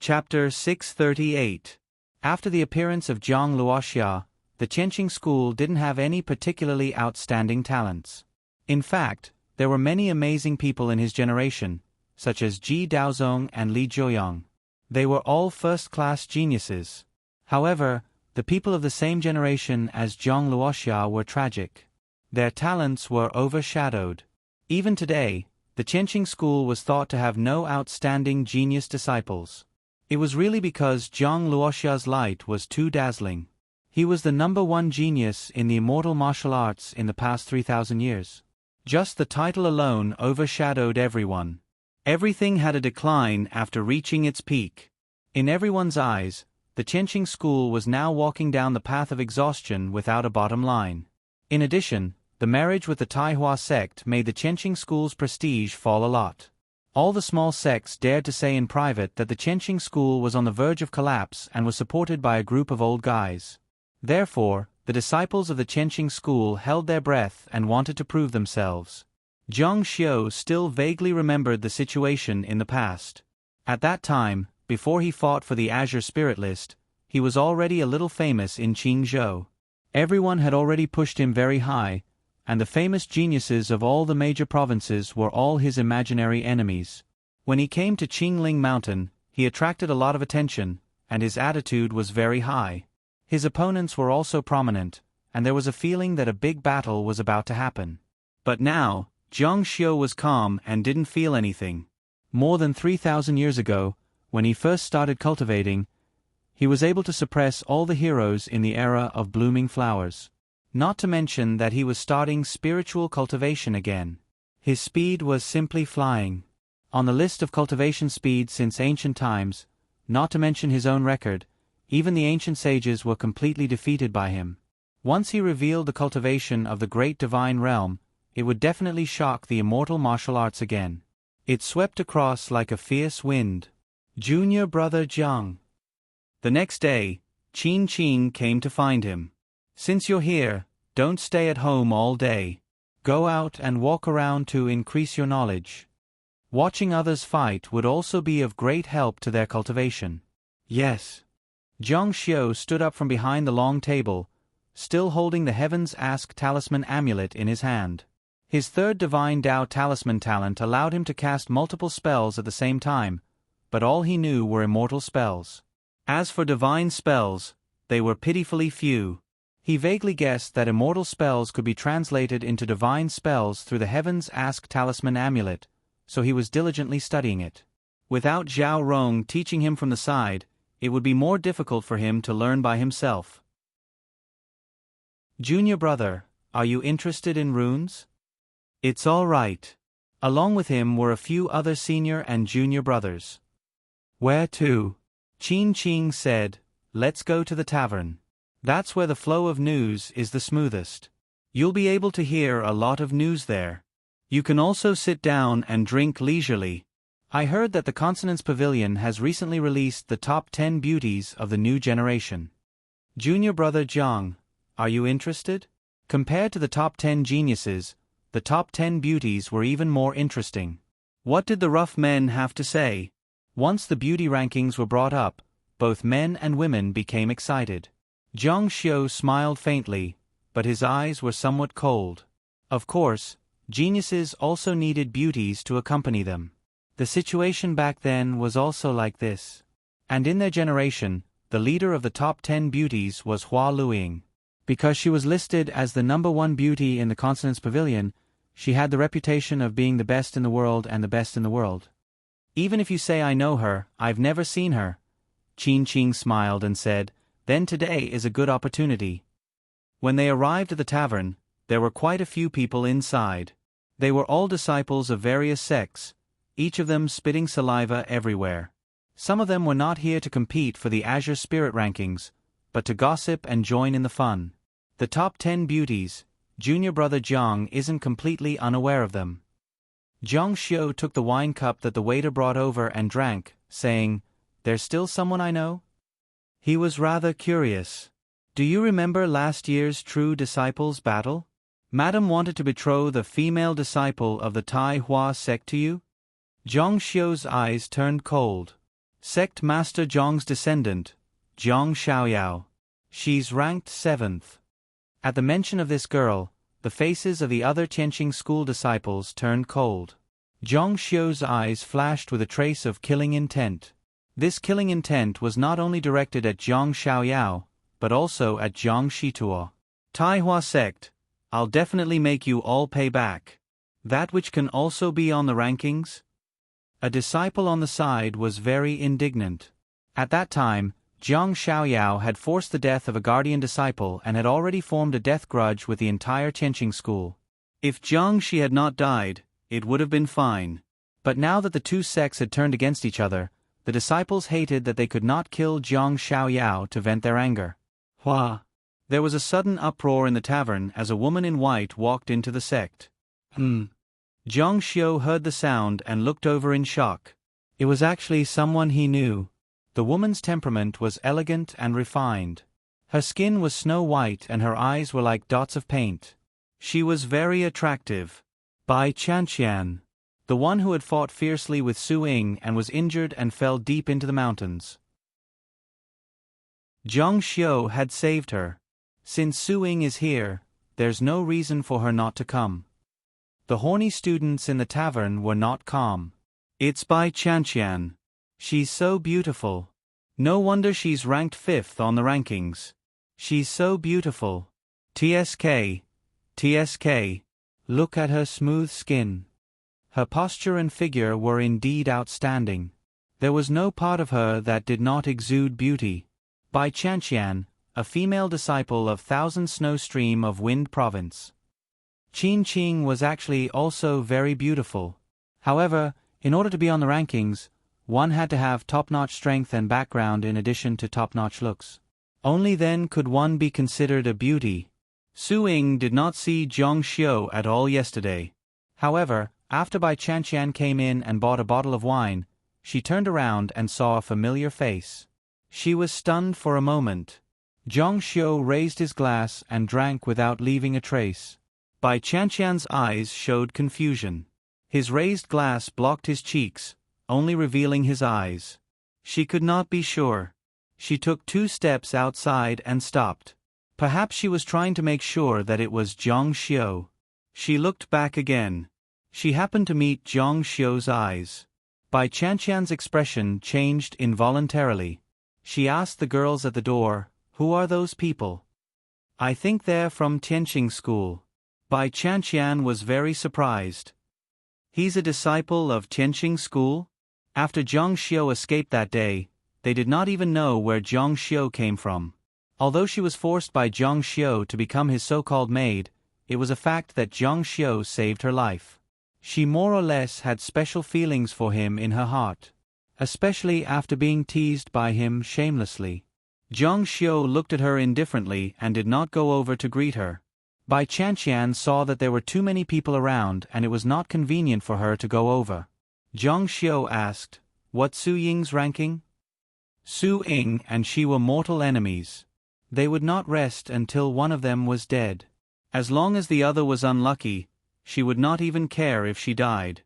Chapter 638. After the appearance of Zhang Luoxia, the Qianqing school didn't have any particularly outstanding talents. In fact, there were many amazing people in his generation, such as Ji Daozong and Li Zhuoyang. They were all first-class geniuses. However, the people of the same generation as Zhang Luoxia were tragic. Their talents were overshadowed. Even today, the Qianqing school was thought to have no outstanding genius disciples. It was really because Zhang Luoxia's light was too dazzling. He was the #1 genius in the immortal martial arts in the past 3,000 years. Just the title alone overshadowed everyone. Everything had a decline after reaching its peak. In everyone's eyes, the Qianqing school was now walking down the path of exhaustion without a bottom line. In addition, the marriage with the Taihua sect made the Qianqing school's prestige fall a lot. All the small sects dared to say in private that the Qianqing school was on the verge of collapse and was supported by a group of old guys. Therefore, the disciples of the Qianqing school held their breath and wanted to prove themselves. Zhang Xiu still vaguely remembered the situation in the past. At that time, before he fought for the Azure Spirit List, he was already a little famous in Qingzhou. Everyone had already pushed him very high, and the famous geniuses of all the major provinces were all his imaginary enemies. When he came to Qingling Mountain, he attracted a lot of attention, and his attitude was very high. His opponents were also prominent, and there was a feeling that a big battle was about to happen. But now, Zhang Xiu was calm and didn't feel anything. More than 3,000 years ago, when he first started cultivating, he was able to suppress all the heroes in the era of blooming flowers. Not to mention that he was starting spiritual cultivation again. His speed was simply flying. On the list of cultivation speed since ancient times, not to mention his own record, even the ancient sages were completely defeated by him. Once he revealed the cultivation of the great divine realm, it would definitely shock the immortal martial arts again. It swept across like a fierce wind. Junior brother Zhang. The next day, Qin came to find him. Since you're here, don't stay at home all day. Go out and walk around to increase your knowledge. Watching others fight would also be of great help to their cultivation. Yes. Zhang Xiu stood up from behind the long table, still holding the Heaven's Ask Talisman amulet in his hand. His third Divine Tao Talisman talent allowed him to cast multiple spells at the same time, but all he knew were immortal spells. As for divine spells, they were pitifully few. He vaguely guessed that immortal spells could be translated into divine spells through the Heaven's Ask Talisman amulet, so he was diligently studying it. Without Zhao Rong teaching him from the side, it would be more difficult for him to learn by himself. Junior brother, are you interested in runes? It's all right. Along with him were a few other senior and junior brothers. Where to? Qin said, let's go to the tavern. That's where the flow of news is the smoothest. You'll be able to hear a lot of news there. You can also sit down and drink leisurely. I heard that the Consonance Pavilion has recently released the top 10 beauties of the new generation. Junior brother Zhang, are you interested? Compared to the top 10 geniuses, the top 10 beauties were even more interesting. What did the rough men have to say? Once the beauty rankings were brought up, both men and women became excited. Zhang Xiu smiled faintly, but his eyes were somewhat cold. Of course, geniuses also needed beauties to accompany them. The situation back then was also like this. And in their generation, the leader of the top 10 beauties was Hua Luiying. Because she was listed as the #1 beauty in the Consonance Pavilion, she had the reputation of being the best in the world and the best in the world. Even if you say I know her, I've never seen her. Qin smiled and said, then today is a good opportunity. When they arrived at the tavern, there were quite a few people inside. They were all disciples of various sects, each of them spitting saliva everywhere. Some of them were not here to compete for the Azure Spirit rankings, but to gossip and join in the fun. The top 10 beauties, junior brother Zhang isn't completely unaware of them. Zhang Xiu took the wine cup that the waiter brought over and drank, saying, there's still someone I know? He was rather curious. Do you remember last year's True Disciples battle? Madam wanted to betroth the female disciple of the Tai Hua sect to you? Zhang Xiu's eyes turned cold. Sect Master Zhong's descendant, Zhong Xiaoyao. She's ranked 7th. At the mention of this girl, the faces of the other Tianqing school disciples turned cold. Zhong Xiu's eyes flashed with a trace of killing intent. This killing intent was not only directed at Zhong Xiaoyao, but also at Zhong Shituo. Taihua sect, I'll definitely make you all pay back. That which can also be on the rankings? A disciple on the side was very indignant. At that time, Zhong Xiaoyao had forced the death of a guardian disciple and had already formed a death grudge with the entire Tianqing school. If Zhong Shi had not died, it would have been fine. But now that the two sects had turned against each other, the disciples hated that they could not kill Zhong Xiaoyao to vent their anger. Hua! There was a sudden uproar in the tavern as a woman in white walked into the sect. Zhong Xiu heard the sound and looked over in shock. It was actually someone he knew. The woman's temperament was elegant and refined. Her skin was snow white and her eyes were like dots of paint. She was very attractive. Bai Chanqian, the one who had fought fiercely with Su Ying and was injured and fell deep into the mountains. Zhong Xiu had saved her. Since Su Ying is here, there's no reason for her not to come. The horny students in the tavern were not calm. It's Bai Chanqian. She's so beautiful. No wonder she's ranked 5th on the rankings. She's so beautiful. TSK. Look at her smooth skin. Her posture and figure were indeed outstanding. There was no part of her that did not exude beauty. Bai Chanqian, a female disciple of Thousand Snow Stream of Wind Province. Qin Qing was actually also very beautiful. However, in order to be on the rankings, one had to have top-notch strength and background in addition to top-notch looks. Only then could one be considered a beauty. Su Ying did not see Zhong Xiu at all yesterday. However, after Bai Chanqian came in and bought a bottle of wine, she turned around and saw a familiar face. She was stunned for a moment. Zhong Xiu raised his glass and drank without leaving a trace. Bai Chanqian's eyes showed confusion. His raised glass blocked his cheeks, only revealing his eyes. She could not be sure. She took 2 steps outside and stopped. Perhaps she was trying to make sure that it was Zhong Xiu. She looked back again. She happened to meet Zhong Xiu's eyes. Bai Chanqian's expression changed involuntarily. She asked the girls at the door, "Who are those people?" "I think they're from Tianqing school." Bai Chanqian was very surprised. He's a disciple of Tianqing school? After Zhong Xiu escaped that day, they did not even know where Zhong Xiu came from. Although she was forced by Zhong Xiu to become his so-called maid, it was a fact that Zhong Xiu saved her life. She more or less had special feelings for him in her heart, especially after being teased by him shamelessly. Zhong Xiu looked at her indifferently and did not go over to greet her. Bai Chanqian saw that there were too many people around and it was not convenient for her to go over. Zhong Xiu asked, "What's Su Ying's ranking?" Su Ying and she were mortal enemies. They would not rest until one of them was dead. As long as the other was unlucky, she would not even care if she died.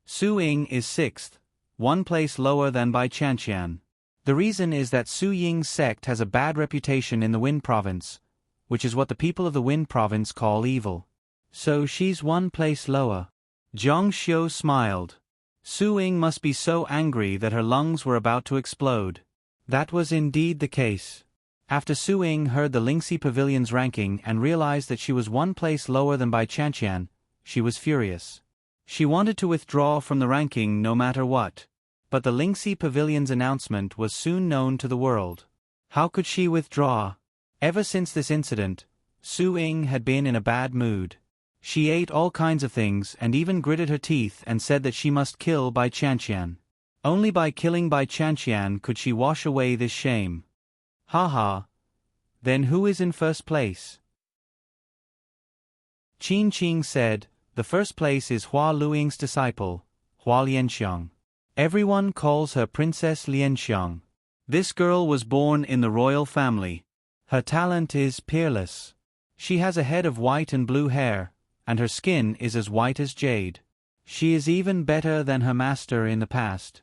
Su Ying is 6th, 1 place lower than Bai Chanqian. The reason is that Su Ying's sect has a bad reputation in the Wind Province, which is what the people of the Wind Province call evil. So she's 1 place lower. Zhong Xiu smiled. Su Ying must be so angry that her lungs were about to explode. That was indeed the case. After Su Ying heard the Lingxi Pavilion's ranking and realized that she was 1 place lower than Bai Chanqian, she was furious. She wanted to withdraw from the ranking no matter what. But the Lingxi Pavilion's announcement was soon known to the world. How could she withdraw? Ever since this incident, Su Ying had been in a bad mood. She ate all kinds of things and even gritted her teeth and said that she must kill Bai Chanqian. Only by killing Bai Chanqian could she wash away this shame. Haha. Then who is in first place? Qin Qing said, "The first place is Hua Luiying's disciple, Hua Lianxiang. Everyone calls her Princess Lianxiang. This girl was born in the royal family. Her talent is peerless. She has a head of white and blue hair, and her skin is as white as jade. She is even better than her master in the past."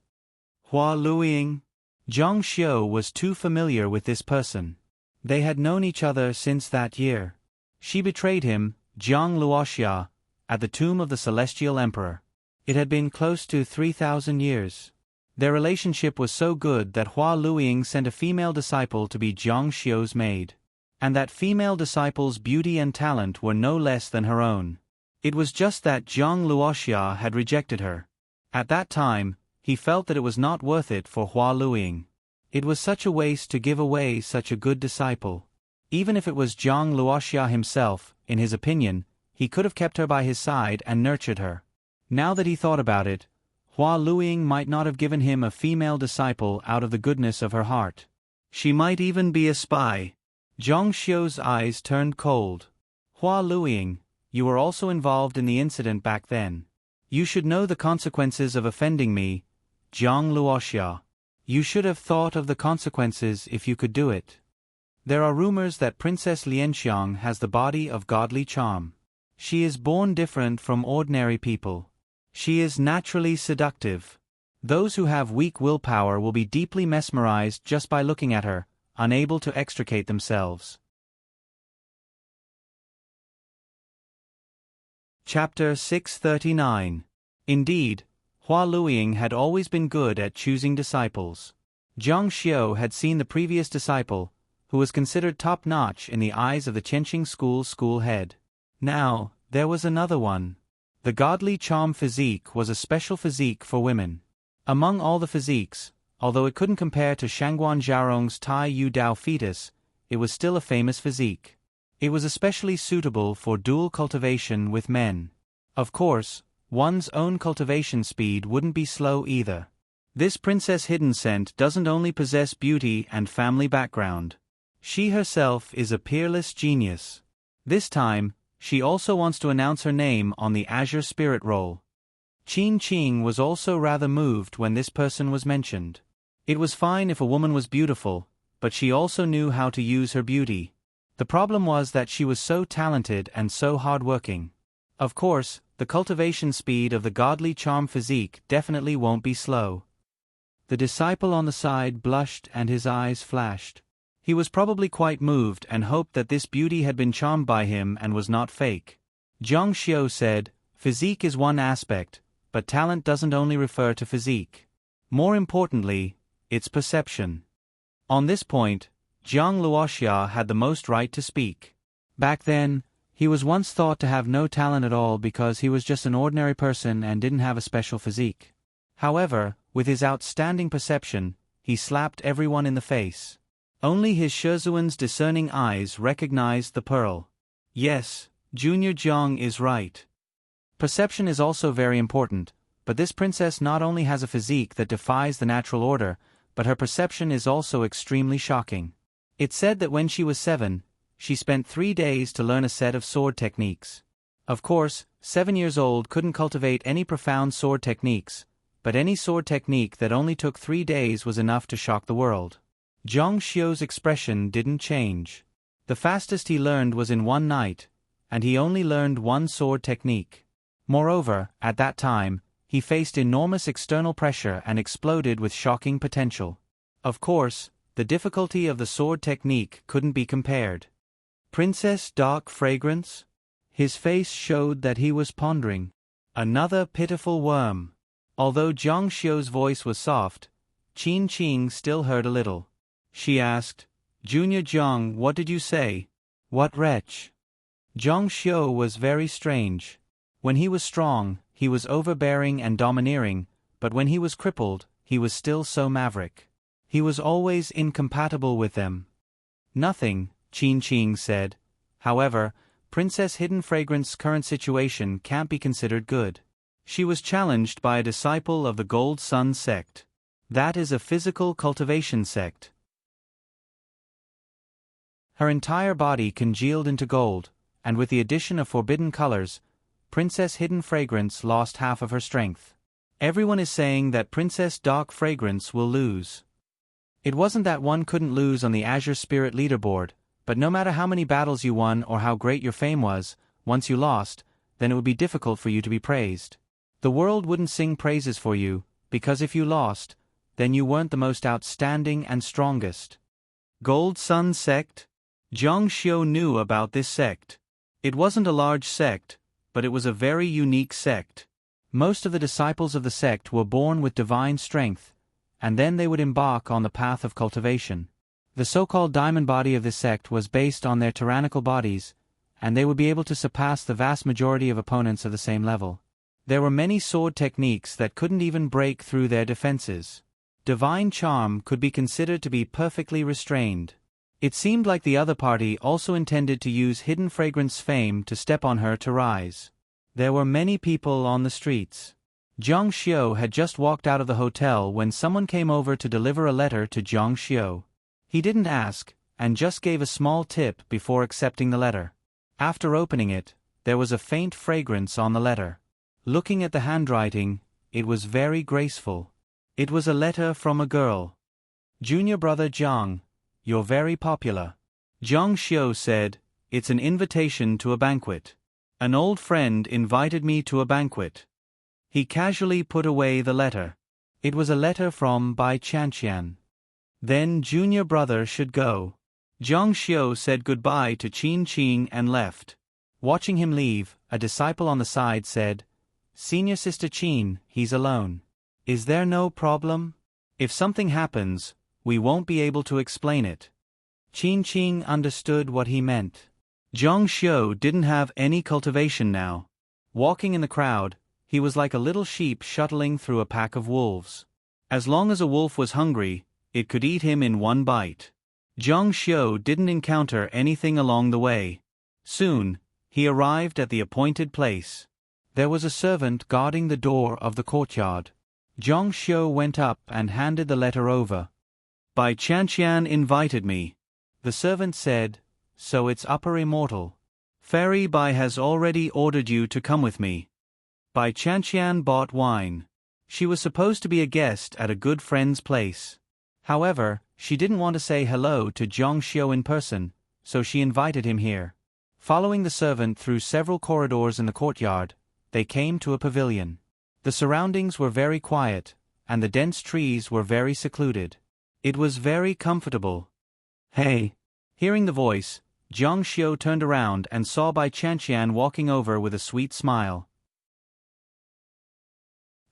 Hua Luiying, Zhang Xiu was too familiar with this person. They had known each other since that year. She betrayed him, Jiang Luoxia, at the tomb of the Celestial Emperor. It had been close to 3,000 years. Their relationship was so good that Hua Luiying sent a female disciple to be Zhang Xiu's maid. And that female disciple's beauty and talent were no less than her own. It was just that Jiang Luoxia had rejected her. At that time, he felt that it was not worth it for Hua Luiying. It was such a waste to give away such a good disciple. Even if it was Jiang Luoxia himself, in his opinion, he could have kept her by his side and nurtured her. Now that he thought about it, Hua Luiying might not have given him a female disciple out of the goodness of her heart. She might even be a spy. Zhang Xiu's eyes turned cold. Hua Luiying, you were also involved in the incident back then. You should know the consequences of offending me, Jiang Luoxia. You should have thought of the consequences if you could do it. There are rumors that Princess Lianxiang has the body of godly charm. She is born different from ordinary people. She is naturally seductive. Those who have weak willpower will be deeply mesmerized just by looking at her, unable to extricate themselves. Chapter 639. Indeed, Hua Luiying had always been good at choosing disciples. Zhang Xiu had seen the previous disciple, who was considered top-notch in the eyes of the Qianqing school head. Now, there was another one. The godly charm physique was a special physique for women. Among all the physiques, although it couldn't compare to Shangguan Zhaorong's Tai Yu Dao fetus, it was still a famous physique. It was especially suitable for dual cultivation with men. Of course, one's own cultivation speed wouldn't be slow either. This Princess Hidden Scent doesn't only possess beauty and family background. She herself is a peerless genius. This time, she also wants to announce her name on the Azure Spirit Roll. Qin Qing was also rather moved when this person was mentioned. It was fine if a woman was beautiful, but she also knew how to use her beauty. The problem was that she was so talented and so hardworking. Of course, the cultivation speed of the godly charm physique definitely won't be slow. The disciple on the side blushed and his eyes flashed. He was probably quite moved and hoped that this beauty had been charmed by him and was not fake. Zhang Xiu said, "Physique is one aspect, but talent doesn't only refer to physique. More importantly, it's perception." On this point, Jiang Luoxia had the most right to speak. Back then, he was once thought to have no talent at all because he was just an ordinary person and didn't have a special physique. However, with his outstanding perception, he slapped everyone in the face. Only his Shizuan's discerning eyes recognized the pearl. Yes, Junior Jiang is right. Perception is also very important, but this princess not only has a physique that defies the natural order, but her perception is also extremely shocking. It's said that when she was 7, she spent 3 days to learn a set of sword techniques. Of course, 7 years old couldn't cultivate any profound sword techniques, but any sword technique that only took 3 days was enough to shock the world. Zhang Xiu's expression didn't change. The fastest he learned was in 1 night, and he only learned 1 sword technique. Moreover, at that time, he faced enormous external pressure and exploded with shocking potential. Of course, the difficulty of the sword technique couldn't be compared. Princess Dark Fragrance? His face showed that he was pondering. Another pitiful worm. Although Zhang Xiu's voice was soft, Qin Qing still heard a little. She asked, "Junior Jiang, what did you say?" "What wretch?" Zhang Xiu was very strange. When he was strong, he was overbearing and domineering, but when he was crippled, he was still so maverick. He was always incompatible with them. "Nothing," Qin Qing said. "However, Princess Hidden Fragrance's current situation can't be considered good. She was challenged by a disciple of the Gold Sun sect. That is a physical cultivation sect. Her entire body congealed into gold, and with the addition of forbidden colors, Princess Hidden Fragrance lost half of her strength. Everyone is saying that Princess Dark Fragrance will lose. It wasn't that one couldn't lose on the Azure Spirit leaderboard, but no matter how many battles you won or how great your fame was, once you lost, then it would be difficult for you to be praised. The world wouldn't sing praises for you, because if you lost, then you weren't the most outstanding and strongest. Gold Sun Sect? Zhang Xiu knew about this sect. It wasn't a large sect, but it was a very unique sect. Most of the disciples of the sect were born with divine strength, and then they would embark on the path of cultivation. The so-called diamond body of this sect was based on their tyrannical bodies, and they would be able to surpass the vast majority of opponents of the same level. There were many sword techniques that couldn't even break through their defenses. Divine charm could be considered to be perfectly restrained. It seemed like the other party also intended to use hidden fragrance fame to step on her to rise. There were many people on the streets. Zhang Xiu had just walked out of the hotel when someone came over to deliver a letter to Zhang Xiu. He didn't ask, and just gave a small tip before accepting the letter. After opening it, there was a faint fragrance on the letter. Looking at the handwriting, it was very graceful. It was a letter from a girl. Junior brother Zhang, you're very popular. Zhang Xiu said, it's an invitation to a banquet. An old friend invited me to a banquet. He casually put away the letter. It was a letter from Bai Chanqian. Then junior brother should go. Zhang Xiu said goodbye to Qin Qing and left. Watching him leave, a disciple on the side said, Senior Sister Qin, he's alone. Is there no problem? If something happens, we won't be able to explain it. Qin Qing understood what he meant. Zhang Xiu didn't have any cultivation now. Walking in the crowd, he was like a little sheep shuttling through a pack of wolves. As long as a wolf was hungry, it could eat him in one bite. Zhang Xiu didn't encounter anything along the way. Soon, he arrived at the appointed place. There was a servant guarding the door of the courtyard. Zhang Xiu went up and handed the letter over. Bai Chanqian invited me. The servant said, so it's Upper Immortal. Fairy Bai has already ordered you to come with me. Bai Chanqian bought wine. She was supposed to be a guest at a good friend's place. However, she didn't want to say hello to Zhang Xiu in person, so she invited him here. Following the servant through several corridors in the courtyard, they came to a pavilion. The surroundings were very quiet, and the dense trees were very secluded. It was very comfortable. Hey! Hearing the voice, Zhang Xiu turned around and saw Bai Chanqian walking over with a sweet smile.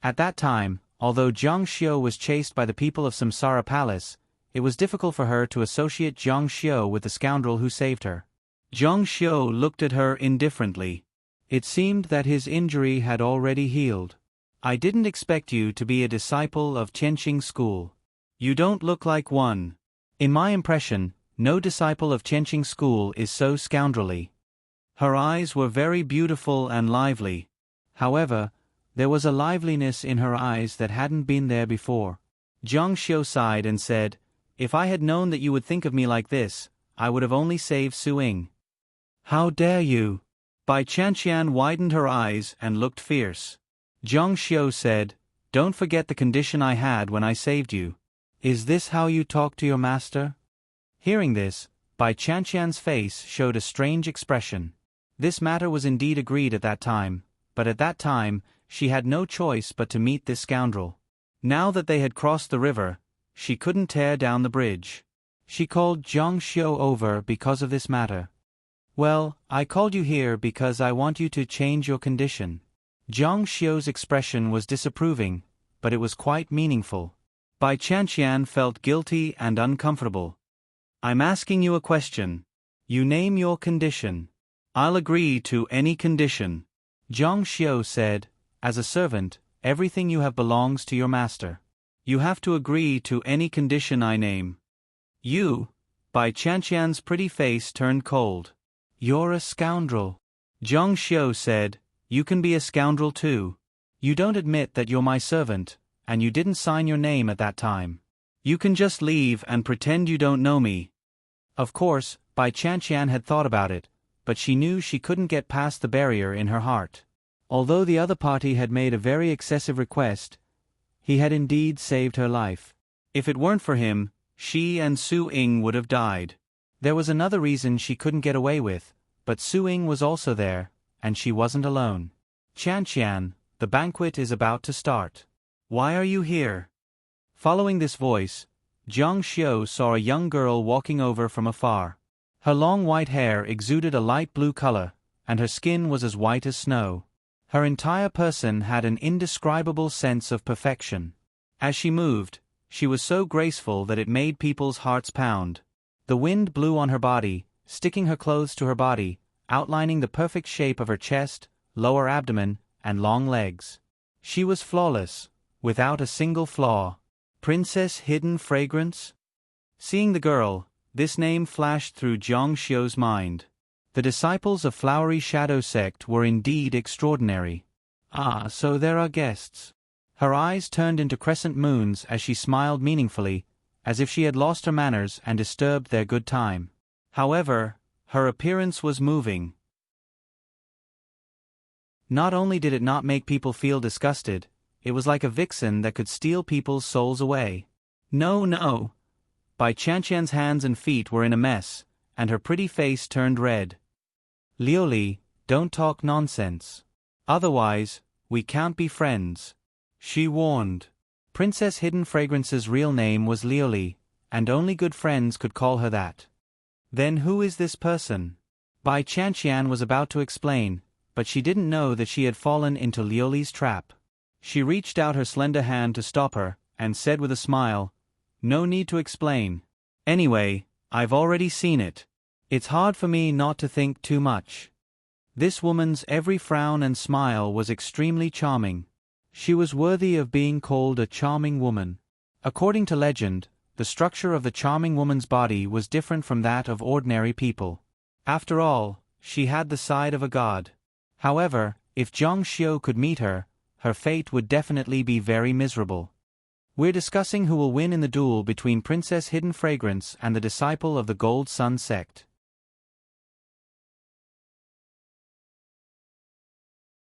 At that time, although Zhang Xiu was chased by the people of Samsara Palace, it was difficult for her to associate Zhang Xiu with the scoundrel who saved her. Zhang Xiu looked at her indifferently. It seemed that his injury had already healed. I didn't expect you to be a disciple of Qianqing School. You don't look like one. In my impression, no disciple of Qianqing School is so scoundrelly. Her eyes were very beautiful and lively. However, there was a liveliness in her eyes that hadn't been there before. Zhang Xiu sighed and said, if I had known that you would think of me like this, I would have only saved Suing. How dare you? Bai Chanqian widened her eyes and looked fierce. Zhang Xiu said, don't forget the condition I had when I saved you. Is this how you talk to your master? Hearing this, Bai Chanqian's face showed a strange expression. This matter was indeed agreed at that time, but at that time, she had no choice but to meet this scoundrel. Now that they had crossed the river, she couldn't tear down the bridge. She called Zhang Xiu over because of this matter. Well, I called you here because I want you to change your condition. Zhang Xiu's expression was disapproving, but it was quite meaningful. Bai Chanqian felt guilty and uncomfortable. I'm asking you a question. You name your condition. I'll agree to any condition. Zhang Xiu said, as a servant, everything you have belongs to your master. You have to agree to any condition I name. You? Bai Chanqian's pretty face turned cold. You're a scoundrel. Zhang Xiu said, you can be a scoundrel too. You don't admit that you're my servant, and you didn't sign your name at that time. You can just leave and pretend you don't know me. Of course, Bai Chanqian had thought about it, but she knew she couldn't get past the barrier in her heart. Although the other party had made a very excessive request, he had indeed saved her life. If it weren't for him, she and Su Ying would have died. There was another reason she couldn't get away with, but Su Ying was also there, and she wasn't alone. Chanqian, the banquet is about to start. Why are you here? Following this voice, Jiang Xiu saw a young girl walking over from afar. Her long white hair exuded a light blue color, and her skin was as white as snow. Her entire person had an indescribable sense of perfection. As she moved, she was so graceful that it made people's hearts pound. The wind blew on her body, sticking her clothes to her body, outlining the perfect shape of her chest, lower abdomen, and long legs. She was flawless, without a single flaw. Princess Hidden Fragrance? Seeing the girl, this name flashed through Jiang Xiu's mind. The disciples of Flowery Shadow Sect were indeed extraordinary. Ah, so there are guests. Her eyes turned into crescent moons as she smiled meaningfully, as if she had lost her manners and disturbed their good time. However, her appearance was moving. Not only did it not make people feel disgusted, it was like a vixen that could steal people's souls away. No, no. Bai Qianqian's hands and feet were in a mess, and her pretty face turned red. Liu Li, don't talk nonsense. Otherwise, we can't be friends, she warned. Princess Hidden Fragrance's real name was Liu Li, and only good friends could call her that. Then who is this person? Bai Qianqian was about to explain, but she didn't know that she had fallen into Liu Li's trap. She reached out her slender hand to stop her, and said with a smile, "No need to explain. Anyway, I've already seen it. It's hard for me not to think too much." This woman's every frown and smile was extremely charming. She was worthy of being called a charming woman. According to legend, the structure of the charming woman's body was different from that of ordinary people. After all, she had the side of a god. However, if Jiang Xiu could meet her, her fate would definitely be very miserable. We're discussing who will win in the duel between Princess Hidden Fragrance and the disciple of the Gold Sun Sect.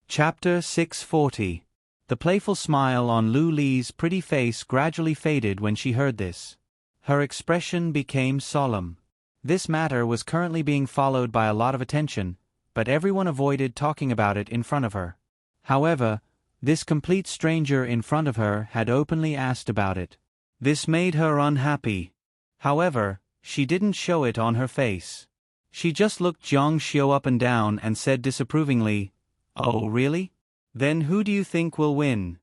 Chapter 640. The playful smile on Liu Li's pretty face gradually faded when she heard this. Her expression became solemn. This matter was currently being followed by a lot of attention, but everyone avoided talking about it in front of her. However, this complete stranger in front of her had openly asked about it. This made her unhappy. However, she didn't show it on her face. She just looked Jiang Xiu up and down and said disapprovingly, "Oh, really? Then who do you think will win?"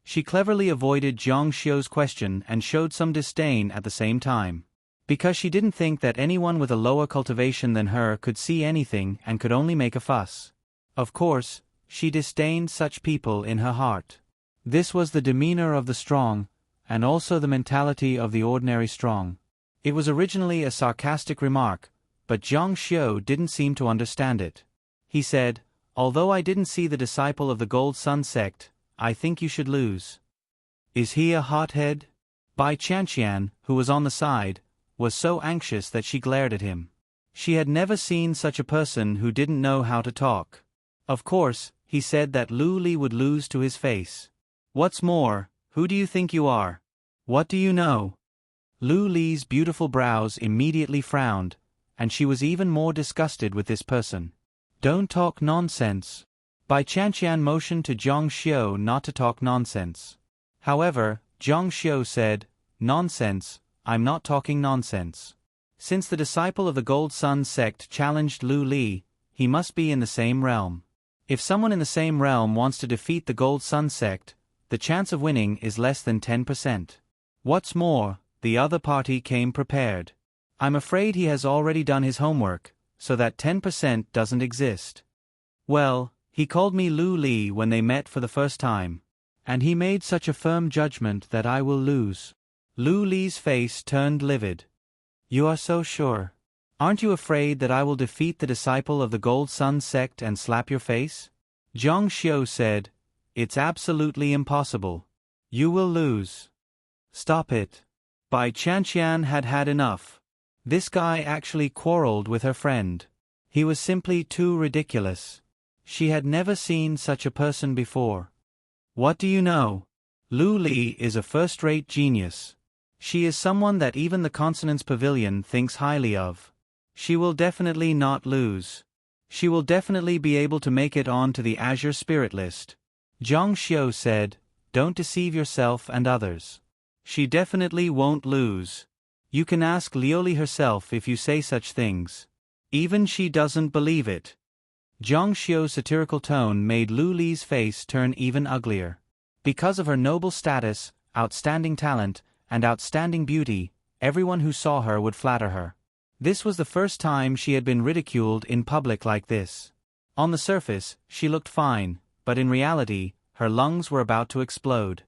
She cleverly avoided Jiang Xiu's question and showed some disdain at the same time. Because she didn't think that anyone with a lower cultivation than her could see anything and could only make a fuss. Of course, she disdained such people in her heart. This was the demeanor of the strong, and also the mentality of the ordinary strong. It was originally a sarcastic remark, but Jiang Xiu didn't seem to understand it. He said, "Although I didn't see the disciple of the Gold Sun Sect, I think you should lose." Is he a hothead? Bai Qianqian, who was on the side, was so anxious that she glared at him. She had never seen such a person who didn't know how to talk. Of course, he said that Liu Li would lose to his face. "What's more, who do you think you are? What do you know?" Liu Li's beautiful brows immediately frowned, and she was even more disgusted with this person. "Don't talk nonsense." Bai Qianqian motioned to Jiang Xiu not to talk nonsense. However, Jiang Xiu said, "Nonsense, I'm not talking nonsense. Since the disciple of the Gold Sun Sect challenged Liu Li, he must be in the same realm. If someone in the same realm wants to defeat the Gold Sun Sect, the chance of winning is less than 10%. What's more, the other party came prepared. I'm afraid he has already done his homework, so that 10% doesn't exist. Well, he called me Liu Li when they met for the first time. And he made such a firm judgment that I will lose." Liu Li's face turned livid. "You are so sure? Aren't you afraid that I will defeat the disciple of the Gold Sun Sect and slap your face?" Jiang Xiu said, "It's absolutely impossible. You will lose." "Stop it." Bai Qianqian had had enough. This guy actually quarreled with her friend. He was simply too ridiculous. She had never seen such a person before. "What do you know? Liu Li is a first-rate genius. She is someone that even the Consonance Pavilion thinks highly of. She will definitely not lose. She will definitely be able to make it on to the Azure Spirit list." Jiang Xiu said, "Don't deceive yourself and others. She definitely won't lose. You can ask Lioli herself if you say such things. Even she doesn't believe it. Zhang Xiu's satirical tone made Lu Li's face turn even uglier. Because of her noble status, outstanding talent, and outstanding beauty, everyone who saw her would flatter her. This was the first time she had been ridiculed in public like this. On the surface, she looked fine, but in reality, her lungs were about to explode.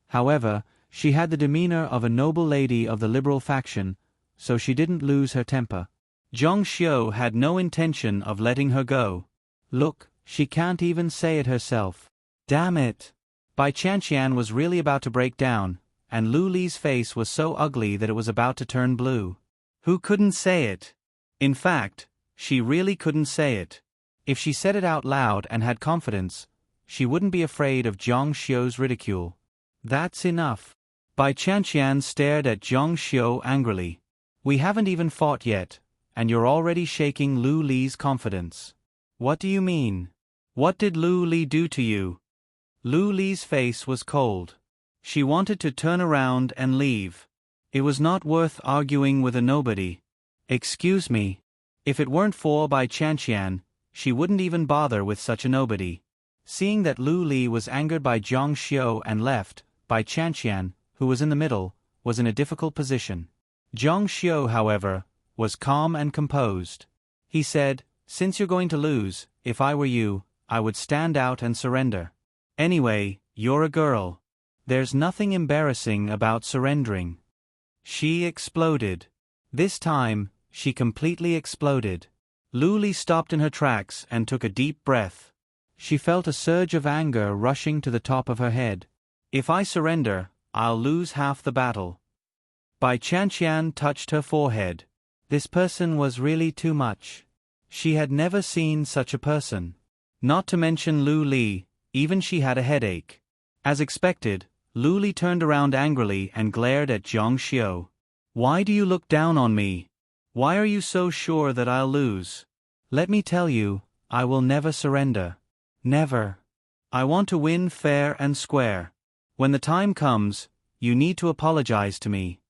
However, she had the demeanor of a noble lady of the liberal faction, so she didn't lose her temper. Zhang Xiu had no intention of letting her go. Look, she can't even say it herself. Damn it! Bai Qianqian was really about to break down, and Lu Li's face was so ugly that it was about to turn blue. Who couldn't say it? In fact, she really couldn't say it. If she said it out loud and had confidence, she wouldn't be afraid of Zhang Xiu's ridicule. That's enough. Bai Qianqian stared at Zhang Xiu angrily. We haven't even fought yet, and you're already shaking Lu Li's confidence. What do you mean? What did Lu Li do to you? Lu Li's face was cold. She wanted to turn around and leave. It was not worth arguing with a nobody. Excuse me. If it weren't for Bai Qianqian, she wouldn't even bother with such a nobody. Seeing that Lu Li was angered by Zhang Xiu and left, Bai Qianqian, who was in the middle, was in a difficult position. Zhang Xiu, however, was calm and composed. He said, "Since you're going to lose, if I were you, I would stand out and surrender. Anyway, you're a girl. There's nothing embarrassing about surrendering." She exploded. This time, she completely exploded. Lu Li stopped in her tracks and took a deep breath. She felt a surge of anger rushing to the top of her head. If I surrender, I'll lose half the battle. Bai Qianqian touched her forehead. This person was really too much. She had never seen such a person. Not to mention Lu Li, even she had a headache. As expected, Lu Li turned around angrily and glared at Zhang Xiu. Why do you look down on me? Why are you so sure that I'll lose? Let me tell you, I will never surrender. Never. I want to win fair and square. When the time comes, you need to apologize to me.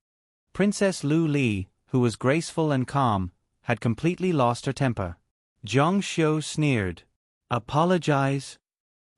Princess Lu Li, who was graceful and calm, had completely lost her temper. Zhang Xiu sneered. Apologize?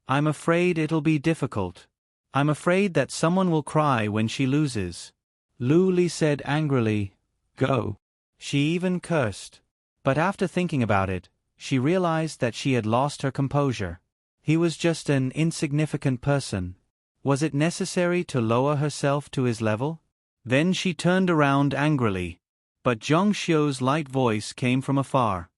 I'm afraid it'll be difficult. I'm afraid that someone will cry when she loses. Lu Li said angrily, Go. She even cursed. But after thinking about it, she realized that she had lost her composure. He was just an insignificant person. Was it necessary to lower herself to his level? Then she turned around angrily. But Zhang Xiu's light voice came from afar.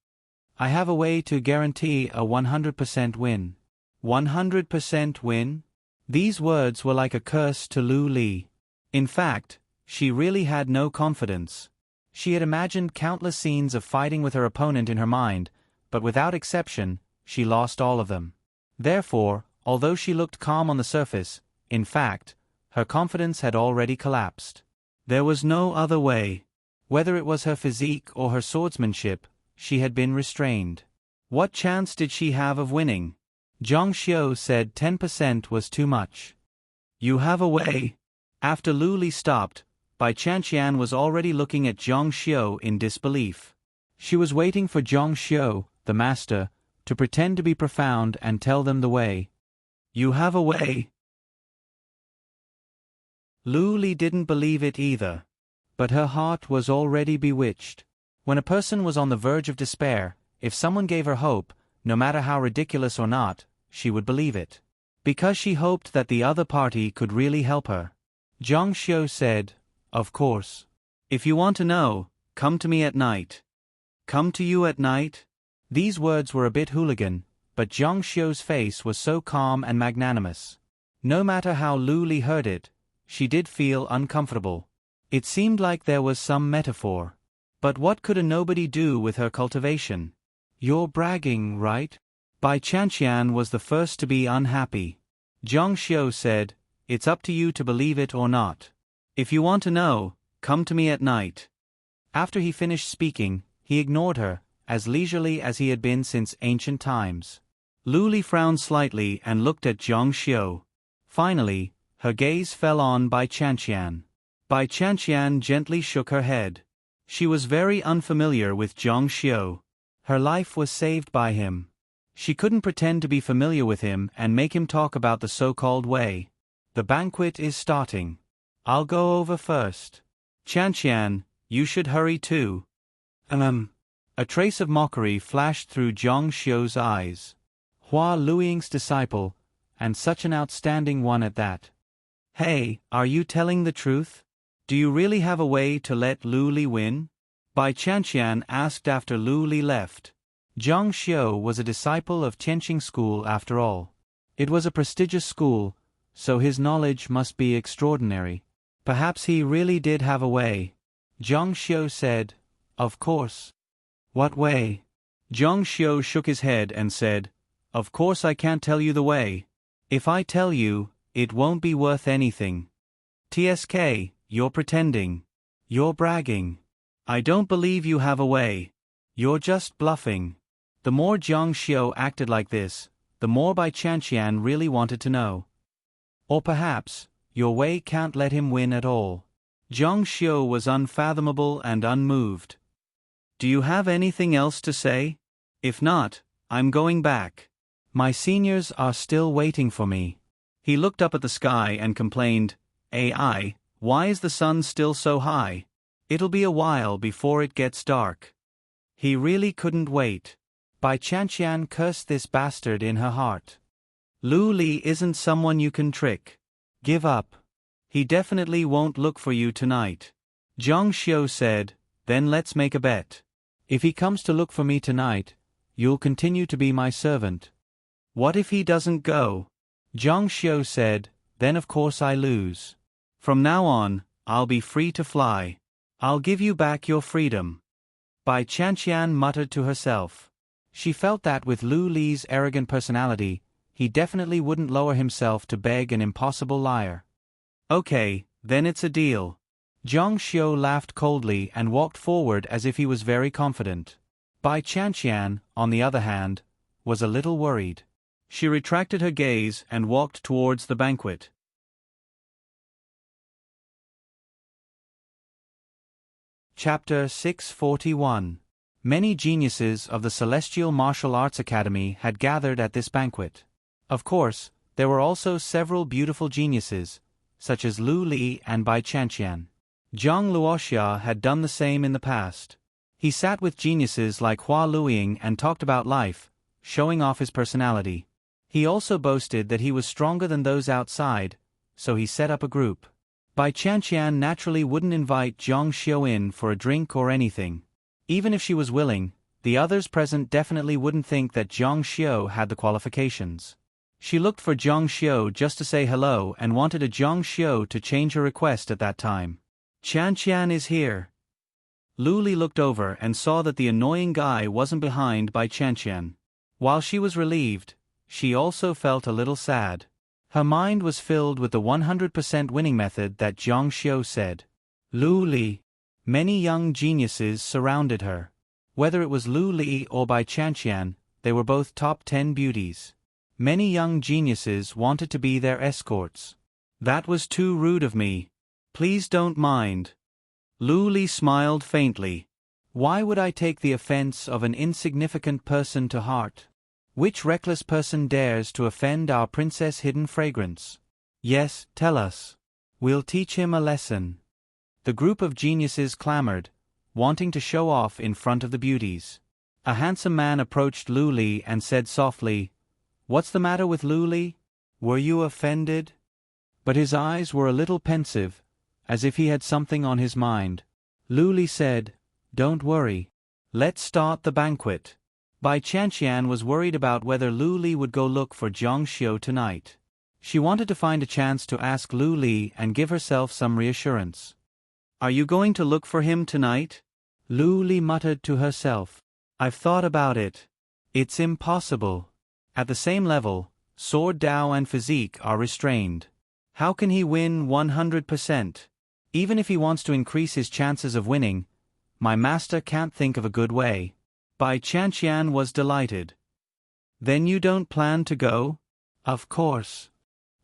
I have a way to guarantee a 100% win. 100% win? These words were like a curse to Lu Li. In fact, she really had no confidence. She had imagined countless scenes of fighting with her opponent in her mind, but without exception, she lost all of them. Therefore, although she looked calm on the surface, in fact, her confidence had already collapsed. There was no other way. Whether it was her physique or her swordsmanship, she had been restrained. What chance did she have of winning? Zhang Xiu said 10% was too much. You have a way. After Lu Li stopped, Bai Qianqian was already looking at Zhang Xiu in disbelief. She was waiting for Zhang Xiu, the master, to pretend to be profound and tell them the way. You have a way. Lu Li didn't believe it either. But her heart was already bewitched. When a person was on the verge of despair, if someone gave her hope, no matter how ridiculous or not, she would believe it. Because she hoped that the other party could really help her. Zhang Xiu said, Of course. If you want to know, come to me at night. Come to you at night? These words were a bit hooligan, but Zhang Xiu's face was so calm and magnanimous. No matter how Lu Li heard it, she did feel uncomfortable. It seemed like there was some metaphor. But what could a nobody do with her cultivation? You're bragging, right? Bai Qianqian was the first to be unhappy. Zhang Xiu said, It's up to you to believe it or not. If you want to know, come to me at night. After he finished speaking, he ignored her, as leisurely as he had been since ancient times. Lu Li frowned slightly and looked at Zhang Xiu. Finally, Her gaze fell on Bai Chanqian. Bai Chanqian gently shook her head. She was very unfamiliar with Zhang Xiu. Her life was saved by him. She couldn't pretend to be familiar with him and make him talk about the so-called way. The banquet is starting. I'll go over first. Chanqian, you should hurry too. A trace of mockery flashed through Zhang Xiu's eyes. Hua Luiying's disciple, and such an outstanding one at that. Hey, are you telling the truth? Do you really have a way to let Lu Li win? Bai Chanqian asked after Lu Li left. Zhang Xiu was a disciple of Tianqing School after all. It was a prestigious school, so his knowledge must be extraordinary. Perhaps he really did have a way. Zhang Xiu said, "Of course." "What way?" Zhang Xiu shook his head and said, "Of course I can't tell you the way. If I tell you, it won't be worth anything. TSK, you're pretending. You're bragging. I don't believe you have a way. You're just bluffing." The more Zhang Xiu acted like this, the more Bai Chanqian really wanted to know. Or perhaps, your way can't let him win at all. Zhang Xiu was unfathomable and unmoved. "Do you have anything else to say? If not, I'm going back. My seniors are still waiting for me." He looked up at the sky and complained, "AI, why is the sun still so high? It'll be a while before it gets dark." He really couldn't wait. Bai Chanqian cursed this bastard in her heart. Lu Li isn't someone you can trick. Give up. He definitely won't look for you tonight. Zhang Xiu said, "Then let's make a bet. If he comes to look for me tonight, you'll continue to be my servant." "What if he doesn't go?" Zhang Xiu said, "Then of course I lose. From now on, I'll be free to fly. I'll give you back your freedom." Bai Chanqian muttered to herself. She felt that with Lu Li's arrogant personality, he definitely wouldn't lower himself to beg an impossible liar. "Okay, then it's a deal." Zhang Xiu laughed coldly and walked forward as if he was very confident. Bai Chanqian, on the other hand, was a little worried. She retracted her gaze and walked towards the banquet. Chapter 641. Many geniuses of the Celestial Martial Arts Academy had gathered at this banquet. Of course, there were also several beautiful geniuses, such as Lu Li and Bai Chanqian. Zhang Luoxia had done the same in the past. He sat with geniuses like Hua Luiying and talked about life, showing off his personality. He also boasted that he was stronger than those outside, so he set up a group. Bai Chanqian naturally wouldn't invite Zhang Xiu in for a drink or anything. Even if she was willing, the others present definitely wouldn't think that Zhang Xiu had the qualifications. She looked for Zhang Xiu just to say hello and wanted a Zhang Xiu to change her request at that time. "Chanqian is here." Lu Li looked over and saw that the annoying guy wasn't behind Bai Chanqian. While she was relieved, she also felt a little sad. Her mind was filled with the 100% winning method that Zhang Xiu said. Lu Li. Many young geniuses surrounded her. Whether it was Lu Li or Bai Chanqian, they were both top 10 beauties. Many young geniuses wanted to be their escorts. "That was too rude of me. Please don't mind." Lu Li smiled faintly. "Why would I take the offense of an insignificant person to heart? Which reckless person dares to offend our Princess Hidden Fragrance? Yes, tell us. We'll teach him a lesson." The group of geniuses clamored, wanting to show off in front of the beauties. A handsome man approached Lu Li and said softly, "What's the matter with Lu Li? Were you offended?" But his eyes were a little pensive, as if he had something on his mind. Lu Li said, "Don't worry. Let's start the banquet." Bai Chanqian was worried about whether Lu Li would go look for Zhang Xiu tonight. She wanted to find a chance to ask Lu Li and give herself some reassurance. "Are you going to look for him tonight?" Lu Li muttered to herself. "I've thought about it. It's impossible. At the same level, sword Dao and physique are restrained. How can he win 100%? Even if he wants to increase his chances of winning, my master can't think of a good way." Bai Chanqian was delighted. "Then you don't plan to go?" "Of course."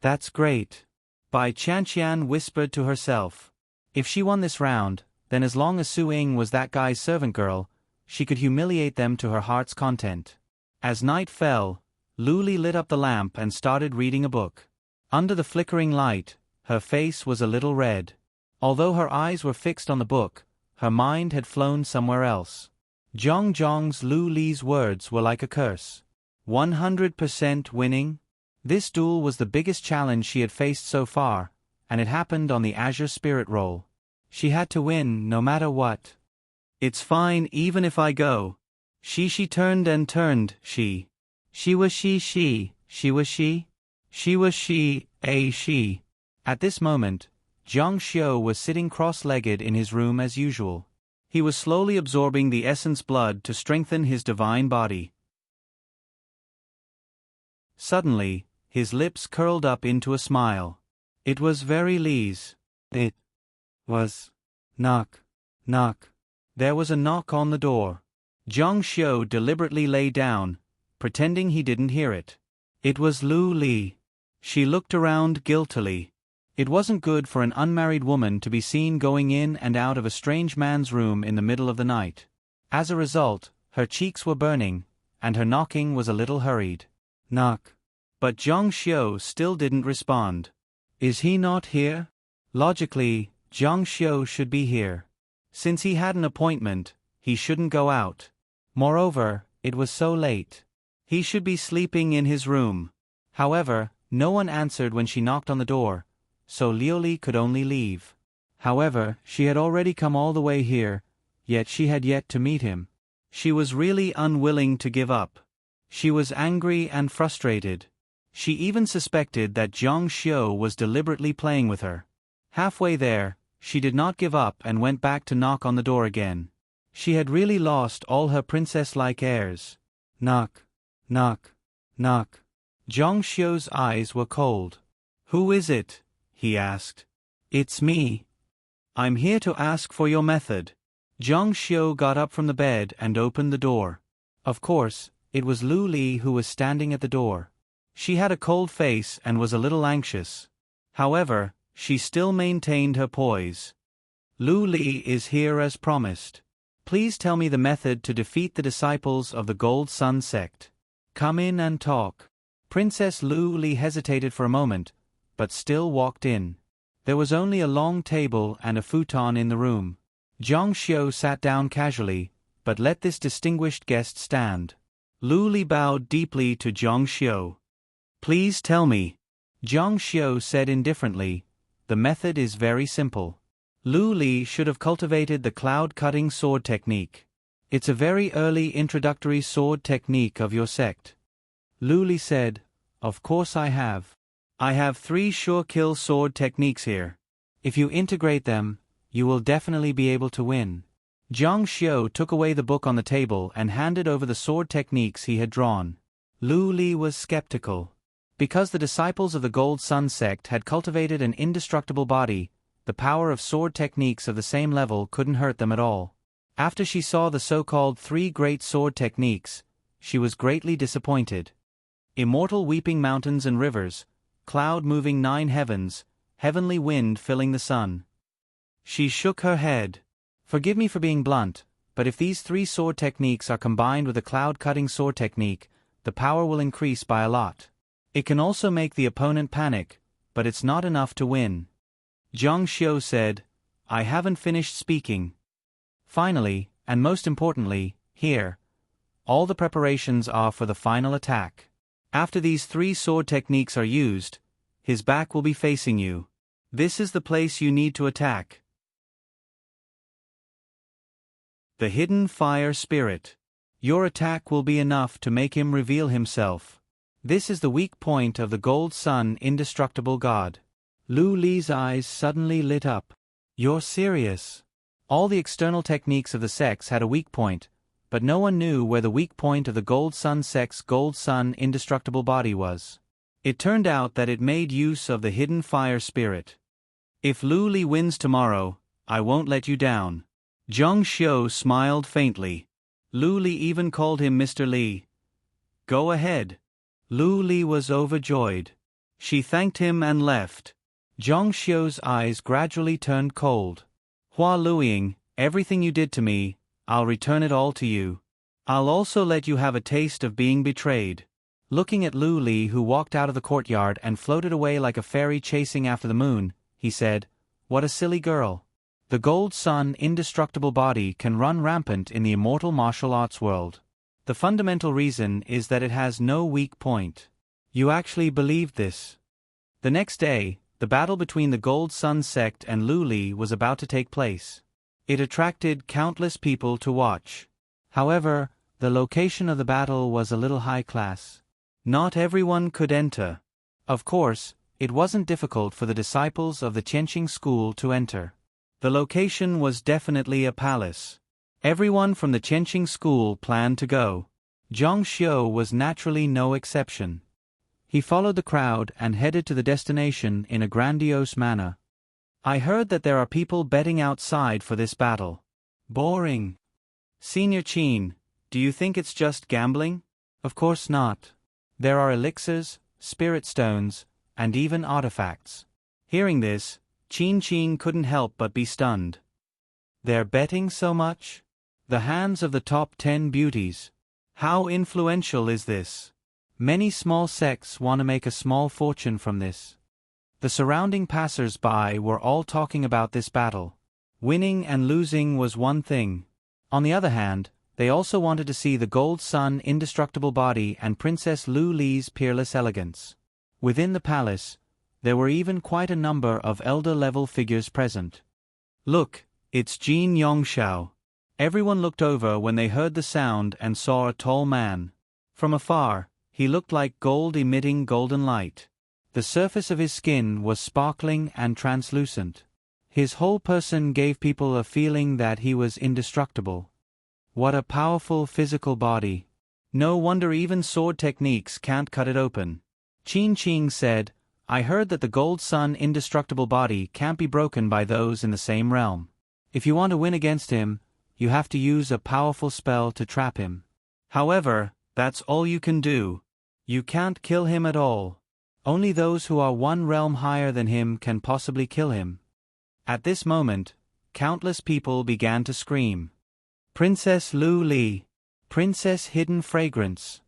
"That's great. Bai Chanqian whispered to herself. If she won this round, then as long as Su Ying was that guy's servant girl, she could humiliate them to her heart's content. As night fell, Lu Li lit up the lamp and started reading a book. Under the flickering light, her face was a little red. Although her eyes were fixed on the book, her mind had flown somewhere else. Zhong Zhong's Lu Li's words were like a curse. 100% winning? This duel was the biggest challenge she had faced so far, and it happened on the Azure Spirit roll. She had to win no matter what. It's fine even if I go. She turned and turned, she was she was she. At this moment, Jiang Xiu was sitting cross-legged in his room as usual. He was slowly absorbing the essence blood to strengthen his divine body. Suddenly, his lips curled up into a smile. It was very Li's. It was. Knock. Knock. There was a knock on the door. Jiang Xiu deliberately lay down, pretending he didn't hear it. It was Lu Li. She looked around guiltily. It wasn't good for an unmarried woman to be seen going in and out of a strange man's room in the middle of the night. As a result, her cheeks were burning, and her knocking was a little hurried. Knock. But Jiang Xiu still didn't respond. Is he not here? Logically, Jiang Xiu should be here. Since he had an appointment, he shouldn't go out. Moreover, it was so late. He should be sleeping in his room. However, no one answered when she knocked on the door, so Liu Li could only leave. However, she had already come all the way here, yet she had yet to meet him. She was really unwilling to give up. She was angry and frustrated. She even suspected that Jiang Xiu was deliberately playing with her. Halfway there, she did not give up and went back to knock on the door again. She had really lost all her princess-like airs. Knock. Knock. Knock. Jiang Xiu's eyes were cold. Who is it? He asked. It's me. I'm here to ask for your method. Jiang Xiu got up from the bed and opened the door. Of course, it was Lu Li who was standing at the door. She had a cold face and was a little anxious. However, she still maintained her poise. Lu Li is here as promised. Please tell me the method to defeat the disciples of the Gold Sun sect. Come in and talk. Princess Lu Li hesitated for a moment, but still walked in. There was only a long table and a futon in the room. Jiang Xiu sat down casually, but let this distinguished guest stand. Lu Li bowed deeply to Jiang Xiu. Please tell me. Jiang Xiu said indifferently, the method is very simple. Lu Li should have cultivated the cloud-cutting sword technique. It's a very early introductory sword technique of your sect. Lu Li said, of course I have. I have 3 sure-kill sword techniques here. If you integrate them, you will definitely be able to win. Jiang Xiu took away the book on the table and handed over the sword techniques he had drawn. Lu Li was skeptical. Because the disciples of the Gold Sun sect had cultivated an indestructible body, the power of sword techniques of the same level couldn't hurt them at all. After she saw the so-called 3 great sword techniques, she was greatly disappointed. Immortal weeping mountains and rivers, cloud moving 9 heavens, heavenly wind filling the sun. She shook her head. Forgive me for being blunt, but if these 3 sword techniques are combined with a cloud-cutting sword technique, the power will increase by a lot. It can also make the opponent panic, but it's not enough to win. Jiang Xiu said, I haven't finished speaking. Finally, and most importantly, here. All the preparations are for the final attack. After these 3 sword techniques are used, his back will be facing you. This is the place you need to attack. The Hidden Fire Spirit. Your attack will be enough to make him reveal himself. This is the weak point of the Gold Sun indestructible god. Lu Li's eyes suddenly lit up. You're serious? All the external techniques of the sects had a weak point, but no one knew where the weak point of the Gold Sun sect's Gold Sun indestructible body was. It turned out that it made use of the Hidden Fire Spirit. If Lu Li wins tomorrow, I won't let you down. Jiang Xiu smiled faintly. Lu Li even called him Mr. Li. Go ahead. Lu Li was overjoyed. She thanked him and left. Zhang Xiu's eyes gradually turned cold. Hua Luiying, everything you did to me, I'll return it all to you. I'll also let you have a taste of being betrayed. Looking at Lu Li, who walked out of the courtyard and floated away like a fairy chasing after the moon, he said, "What a silly girl. The Gold Sun indestructible body can run rampant in the immortal martial arts world. The fundamental reason is that it has no weak point." You actually believed this? The next day, the battle between the Gold Sun sect and Lu Li was about to take place. It attracted countless people to watch. However, the location of the battle was a little high class. Not everyone could enter. Of course, it wasn't difficult for the disciples of the Qianqing school to enter. The location was definitely a palace. Everyone from the Qianqing school planned to go. Zhang Xiu was naturally no exception. He followed the crowd and headed to the destination in a grandiose manner. I heard that there are people betting outside for this battle. Boring. Senior Qin, do you think it's just gambling? Of course not. There are elixirs, spirit stones, and even artifacts. Hearing this, Qin couldn't help but be stunned. They're betting so much? The hands of the top 10 beauties. How influential is this? Many small sects want to make a small fortune from this. The surrounding passers-by were all talking about this battle. Winning and losing was one thing. On the other hand, they also wanted to see the Gold Sun indestructible body and Princess Lu Li's peerless elegance. Within the palace, there were even quite a number of elder-level figures present. Look, it's Jin Yongshao. Everyone looked over when they heard the sound and saw a tall man. From afar, he looked like gold emitting golden light. The surface of his skin was sparkling and translucent. His whole person gave people a feeling that he was indestructible. What a powerful physical body. No wonder even sword techniques can't cut it open. Qin said, "I heard that the Gold Sun indestructible body can't be broken by those in the same realm. If you want to win against him, you have to use a powerful spell to trap him. However, that's all you can do. You can't kill him at all. Only those who are one realm higher than him can possibly kill him." At this moment, countless people began to scream. Princess Lu Li, Princess Hidden Fragrance.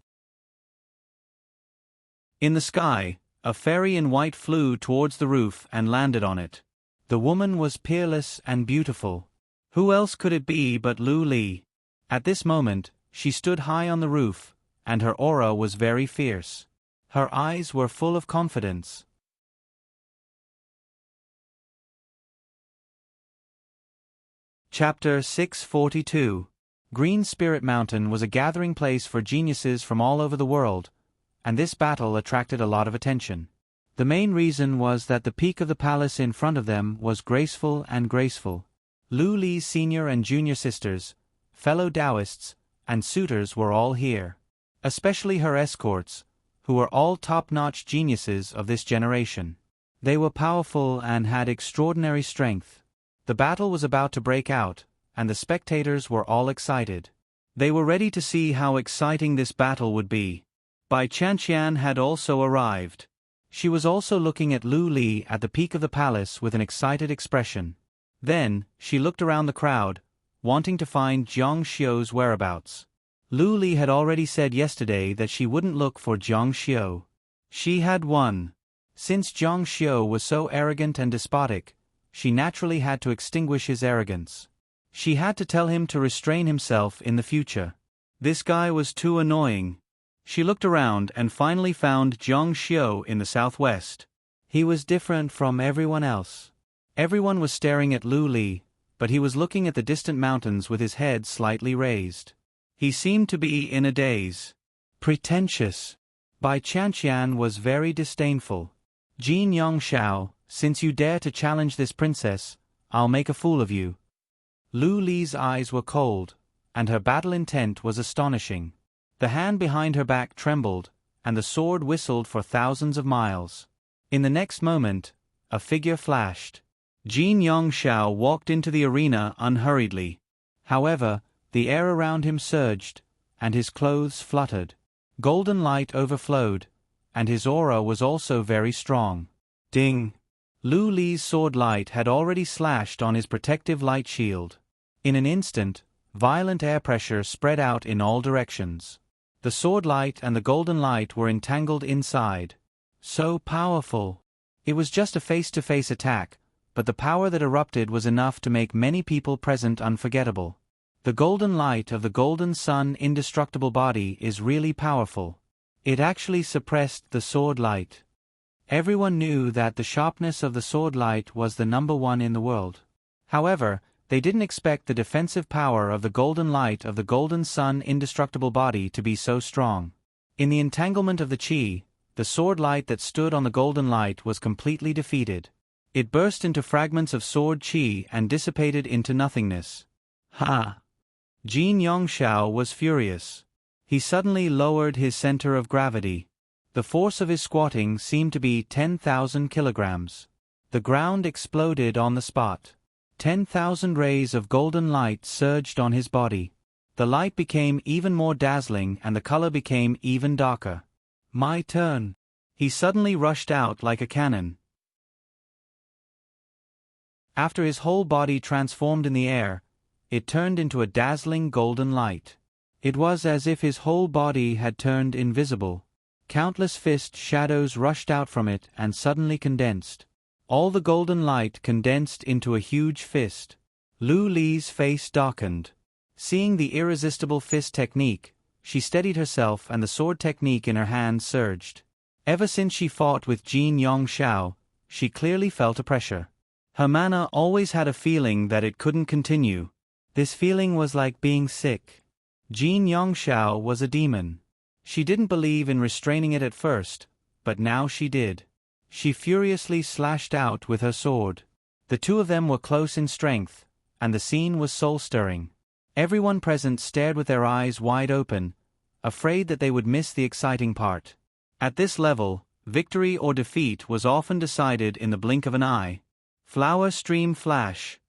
In the sky, a fairy in white flew towards the roof and landed on it. The woman was peerless and beautiful. Who else could it be but Lu Li? At this moment, she stood high on the roof, and her aura was very fierce. Her eyes were full of confidence. Chapter 642. Green Spirit Mountain was a gathering place for geniuses from all over the world, and this battle attracted a lot of attention. The main reason was that the peak of the palace in front of them was graceful and graceful. Lu Li's senior and junior sisters, fellow Taoists, and suitors were all here. Especially her escorts, who were all top-notch geniuses of this generation. They were powerful and had extraordinary strength. The battle was about to break out, and the spectators were all excited. They were ready to see how exciting this battle would be. Bai Qianqian had also arrived. She was also looking at Lu Li at the peak of the palace with an excited expression. Then, she looked around the crowd, wanting to find Zhang Xiu's whereabouts. Lu Li had already said yesterday that she wouldn't look for Zhang Xiu. She had won. Since Zhang Xiu was so arrogant and despotic, she naturally had to extinguish his arrogance. She had to tell him to restrain himself in the future. This guy was too annoying. She looked around and finally found Zhang Xiu in the southwest. He was different from everyone else. Everyone was staring at Lu Li, but he was looking at the distant mountains with his head slightly raised. He seemed to be in a daze. Pretentious. Bai Qianqian was very disdainful. Jin Yongshao, since you dare to challenge this princess, I'll make a fool of you. Lu Li's eyes were cold, and her battle intent was astonishing. The hand behind her back trembled, and the sword whistled for thousands of miles. In the next moment, a figure flashed. Jin Yongshao walked into the arena unhurriedly. However, the air around him surged, and his clothes fluttered. Golden light overflowed, and his aura was also very strong. Ding! Lu Li's sword light had already slashed on his protective light shield. In an instant, violent air pressure spread out in all directions. The sword light and the golden light were entangled inside. So powerful! It was just a face-to-face attack, but the power that erupted was enough to make many people present unforgettable. The golden light of the golden sun indestructible body is really powerful. It actually suppressed the sword light. Everyone knew that the sharpness of the sword light was the #1 in the world. However, they didn't expect the defensive power of the golden light of the golden sun indestructible body to be so strong. In the entanglement of the chi, the sword light that stood on the golden light was completely defeated. It burst into fragments of sword chi and dissipated into nothingness. Ha! Jin Yongshao was furious. He suddenly lowered his center of gravity. The force of his squatting seemed to be 10,000 kilograms. The ground exploded on the spot. 10,000 rays of golden light surged on his body. The light became even more dazzling and the color became even darker. My turn. He suddenly rushed out like a cannon. After his whole body transformed in the air, it turned into a dazzling golden light. It was as if his whole body had turned invisible. Countless fist shadows rushed out from it and suddenly condensed. All the golden light condensed into a huge fist. Lu Li's face darkened. Seeing the irresistible fist technique, she steadied herself and the sword technique in her hand surged. Ever since she fought with Jin Yongshao, she clearly felt a pressure. Her mana always had a feeling that it couldn't continue. This feeling was like being sick. Jin Yongshao was a demon. She didn't believe in restraining it at first, but now she did. She furiously slashed out with her sword. The two of them were close in strength, and the scene was soul-stirring. Everyone present stared with their eyes wide open, afraid that they would miss the exciting part. At this level, victory or defeat was often decided in the blink of an eye. Flower stream flash.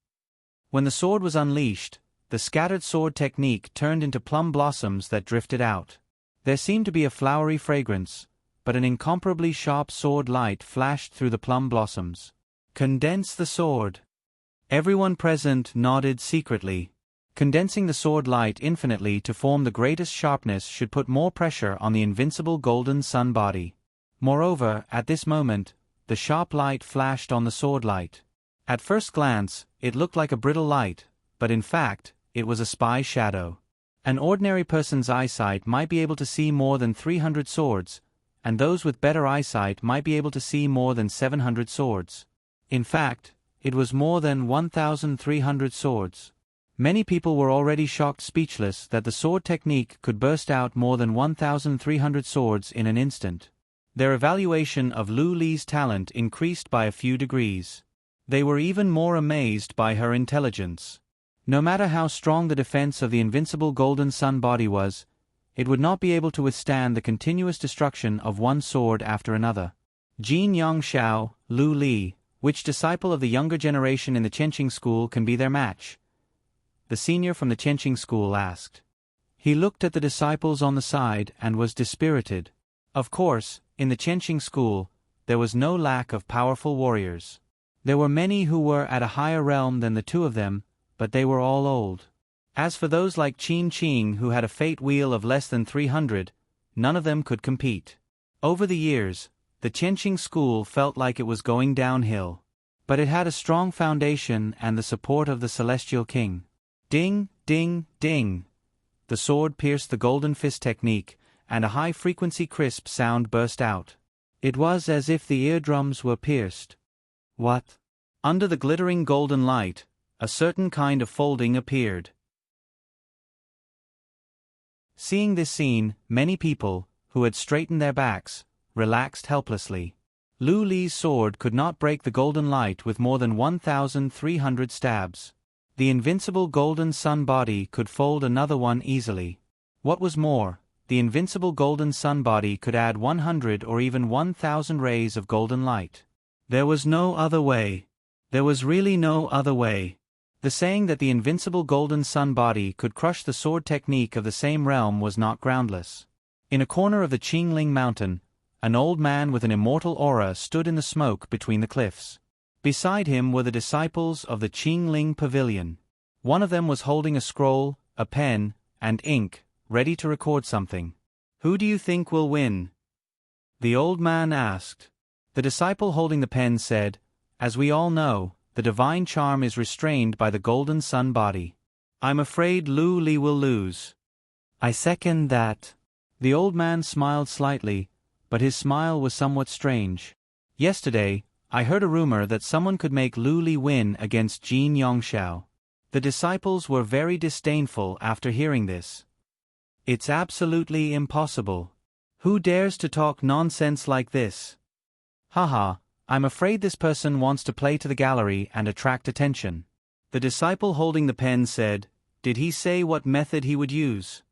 When the sword was unleashed, the scattered sword technique turned into plum blossoms that drifted out. There seemed to be a flowery fragrance, but an incomparably sharp sword light flashed through the plum blossoms. Condense the sword. Everyone present nodded secretly. Condensing the sword light infinitely to form the greatest sharpness should put more pressure on the invincible golden sun body. Moreover, at this moment, the sharp light flashed on the sword light. At first glance, it looked like a brittle light, but in fact, it was a spy shadow. An ordinary person's eyesight might be able to see more than 300 swords, and those with better eyesight might be able to see more than 700 swords. In fact, it was more than 1,300 swords. Many people were already shocked speechless that the sword technique could burst out more than 1,300 swords in an instant. Their evaluation of Lu Li's talent increased by a few degrees. They were even more amazed by her intelligence. No matter how strong the defense of the invincible golden sun body was, it would not be able to withstand the continuous destruction of one sword after another. Jin Yongshao, Lu Li, which disciple of the younger generation in the Chenqing school can be their match? The senior from the Chenqing school asked. He looked at the disciples on the side and was dispirited. Of course, in the Chenqing school, there was no lack of powerful warriors. There were many who were at a higher realm than the two of them, but they were all old. As for those like Qin Qing who had a fate wheel of less than 300, none of them could compete. Over the years, the Chenqing school felt like it was going downhill. But it had a strong foundation and the support of the Celestial King. Ding, ding, ding. The sword pierced the golden fist technique, and a high-frequency crisp sound burst out. It was as if the eardrums were pierced. What? Under the glittering golden light, a certain kind of folding appeared. Seeing this scene, many people, who had straightened their backs, relaxed helplessly. Lu Li's sword could not break the golden light with more than 1,300 stabs. The invincible golden sun body could fold another one easily. What was more, the invincible golden sun body could add 100 or even 1,000 rays of golden light. There was no other way. There was really no other way. The saying that the invincible golden sun body could crush the sword technique of the same realm was not groundless. In a corner of the Qingling mountain, an old man with an immortal aura stood in the smoke between the cliffs. Beside him were the disciples of the Qingling Pavilion. One of them was holding a scroll, a pen, and ink, ready to record something. "Who do you think will win?" the old man asked. The disciple holding the pen said, "As we all know, the divine charm is restrained by the golden sun body. I'm afraid Lu Li will lose." "I second that." The old man smiled slightly, but his smile was somewhat strange. "Yesterday, I heard a rumor that someone could make Lu Li win against Jin Yongxiao." The disciples were very disdainful after hearing this. "It's absolutely impossible. Who dares to talk nonsense like this? Haha, I'm afraid this person wants to play to the gallery and attract attention." The disciple holding the pen said, "Did he say what method he would use?"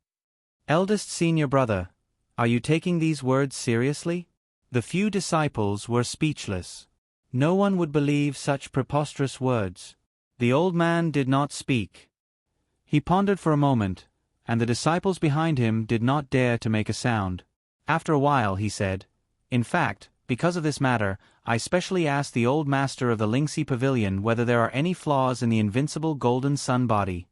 "Eldest senior brother, are you taking these words seriously?" The few disciples were speechless. No one would believe such preposterous words. The old man did not speak. He pondered for a moment, and the disciples behind him did not dare to make a sound. After a while he said, "In fact, because of this matter, I specially asked the old master of the Lingxi Pavilion whether there are any flaws in the invincible golden sun body."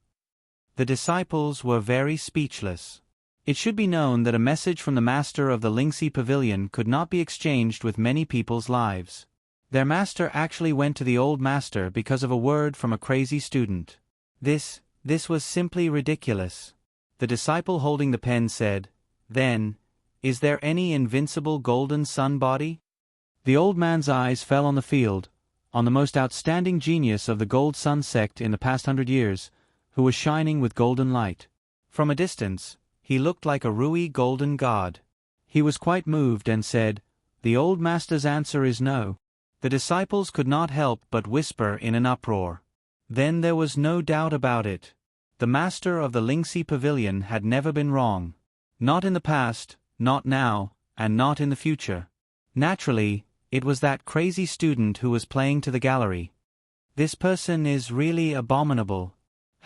The disciples were very speechless. It should be known that a message from the master of the Lingxi Pavilion could not be exchanged with many people's lives. Their master actually went to the old master because of a word from a crazy student. This was simply ridiculous. The disciple holding the pen said, "Then, is there any invincible golden sun body?" The old man's eyes fell on the field, on the most outstanding genius of the Gold Sun sect in the past 100 years, who was shining with golden light. From a distance, he looked like a ruby golden god. He was quite moved and said, "The old master's answer is no." The disciples could not help but whisper in an uproar. Then there was no doubt about it. The master of the Lingxi Pavilion had never been wrong. Not in the past, not now, and not in the future. Naturally, it was that crazy student who was playing to the gallery. This person is really abominable.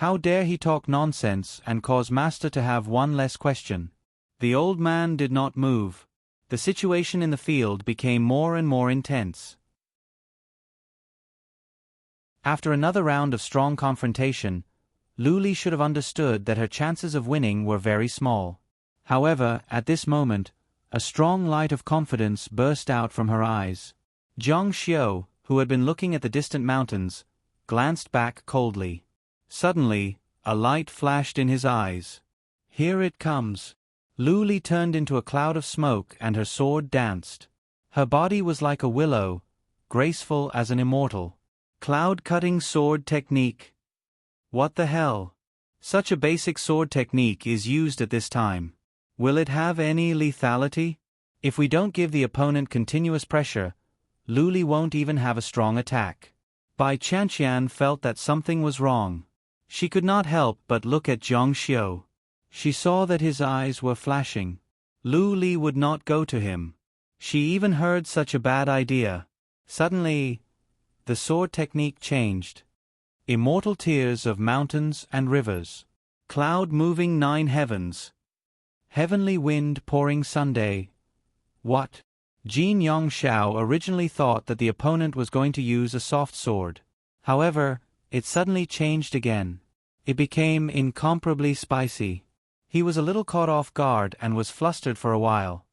How dare he talk nonsense and cause master to have one less question? The old man did not move. The situation in the field became more and more intense. After another round of strong confrontation, Lu Li should have understood that her chances of winning were very small. However, at this moment, a strong light of confidence burst out from her eyes. Zhang Xiu, who had been looking at the distant mountains, glanced back coldly. Suddenly, a light flashed in his eyes. "Here it comes." Lu Li turned into a cloud of smoke and her sword danced. Her body was like a willow, graceful as an immortal. Cloud-cutting sword technique. What the hell? Such a basic sword technique is used at this time. Will it have any lethality? If we don't give the opponent continuous pressure, Lu Li won't even have a strong attack. Bai Chanxian felt that something was wrong. She could not help but look at Zhang Xiu. She saw that his eyes were flashing. Lu Li would not go to him. She even heard such a bad idea. Suddenly, the sword technique changed. Immortal tears of mountains and rivers. Cloud moving 9 heavens. Heavenly wind pouring Sunday. What? Jin Yongxiao originally thought that the opponent was going to use a soft sword. However, it suddenly changed again. It became incomparably spicy. He was a little caught off guard and was flustered for a while.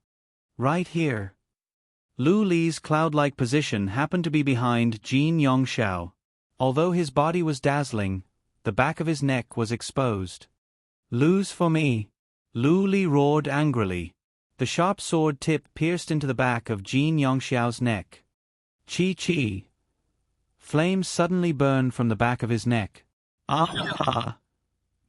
Right here. Lu Li's cloud-like position happened to be behind Jin Yongxiao. Although his body was dazzling, the back of his neck was exposed. "Lose for me!" Lu Li roared angrily. The sharp sword tip pierced into the back of Jin Yongxiao's neck. Chi! Flames suddenly burned from the back of his neck. Ah!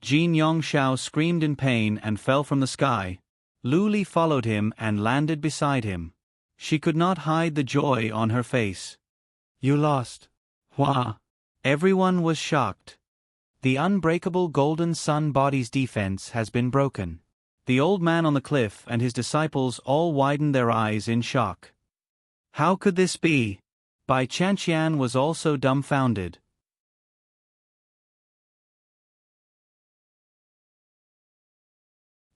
Jin Yongxiao screamed in pain and fell from the sky. Lu Li followed him and landed beside him. She could not hide the joy on her face. "You lost." Hua! Everyone was shocked. The unbreakable golden sun body's defense has been broken. The old man on the cliff and his disciples all widened their eyes in shock. How could this be? Bai Chanxian was also dumbfounded.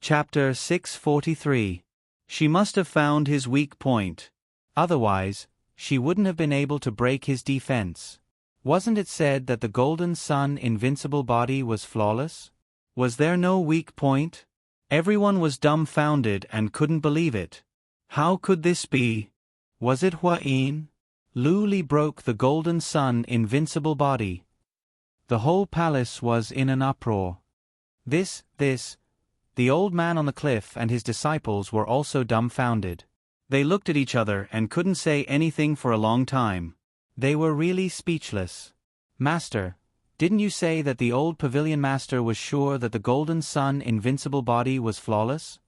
Chapter 643. She must have found his weak point. Otherwise, she wouldn't have been able to break his defense. Wasn't it said that the Golden Sun invincible body was flawless? Was there no weak point? Everyone was dumbfounded and couldn't believe it. How could this be? Was it Huayin? Lu Li broke the Golden Sun invincible body. The whole palace was in an uproar. The old man on the cliff and his disciples were also dumbfounded. They looked at each other and couldn't say anything for a long time. They were really speechless. Master, didn't you say that the old pavilion master was sure that the Golden Sun invincible body was flawless?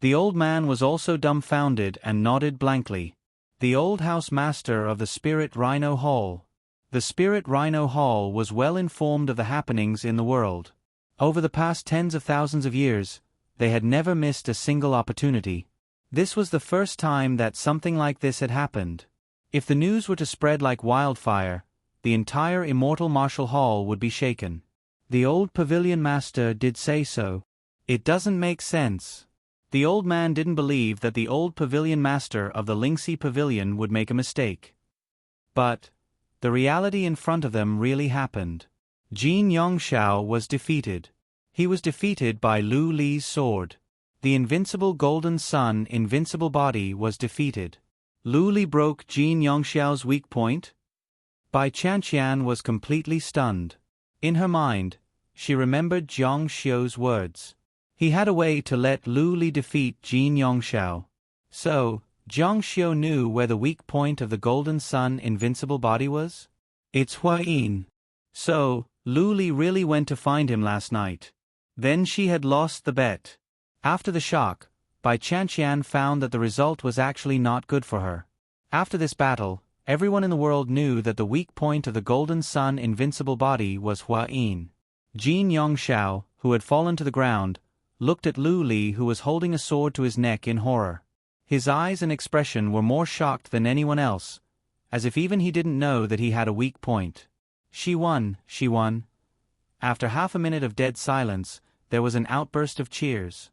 The old man was also dumbfounded and nodded blankly. The old house master of the Spirit Rhino Hall. The Spirit Rhino Hall was well informed of the happenings in the world. Over the past tens of thousands of years, they had never missed a single opportunity. This was the first time that something like this had happened. If the news were to spread like wildfire, the entire immortal Martial Hall would be shaken. The old pavilion master did say so. It doesn't make sense. The old man didn't believe that the old pavilion master of the Lingxi Pavilion would make a mistake. But the reality in front of them really happened. Jin Yongxiao was defeated. He was defeated by Lu Li's sword. The invincible Golden Sun invincible body was defeated. Lu Li broke Jin Yongxiao's weak point? Bai Qianqian was completely stunned. In her mind, she remembered Jiang Xiu's words. He had a way to let Lu Li defeat Jin Yongxiao. So, Jiang Xiu knew where the weak point of the Golden Sun invincible body was? It's Huayin. So, Lu Li really went to find him last night. Then she had lost the bet. After the shock, Bai Qianqian found that the result was actually not good for her. After this battle, everyone in the world knew that the weak point of the Golden Sun invincible body was Huayin. Jin Yongxiao, who had fallen to the ground, looked at Lu Li, who was holding a sword to his neck, in horror. His eyes and expression were more shocked than anyone else, as if even he didn't know that he had a weak point. She won, she won. After half a minute of dead silence, there was an outburst of cheers.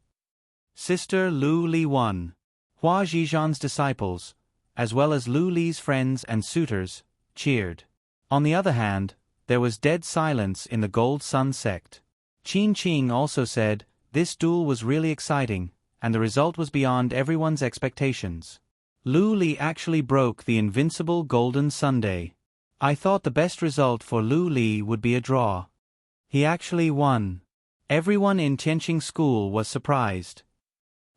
Sister Lu Li won. Hua Zhizhan's disciples, as well as Lu Li's friends and suitors, cheered. On the other hand, there was dead silence in the Gold Sun sect. Qin Qing also said, "This duel was really exciting, and the result was beyond everyone's expectations. Lu Li actually broke the invincible Golden Sunday. I thought the best result for Lu Li would be a draw. He actually won." Everyone in Tianqing School was surprised.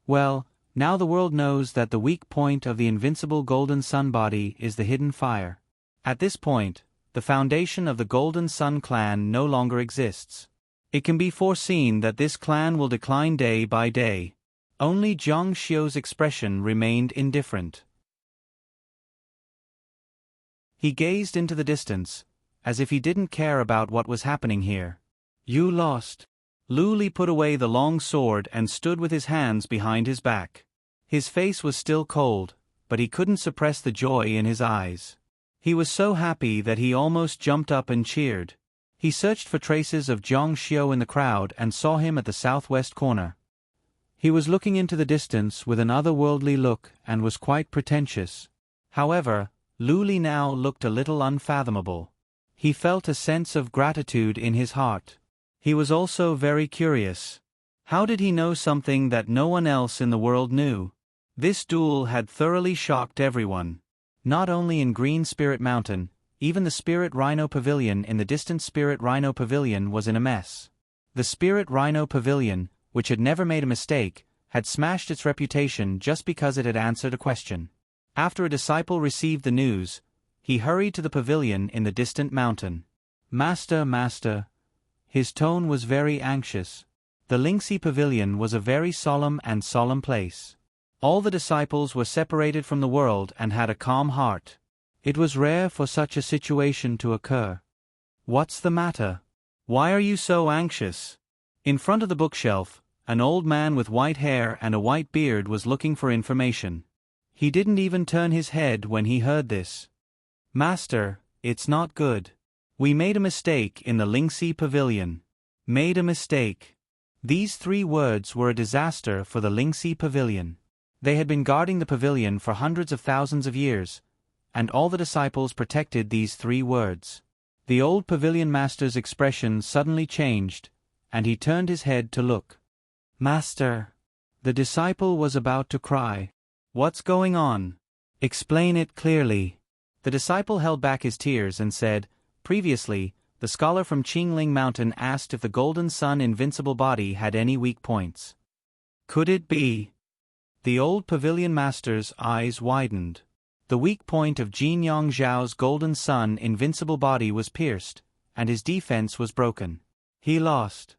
Well, now the world knows that the weak point of the invincible Golden Sun body is the hidden fire. At this point, the foundation of the Golden Sun clan no longer exists. It can be foreseen that this clan will decline day by day. Only Jiang Xiu's expression remained indifferent. He gazed into the distance, as if he didn't care about what was happening here. You lost. Lu Li put away the long sword and stood with his hands behind his back. His face was still cold, but he couldn't suppress the joy in his eyes. He was so happy that he almost jumped up and cheered. He searched for traces of Jiang Xiu in the crowd and saw him at the southwest corner. He was looking into the distance with an otherworldly look and was quite pretentious. However, Lu Li now looked a little unfathomable. He felt a sense of gratitude in his heart. He was also very curious. How did he know something that no one else in the world knew? This duel had thoroughly shocked everyone. Not only in Green Spirit Mountain, even the Spirit Rhino Pavilion in the distant Spirit Rhino Pavilion was in a mess. The Spirit Rhino Pavilion, which had never made a mistake, had smashed its reputation just because it had answered a question. After a disciple received the news, he hurried to the pavilion in the distant mountain. Master, master. His tone was very anxious. The Lingxi Pavilion was a very solemn place. All the disciples were separated from the world and had a calm heart. It was rare for such a situation to occur. What's the matter? Why are you so anxious? In front of the bookshelf, an old man with white hair and a white beard was looking for information. He didn't even turn his head when he heard this. Master, it's not good. We made a mistake in the Lingxi Pavilion. Made a mistake. These 3 words were a disaster for the Lingxi Pavilion. They had been guarding the pavilion for hundreds of thousands of years, and all the disciples protected these 3 words. The old pavilion master's expression suddenly changed, and he turned his head to look. "Master!" The disciple was about to cry. "What's going on? Explain it clearly." The disciple held back his tears and said, "Previously, the scholar from Qingling Mountain asked if the Golden Sun invincible body had any weak points. Could it be?" The old pavilion master's eyes widened. The weak point of Jin Yong Zhao's Golden Sun invincible body was pierced, and his defense was broken. He lost.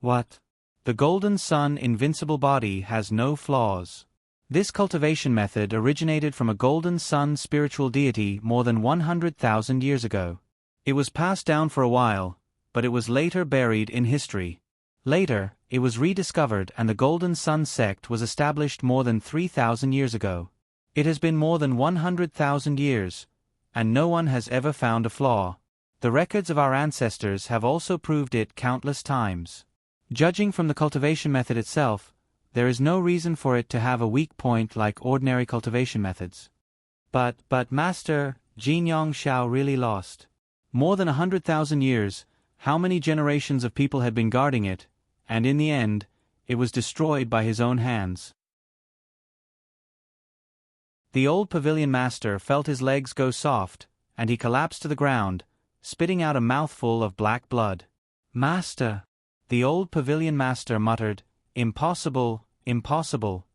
What? The Golden Sun invincible body has no flaws. This cultivation method originated from a Golden Sun spiritual deity more than 100,000 years ago. It was passed down for a while, but it was later buried in history. Later, it was rediscovered and the Golden Sun sect was established more than 3,000 years ago. It has been more than 100,000 years, and no one has ever found a flaw. The records of our ancestors have also proved it countless times. Judging from the cultivation method itself, there is no reason for it to have a weak point like ordinary cultivation methods. But Master, Jin Yong Zhao really lost. More than 100,000 years, how many generations of people had been guarding it, and in the end, it was destroyed by his own hands. The old pavilion master felt his legs go soft, and he collapsed to the ground, spitting out a mouthful of black blood. "Master!" The old pavilion master muttered, "Impossible, impossible."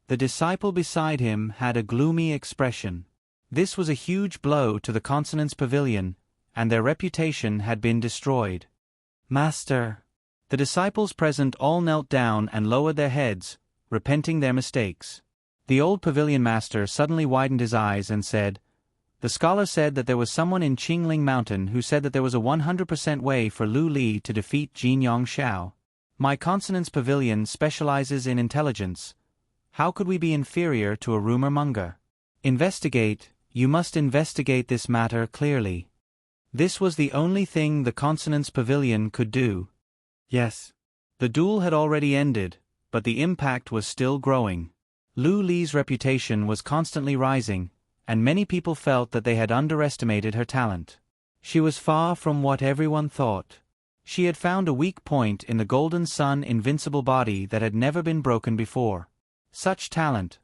The disciple beside him had a gloomy expression. This was a huge blow to the Consonance Pavilion, and their reputation had been destroyed. "Master!" The disciples present all knelt down and lowered their heads, repenting their mistakes. The old pavilion master suddenly widened his eyes and said, "The scholar said that there was someone in Qingling Mountain who said that there was a 100% way for Lu Li to defeat Jin Yong Zhao. My Consonance Pavilion specializes in intelligence. How could we be inferior to a rumor monger? Investigate, you must investigate this matter clearly." This was the only thing the Consonance Pavilion could do. Yes. The duel had already ended, but the impact was still growing. Lu Li's reputation was constantly rising, and many people felt that they had underestimated her talent. She was far from what everyone thought. She had found a weak point in the Golden Sun invincible body that had never been broken before. Such talent,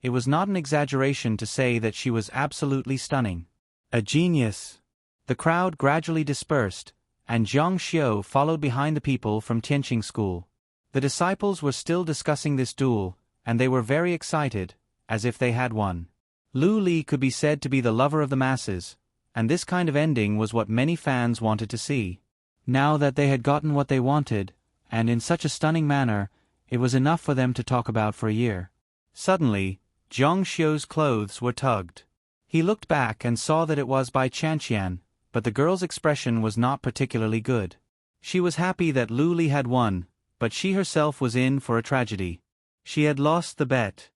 it was not an exaggeration to say that she was absolutely stunning. A genius. The crowd gradually dispersed, and Zhang Xiu followed behind the people from Tianqing School. The disciples were still discussing this duel, and they were very excited, as if they had won. Lu Li could be said to be the lover of the masses, and this kind of ending was what many fans wanted to see. Now that they had gotten what they wanted, and in such a stunning manner, it was enough for them to talk about for a year. Suddenly, Zhang Xiu's clothes were tugged. He looked back and saw that it was Bai Chanqian, but the girl's expression was not particularly good. She was happy that Lu Li had won, but she herself was in for a tragedy. She had lost the bet.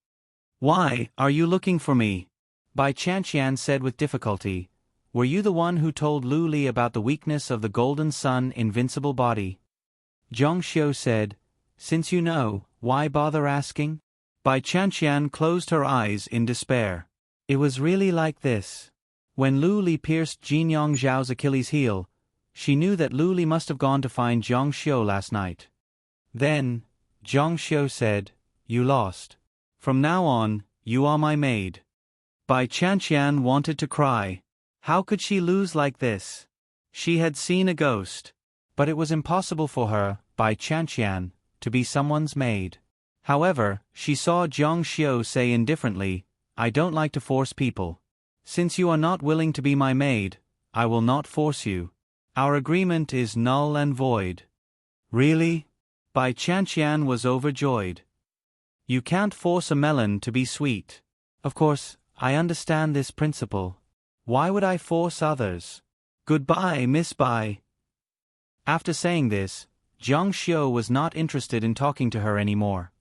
"Why are you looking for me?" Bai Chanqian said with difficulty. "Were you the one who told Lu Li about the weakness of the Golden Sun invincible body?" Zhang Xiu said, "Since you know, why bother asking?" Bai Chanqian closed her eyes in despair. It was really like this. When Lu Li pierced Jin Yong Zhao's Achilles heel, she knew that Lu Li must have gone to find Zhang Xiu last night. Then, Zhang Xiu said, "You lost. From now on, you are my maid." Bai Chanqian wanted to cry. How could she lose like this? She had seen a ghost. But it was impossible for her, Bai Chanqian, to be someone's maid. However, she saw Zhang Xiu say indifferently, "I don't like to force people. Since you are not willing to be my maid, I will not force you. Our agreement is null and void." "Really?" Bai Chanqian was overjoyed. "You can't force a melon to be sweet." "Of course, I understand this principle. Why would I force others? Goodbye, Miss Bai." After saying this, Zhang Xiu was not interested in talking to her anymore.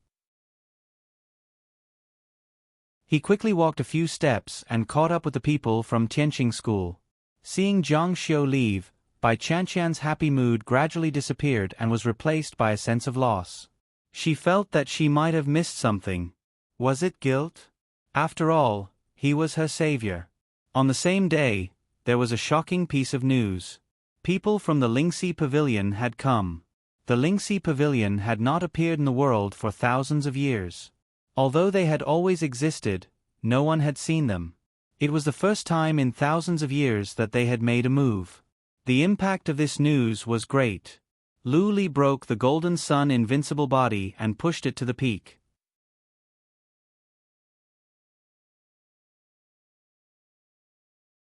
He quickly walked a few steps and caught up with the people from Tianqing School. Seeing Zhang Xiu leave, Bai Chanqian's happy mood gradually disappeared and was replaced by a sense of loss. She felt that she might have missed something. Was it guilt? After all, He was her savior. On the same day, there was a shocking piece of news. People from the Lingxi Pavilion had come. The Lingxi Pavilion had not appeared in the world for thousands of years. Although they had always existed, no one had seen them. It was the first time in thousands of years that they had made a move. The impact of this news was great. Lu Li broke the Golden Sun invincible body and pushed it to the peak.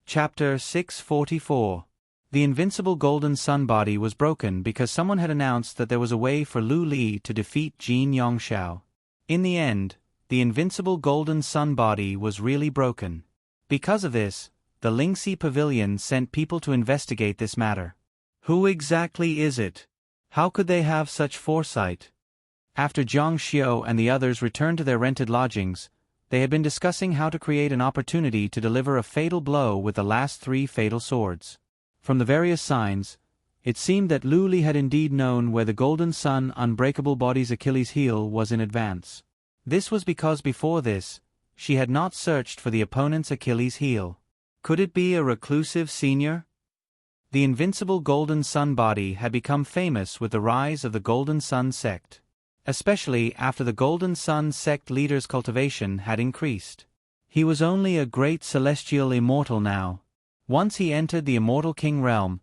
Chapter 644. The invincible Golden Sun body was broken because someone had announced that there was a way for Lu Li to defeat Jin Yongxiao. In the end, the invincible Golden Sun body was really broken. Because of this, the Lingxi Pavilion sent people to investigate this matter. Who exactly is it? How could they have such foresight? After Zhang Xiu and the others returned to their rented lodgings, they had been discussing how to create an opportunity to deliver a fatal blow with the last 3 fatal swords. From the various signs, it seemed that Lu Li had indeed known where the Golden Sun unbreakable body's Achilles heel was in advance. This was because before this, she had not searched for the opponent's Achilles heel. Could it be a reclusive senior? The invincible Golden Sun body had become famous with the rise of the Golden Sun sect. Especially after the Golden Sun sect leader's cultivation had increased. He was only a great celestial immortal now. Once he entered the immortal king realm,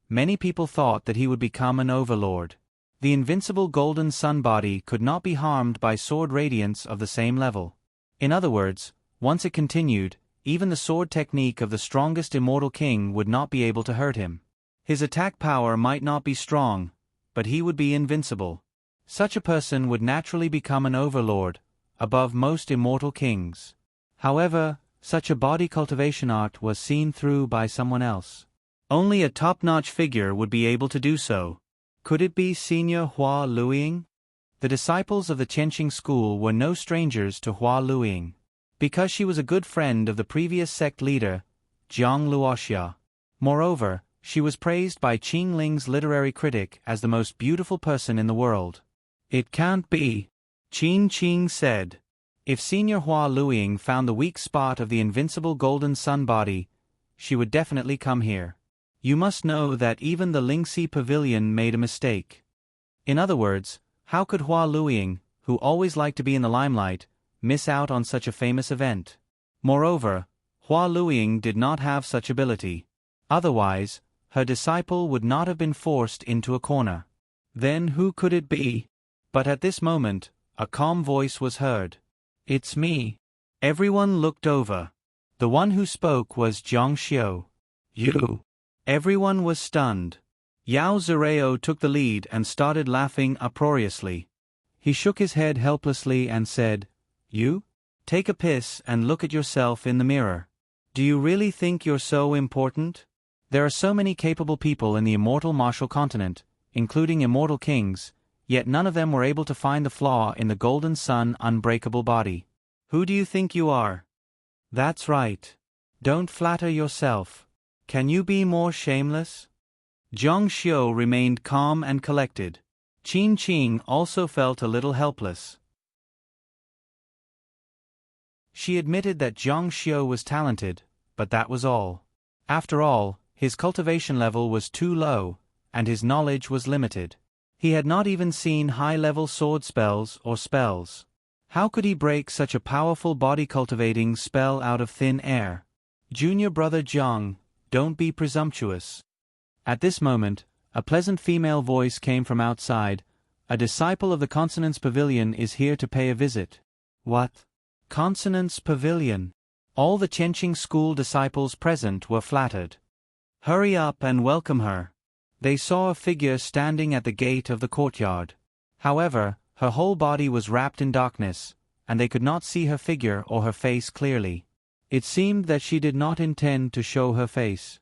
many people thought that he would become an overlord. The invincible Golden Sun body could not be harmed by sword radiance of the same level. In other words, once it continued, even the sword technique of the strongest immortal king would not be able to hurt him. His attack power might not be strong, but he would be invincible. Such a person would naturally become an overlord, above most immortal kings. However, such a body cultivation art was seen through by someone else. Only a top-notch figure would be able to do so. Could it be Senior Hua Luiying? The disciples of the Qianqing school were no strangers to Hua Luiying. Because she was a good friend of the previous sect leader, Jiang Luoxia. Moreover, she was praised by Qing Ling's literary critic as the most beautiful person in the world. It can't be, Qin Qing said. If Senior Hua Luiying found the weak spot of the invincible Golden Sun body, she would definitely come here. You must know that even the Lingxi Pavilion made a mistake. In other words, how could Hua Luiying, who always liked to be in the limelight, miss out on such a famous event? Moreover, Hua Luiying did not have such ability. Otherwise, her disciple would not have been forced into a corner. Then who could it be? But at this moment, a calm voice was heard. It's me. Everyone looked over. The one who spoke was Zhang Xiu. You. Everyone was stunned. Yao Zireo took the lead and started laughing uproariously. He shook his head helplessly and said, You? Take a piss and look at yourself in the mirror. Do you really think you're so important? There are so many capable people in the immortal martial continent, including immortal kings, yet none of them were able to find the flaw in the Golden Sun unbreakable body. Who do you think you are? That's right. Don't flatter yourself. Can you be more shameless? Zhang Xiu remained calm and collected. Qin Qing also felt a little helpless. She admitted that Zhang Xiu was talented, but that was all. After all, his cultivation level was too low, and his knowledge was limited. He had not even seen high-level sword spells or spells. How could he break such a powerful body-cultivating spell out of thin air? Junior brother Zhang, don't be presumptuous. At this moment, a pleasant female voice came from outside. A disciple of the Consonance Pavilion is here to pay a visit. What? Consonance Pavilion? All the Qianqing school disciples present were flattered. Hurry up and welcome her. They saw a figure standing at the gate of the courtyard. However, her whole body was wrapped in darkness, and they could not see her figure or her face clearly. It seemed that she did not intend to show her face.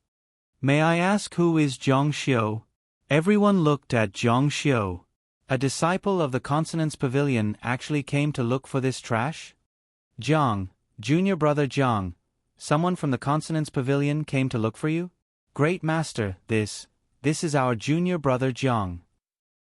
May I ask who is Zhang Xiu? Everyone looked at Zhang Xiu. A disciple of the Consonance Pavilion actually came to look for this trash? Zhang, junior brother Zhang, someone from the Consonance Pavilion came to look for you? Great master, this is our junior brother Zhang.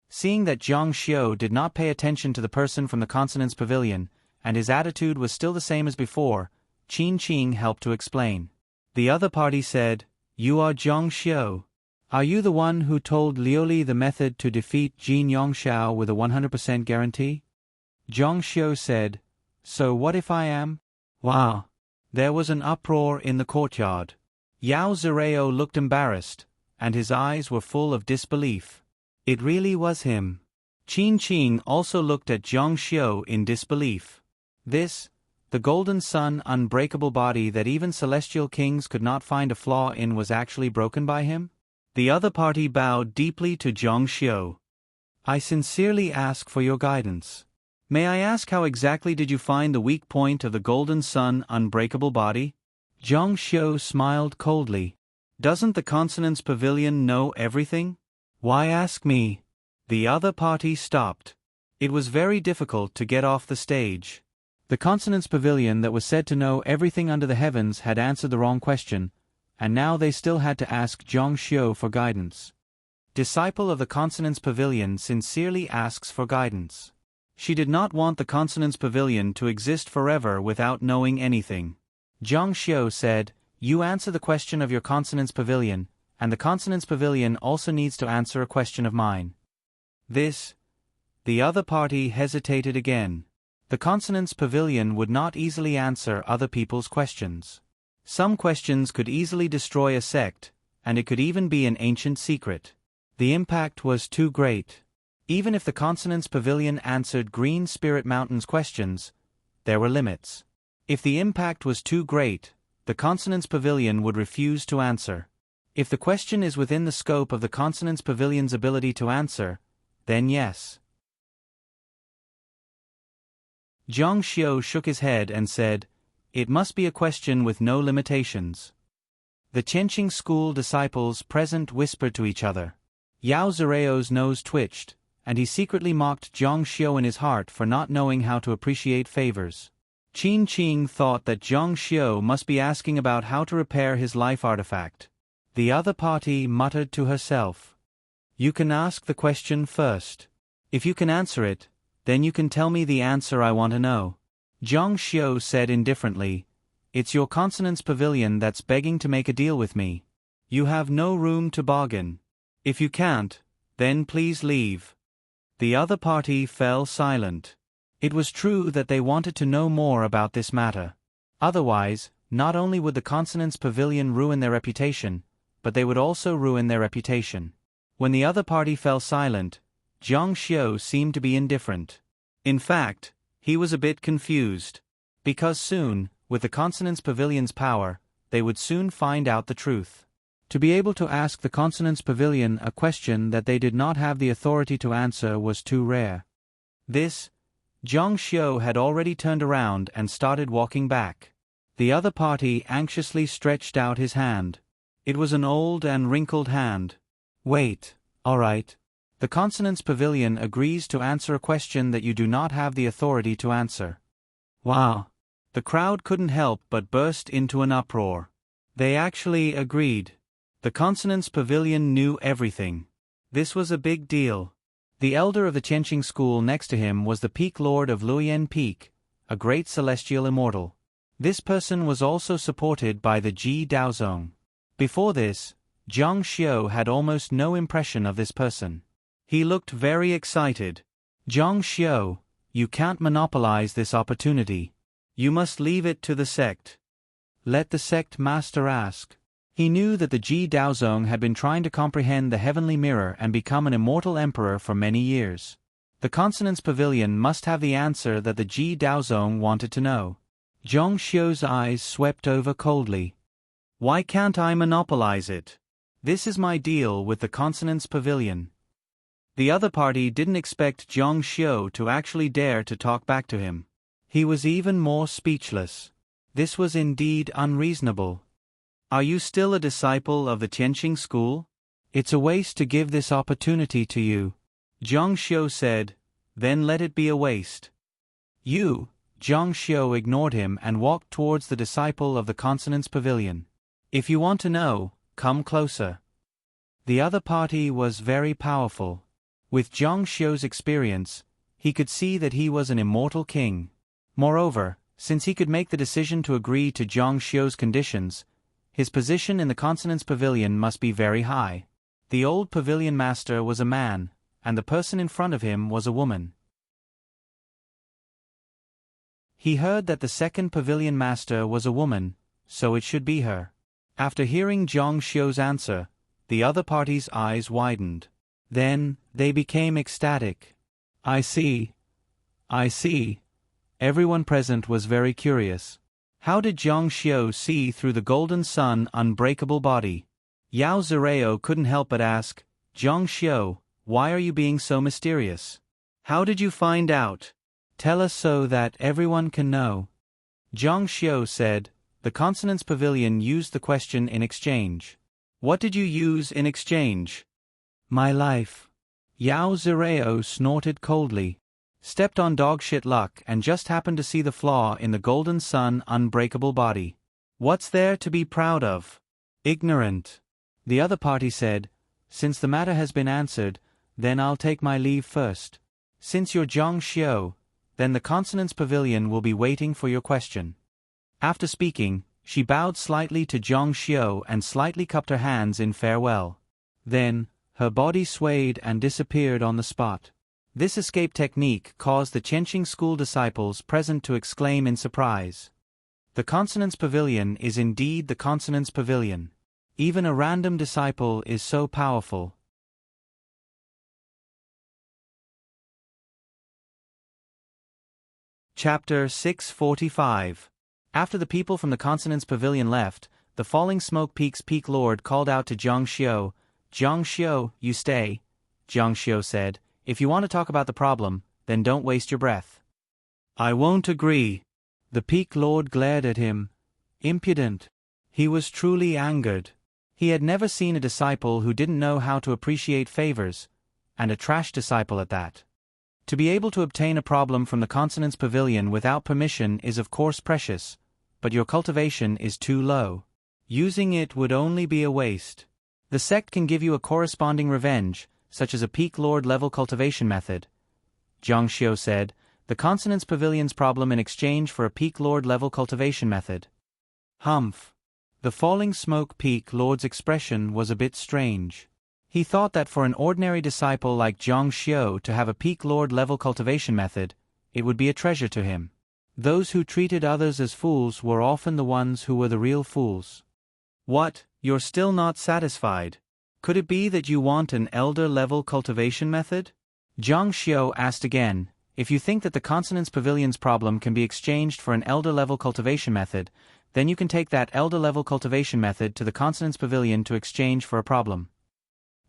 Seeing that Zhang Xiu did not pay attention to the person from the Consonance Pavilion, and his attitude was still the same as before, Qin Qing helped to explain. The other party said, "You are Zhang Xiu. Are you the one who told Liuli the method to defeat Jin Yongxiao with a 100% guarantee?" Zhang Xiu said, "So what if I am?" Wow! There was an uproar in the courtyard. Yao Zireo looked embarrassed, and his eyes were full of disbelief. It really was him. Qin Qing also looked at Zhang Xiu in disbelief. This, the golden sun unbreakable body that even celestial kings could not find a flaw in, was actually broken by him? The other party bowed deeply to Zhang Xiu. "I sincerely ask for your guidance. May I ask how exactly did you find the weak point of the golden sun unbreakable body?" Zhang Xiu smiled coldly. "Doesn't the Consonance Pavilion know everything? Why ask me?" The other party stopped. It was very difficult to get off the stage. The Consonance Pavilion that was said to know everything under the heavens had answered the wrong question, and now they still had to ask Zhang Xiu for guidance. Disciple of the Consonance Pavilion sincerely asks for guidance. She did not want the Consonance Pavilion to exist forever without knowing anything. Zhang Xiu said, "You answer the question of your Consonance Pavilion, and the Consonance Pavilion also needs to answer a question of mine." The other party hesitated again. The Consonance Pavilion would not easily answer other people's questions. Some questions could easily destroy a sect, and it could even be an ancient secret. The impact was too great. Even if the Consonance Pavilion answered Green Spirit Mountain's questions, there were limits. If the impact was too great, the Consonance Pavilion would refuse to answer. If the question is within the scope of the Consonance Pavilion's ability to answer, then yes. Zhang Xiu shook his head and said, "It must be a question with no limitations." The Qianqing school disciples present whispered to each other. Yao Zireo's nose twitched, and he secretly mocked Zhang Xiu in his heart for not knowing how to appreciate favors. Qin Qing thought that Zhang Xiu must be asking about how to repair his life artifact. The other party muttered to herself, "You can ask the question first. If you can answer it, then you can tell me the answer I want to know." Zhang Xiu said indifferently, "It's your Consonance Pavilion that's begging to make a deal with me. You have no room to bargain. If you can't, then please leave." The other party fell silent. It was true that they wanted to know more about this matter. Otherwise, not only would the Consonance Pavilion ruin their reputation, but they would also ruin their reputation. When the other party fell silent, Zhang Xiu seemed to be indifferent. In fact, he was a bit confused. Because soon, with the Consonance Pavilion's power, they would soon find out the truth. To be able to ask the Consonance Pavilion a question that they did not have the authority to answer was too rare. Zhang Xiu had already turned around and started walking back. The other party anxiously stretched out his hand. It was an old and wrinkled hand. "Wait, all right. The Consonance Pavilion agrees to answer a question that you do not have the authority to answer." Wow! The crowd couldn't help but burst into an uproar. They actually agreed. The Consonance Pavilion knew everything. This was a big deal. The elder of the Qianqing school next to him was the Peak Lord of Luoyan Peak, a great celestial immortal. This person was also supported by the Ji Daozong. Before this, Zhang Xiu had almost no impression of this person. He looked very excited. "Zhang Xiu, you can't monopolize this opportunity. You must leave it to the sect. Let the sect master ask." He knew that the Ji Daozong had been trying to comprehend the heavenly mirror and become an immortal emperor for many years. The Consonance Pavilion must have the answer that the Ji Daozong wanted to know. Zhang Xiu's eyes swept over coldly. "Why can't I monopolize it? This is my deal with the Consonance Pavilion." The other party didn't expect Zhang Xiu to actually dare to talk back to him. He was even more speechless. This was indeed unreasonable. "Are you still a disciple of the Qianqing school? It's a waste to give this opportunity to you." Zhang Xiu said, "Then let it be a waste." Zhang Xiu ignored him and walked towards the disciple of the Consonance Pavilion. "If you want to know, come closer." The other party was very powerful. With Zhang Xiu's experience, he could see that he was an immortal king. Moreover, Since he could make the decision to agree to Zhang Xiu's conditions, his position in the Consonance Pavilion must be very high. The old pavilion master was a man, and the person in front of him was a woman. He heard that the second pavilion master was a woman, so it should be her. After hearing Zhang Xiu's answer, the other party's eyes widened. Then, they became ecstatic. I see. Everyone present was very curious. How did Zhang Xiu see through the golden sun unbreakable body? Yao Zirao couldn't help but ask, Zhang Xiu, why are you being so mysterious? How did you find out? Tell us so that everyone can know. Zhang Xiu said, the Consonance Pavilion used the question in exchange. What did you use in exchange? My life. Yao Zirao snorted coldly. Stepped on dogshit luck and just happened to see the flaw in the golden sun unbreakable body. What's there to be proud of? Ignorant. The other party said, since the matter has been answered, then I'll take my leave first. Since you're Zhang Xiu, then the Consonance Pavilion will be waiting for your question. After speaking, she bowed slightly to Zhang Xiu and slightly cupped her hands in farewell. Then, her body swayed and disappeared on the spot. This escape technique caused the Qianqing school disciples present to exclaim in surprise. The Consonance Pavilion is indeed the Consonance Pavilion. Even a random disciple is so powerful. Chapter 645. After the people from the Consonance Pavilion left, the Falling Smoke Peak's Peak Lord called out to Zhang Xiu, Zhang Xiu, you stay. Zhang Xiu said, if you want to talk about the problem, then don't waste your breath. I won't agree. The Peak Lord glared at him. Impudent. He was truly angered. He had never seen a disciple who didn't know how to appreciate favors, and a trash disciple at that. To be able to obtain a problem from the Consonance Pavilion without permission is of course precious, but your cultivation is too low. Using it would only be a waste. The sect can give you a corresponding revenge, such as a Peak Lord level cultivation method. Zhang Xiu said, the Consonance Pavilion's problem in exchange for a Peak Lord level cultivation method. Humph. The Falling Smoke Peak Lord's expression was a bit strange. He thought that for an ordinary disciple like Zhang Xiu to have a Peak Lord level cultivation method, it would be a treasure to him. Those who treated others as fools were often the ones who were the real fools. What, you're still not satisfied? Could it be that you want an elder-level cultivation method? Zhang Xiu asked again, if you think that the Consonance Pavilion's problem can be exchanged for an elder-level cultivation method, then you can take that elder-level cultivation method to the Consonance Pavilion to exchange for a problem.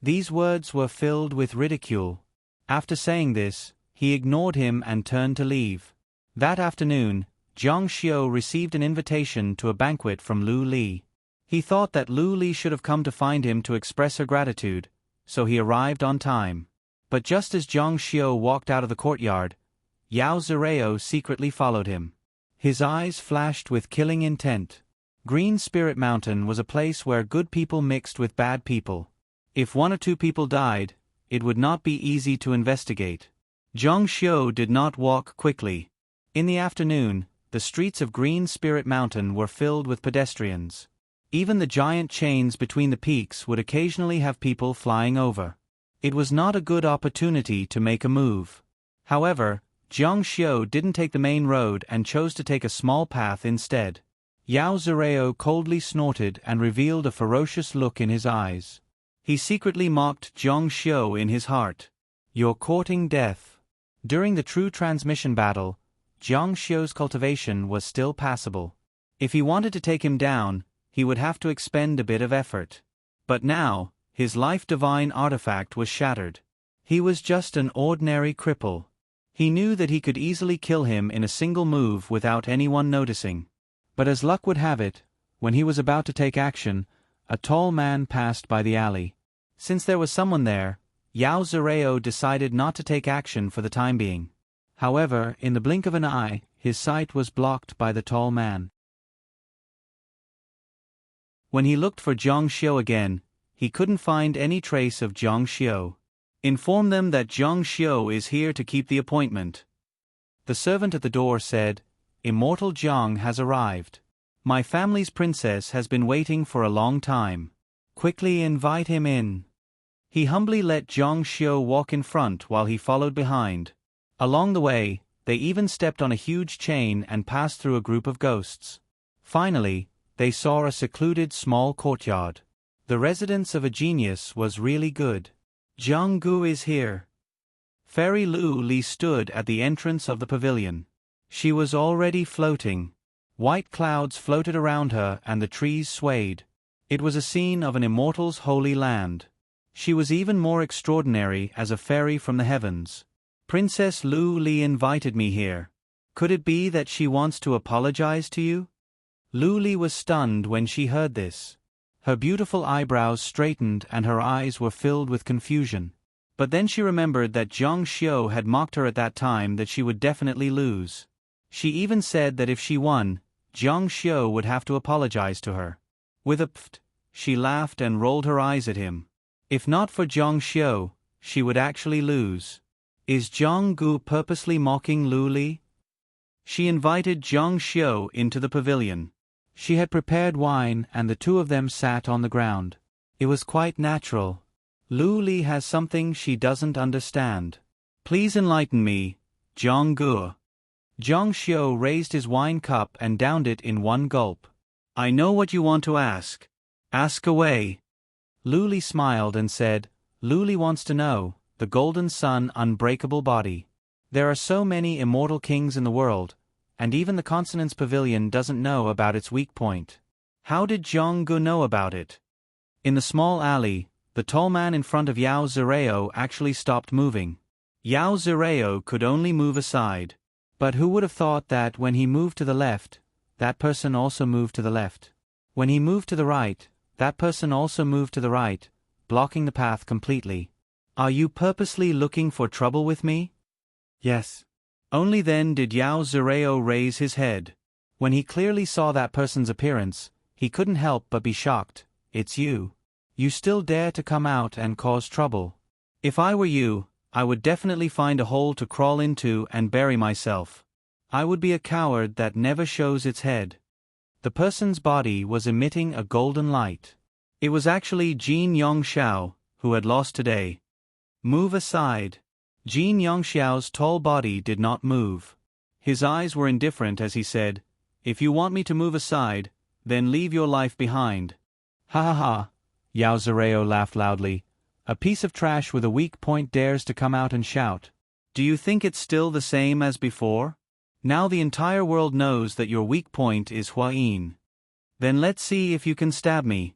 These words were filled with ridicule. After saying this, he ignored him and turned to leave. That afternoon, Zhang Xiu received an invitation to a banquet from Lu Li. He thought that Lu Li should have come to find him to express her gratitude, so he arrived on time. But just as Zhang Xiu walked out of the courtyard, Yao Zirao secretly followed him. His eyes flashed with killing intent. Green Spirit Mountain was a place where good people mixed with bad people. If one or two people died, it would not be easy to investigate. Zhang Xiu did not walk quickly. In the afternoon, the streets of Green Spirit Mountain were filled with pedestrians. Even the giant chains between the peaks would occasionally have people flying over. It was not a good opportunity to make a move. However, Zhang Xiu didn't take the main road and chose to take a small path instead. Yao Zirao coldly snorted and revealed a ferocious look in his eyes. He secretly mocked Zhang Xiu in his heart. You're courting death. During the true transmission battle, Zhang Xiu's cultivation was still passable. If he wanted to take him down, he would have to expend a bit of effort. But now, his life-divine artifact was shattered. He was just an ordinary cripple. He knew that he could easily kill him in a single move without anyone noticing. But as luck would have it, when he was about to take action, a tall man passed by the alley. Since there was someone there, Yao Zirao decided not to take action for the time being. However, in the blink of an eye, his sight was blocked by the tall man. When he looked for Zhang Xiu again, he couldn't find any trace of Zhang Xiu. Inform them that Zhang Xiu is here to keep the appointment. The servant at the door said, Immortal Jiang has arrived. My family's princess has been waiting for a long time. Quickly invite him in." He humbly let Jiang Xiu walk in front while he followed behind. Along the way, they even stepped on a huge chain and passed through a group of ghosts. Finally, they saw a secluded small courtyard. The residence of a genius was really good. "Jiang Gu is here." Fairy Lu Li stood at the entrance of the pavilion. She was already floating. White clouds floated around her and the trees swayed. It was a scene of an immortal's holy land. She was even more extraordinary as a fairy from the heavens. "Princess Lu Li invited me here. Could it be that she wants to apologize to you?" Lu Li was stunned when she heard this. Her beautiful eyebrows straightened and her eyes were filled with confusion. But then she remembered that Jiang Xiu had mocked her at that time that she would definitely lose. She even said that if she won, Jiang Xiu would have to apologize to her. With a pft, she laughed and rolled her eyes at him. If not for Jiang Xiu, she would actually lose. Is Jiang Gu purposely mocking Lu Li? She invited Jiang Xiu into the pavilion. She had prepared wine and the two of them sat on the ground. It was quite natural. Lu Li has something she doesn't understand. "Please enlighten me, Jiang Gu." Jiang Xiu raised his wine cup and downed it in one gulp. "I know what you want to ask. Ask away." Lu Li smiled and said, "Lu Li wants to know, the Golden Sun unbreakable body. There are so many immortal kings in the world, and even the Consonance Pavilion doesn't know about its weak point. How did Jiang Gu know about it?" In the small alley, the tall man in front of Yao Zireo actually stopped moving. Yao Zireo could only move aside. But who would have thought that when he moved to the left, that person also moved to the left? When he moved to the right, that person also moved to the right, blocking the path completely. "Are you purposely looking for trouble with me?" "Yes." Only then did Yao Zireo raise his head. When he clearly saw that person's appearance, he couldn't help but be shocked. "It's you. You still dare to come out and cause trouble. If I were you, I would definitely find a hole to crawl into and bury myself. I would be a coward that never shows its head." The person's body was emitting a golden light. It was actually Jin Yongxiao, who had lost today. "Move aside." Jin Yongxiao's tall body did not move. His eyes were indifferent as he said, "If you want me to move aside, then leave your life behind." "Ha ha ha," Yao Zireo laughed loudly. "A piece of trash with a weak point dares to come out and shout. Do you think it's still the same as before? Now the entire world knows that your weak point is Huayin. Then let's see if you can stab me."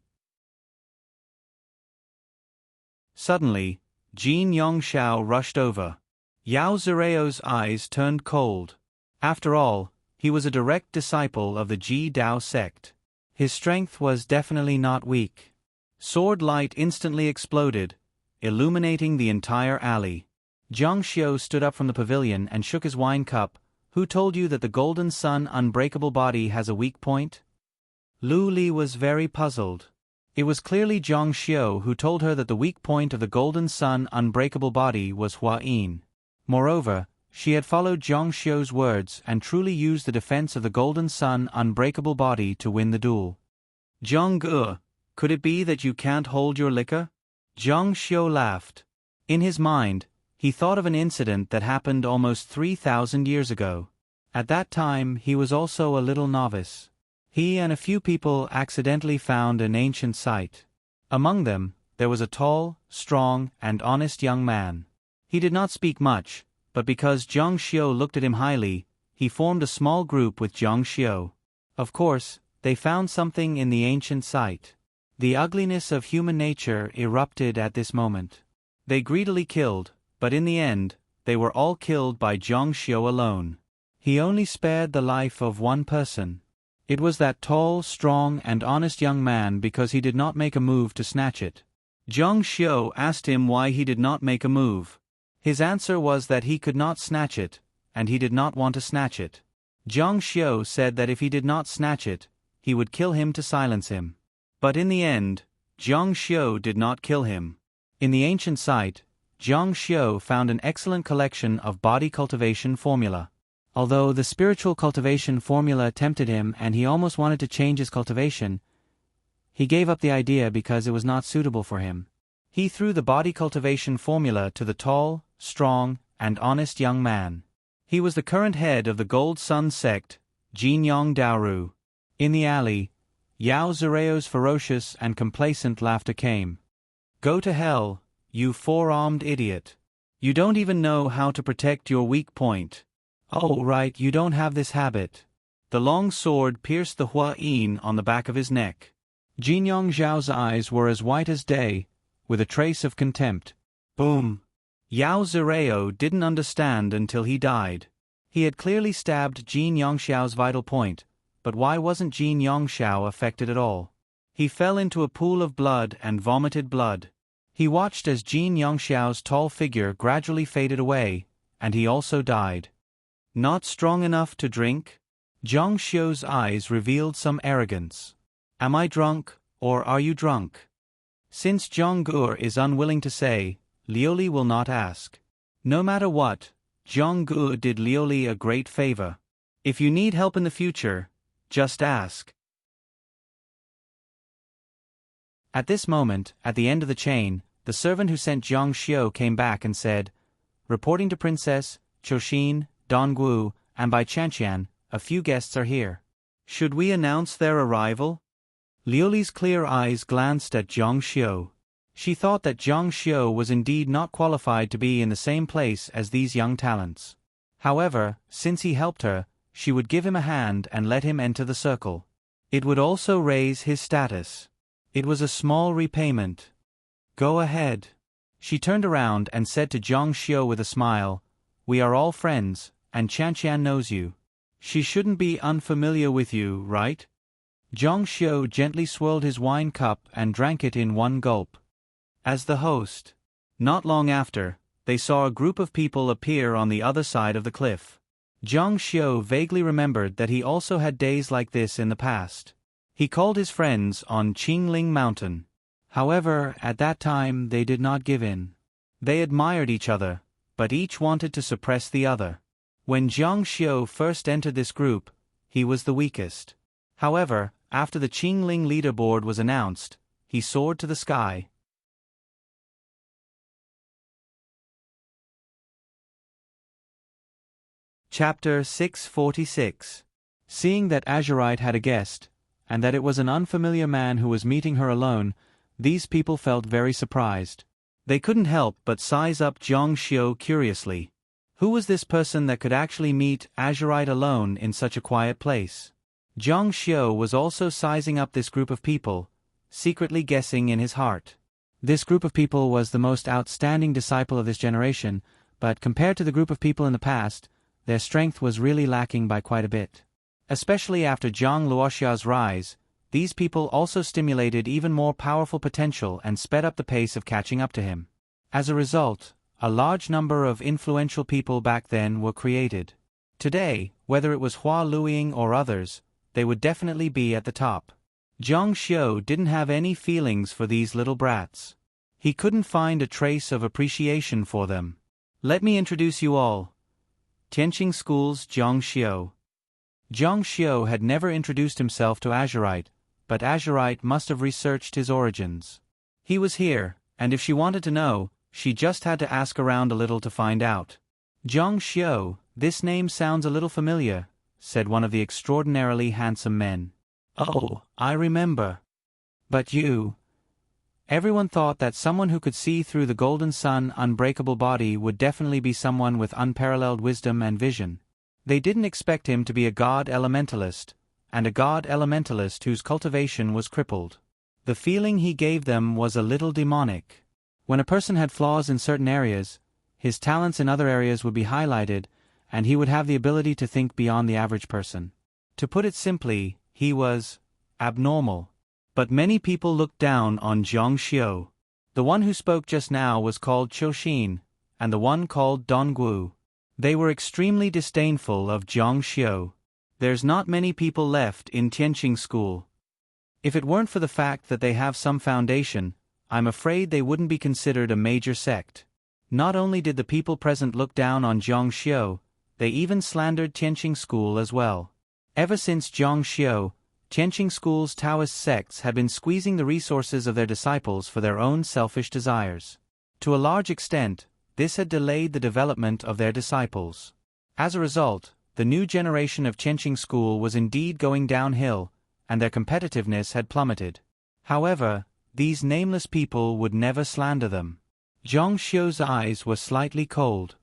Suddenly, Jin Yongxiao rushed over. Yao Zireo's eyes turned cold. After all, he was a direct disciple of the Ji Dao sect. His strength was definitely not weak. Sword light instantly exploded, illuminating the entire alley. Jiang Xiu stood up from the pavilion and shook his wine cup. "Who told you that the Golden Sun unbreakable body has a weak point?" Lu Li was very puzzled. It was clearly Jiang Xiu who told her that the weak point of the Golden Sun unbreakable body was Huayin. Moreover, she had followed Jiang Xiu's words and truly used the defense of the Golden Sun unbreakable body to win the duel. "Jiang Gu, could it be that you can't hold your liquor?" Jiang Xiu laughed. In his mind, he thought of an incident that happened almost 3,000 years ago. At that time he was also a little novice. He and a few people accidentally found an ancient site. Among them, there was a tall, strong, and honest young man. He did not speak much, but because Jiang Xiu looked at him highly, he formed a small group with Jiang Xiu. Of course, they found something in the ancient site. The ugliness of human nature erupted at this moment. They greedily killed, but in the end, they were all killed by Jiang Xiu alone. He only spared the life of one person. It was that tall, strong, and honest young man because he did not make a move to snatch it. Jiang Xiu asked him why he did not make a move. His answer was that he could not snatch it, and he did not want to snatch it. Jiang Xiu said that if he did not snatch it, he would kill him to silence him. But in the end, Jiang Xiu did not kill him. In the ancient site, Jiang Xiu found an excellent collection of body cultivation formula. Although the spiritual cultivation formula tempted him and he almost wanted to change his cultivation, he gave up the idea because it was not suitable for him. He threw the body cultivation formula to the tall, strong, and honest young man. He was the current head of the Gold Sun sect, Jinyong Daoru. In the alley, Yao Zureo's ferocious and complacent laughter came. "Go to hell, you four-armed idiot. You don't even know how to protect your weak point. Oh right, you don't have this habit." The long sword pierced the Hua Yin on the back of his neck. Jinyong Zhao's eyes were as white as day, with a trace of contempt. Boom! Yao Zureo didn't understand until he died. He had clearly stabbed Jin Yongxiao's vital point, but why wasn't Jin Yongxiao affected at all? He fell into a pool of blood and vomited blood. He watched as Jin Yongxiao's tall figure gradually faded away, and he also died. Not strong enough to drink? Zhang Xiu's eyes revealed some arrogance. Am I drunk, or are you drunk? Since Zhang Gur is unwilling to say, Liuli will not ask. No matter what, Zhang Gur did Liuli a great favor. If you need help in the future, just ask. At this moment, at the end of the chain, the servant who sent Zhang Xiu came back and said, "Reporting to Princess, Chouxin, Dongguo, and by Chanqian, a few guests are here. Should we announce their arrival?" Liuli's clear eyes glanced at Zhang Xiu. She thought that Zhang Xiu was indeed not qualified to be in the same place as these young talents. However, since he helped her, she would give him a hand and let him enter the circle. It would also raise his status. It was a small repayment. Go ahead. She turned around and said to Zhang Xiu with a smile, "We are all friends, and Chanqian knows you. She shouldn't be unfamiliar with you, right?" Zhang Xiu gently swirled his wine cup and drank it in one gulp. As the host. Not long after, they saw a group of people appear on the other side of the cliff. Zhang Xiu vaguely remembered that he also had days like this in the past. He called his friends on Qingling Mountain. However, at that time they did not give in. They admired each other, but each wanted to suppress the other. When Zhang Xiu first entered this group, he was the weakest. However, after the Qingling leaderboard was announced, he soared to the sky. Chapter 646. Seeing that Azurite had a guest, and that it was an unfamiliar man who was meeting her alone, these people felt very surprised. They couldn't help but size up Zhang Xiu curiously. Who was this person that could actually meet Azurite alone in such a quiet place? Zhang Xiu was also sizing up this group of people, secretly guessing in his heart. This group of people was the most outstanding disciple of this generation, but compared to the group of people in the past, their strength was really lacking by quite a bit. Especially after Zhang Luoxia's rise, these people also stimulated even more powerful potential and sped up the pace of catching up to him. As a result, a large number of influential people back then were created. Today, whether it was Hua Luiying or others, they would definitely be at the top. Zhang Xiu didn't have any feelings for these little brats. He couldn't find a trace of appreciation for them. Let me introduce you all. Tianqing School's Zhang Xiu. Zhang Xiu had never introduced himself to Azurite, but Azurite must have researched his origins. He was here, and if she wanted to know, she just had to ask around a little to find out. Zhang Xiu, this name sounds a little familiar, said one of the extraordinarily handsome men. Oh, I remember. But you... Everyone thought that someone who could see through the golden sun unbreakable body would definitely be someone with unparalleled wisdom and vision. They didn't expect him to be a god elementalist, and a god elementalist whose cultivation was crippled. The feeling he gave them was a little demonic. When a person had flaws in certain areas, his talents in other areas would be highlighted, and he would have the ability to think beyond the average person. To put it simply, he was abnormal. But many people looked down on Zhang Xiu. The one who spoke just now was called Chouxin, and the one called Dongguo. They were extremely disdainful of Zhang Xiu. There's not many people left in Tianqing School. If it weren't for the fact that they have some foundation, I'm afraid they wouldn't be considered a major sect. Not only did the people present look down on Zhang Xiu, They even slandered Tianqing School as well. Ever since Zhang Xiu, Tianqing School's Taoist sects had been squeezing the resources of their disciples for their own selfish desires. To a large extent, this had delayed the development of their disciples. As a result, the new generation of Tianqing School was indeed going downhill, and their competitiveness had plummeted. However, these nameless people would never slander them. Zhang Xiu's eyes were slightly cold.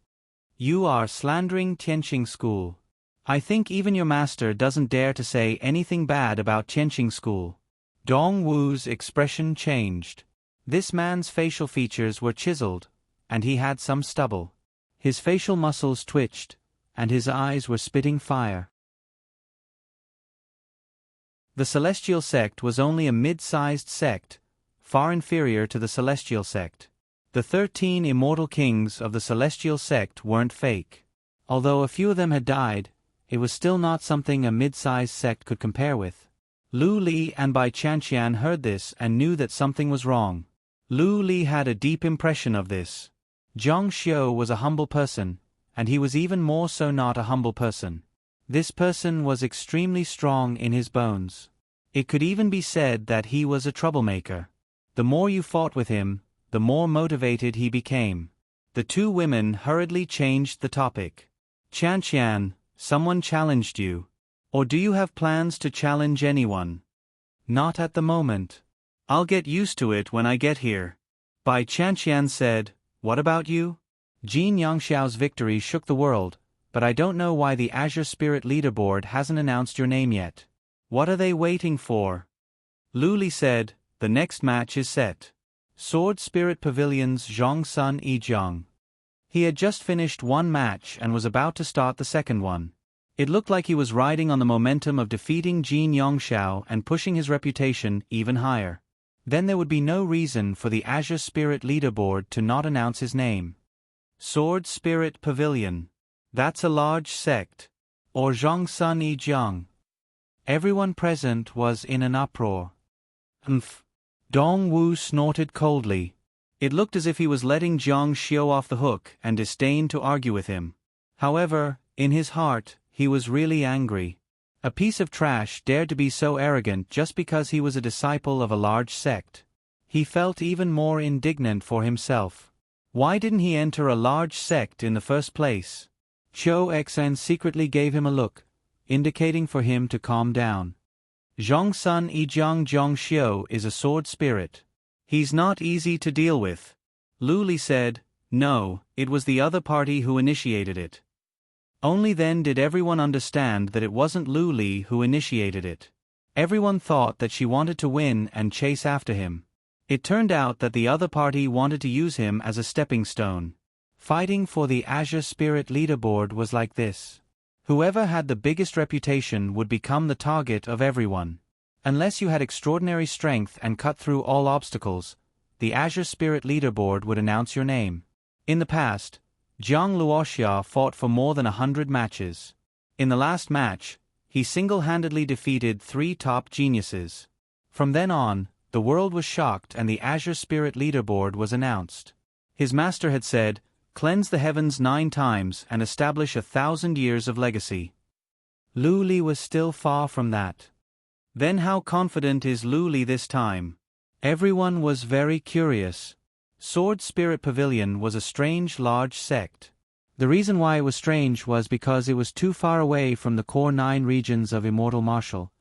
"You are slandering Tianqing School. I think even your master doesn't dare to say anything bad about Tianqing School." Dong Wu's expression changed. This man's facial features were chiseled, and he had some stubble. His facial muscles twitched, and his eyes were spitting fire. The Celestial Sect was only a mid-sized sect, far inferior to the Celestial Sect. The 13 immortal kings of the Celestial Sect weren't fake. Although a few of them had died, it was still not something a mid-sized sect could compare with. Lu Li and Bai Chanqian heard this and knew that something was wrong. Lu Li had a deep impression of this. Zhang Xiu was a humble person, and he was even more so not a humble person. This person was extremely strong in his bones. It could even be said that he was a troublemaker. The more you fought with him, the more motivated he became. The two women hurriedly changed the topic. "Chanqian, someone challenged you. Or do you have plans to challenge anyone?" "Not at the moment. I'll get used to it when I get here." Bai Chanqian said, "What about you?" Jin Yangxiao's victory shook the world, but I don't know why the Azure Spirit Leaderboard hasn't announced your name yet. What are they waiting for? Lu Li said, "The next match is set. Sword Spirit Pavilion's Zhong Sun Yijiang." He had just finished one match and was about to start the second one. It looked like he was riding on the momentum of defeating Jin Yangxiao and pushing his reputation even higher. Then there would be no reason for the Azure Spirit Leaderboard to not announce his name. Sword Spirit Pavilion. That's a large sect. Or Zhong Sun Yijiang. Everyone present was in an uproar. "Umph." Dong Wu snorted coldly. It looked as if he was letting Zhang Xiu off the hook and disdained to argue with him. However, in his heart, he was really angry. A piece of trash dared to be so arrogant just because he was a disciple of a large sect. He felt even more indignant for himself. Why didn't he enter a large sect in the first place? Zhou Exan secretly gave him a look, indicating for him to calm down. Zhong Sun Yijiang Zhong Xiu is a sword spirit. He's not easy to deal with. Lu Li said, "No, it was the other party who initiated it." Only then did everyone understand that it wasn't Lu Li who initiated it. Everyone thought that she wanted to win and chase after him. It turned out that the other party wanted to use him as a stepping stone. Fighting for the Azure Spirit Leaderboard was like this. Whoever had the biggest reputation would become the target of everyone. Unless you had extraordinary strength and cut through all obstacles, the Azure Spirit Leaderboard would announce your name. In the past, Zhang Luoxia fought for more than 100 matches. In the last match, he single-handedly defeated 3 top geniuses. From then on, the world was shocked and the Azure Spirit Leaderboard was announced. His master had said, "Cleanse the heavens 9 times and establish 1,000 years of legacy." Lu Li was still far from that. Then how confident is Lu Li this time? Everyone was very curious. Sword Spirit Pavilion was a strange large sect. The reason why it was strange was because it was too far away from the core 9 regions of Immortal Martial.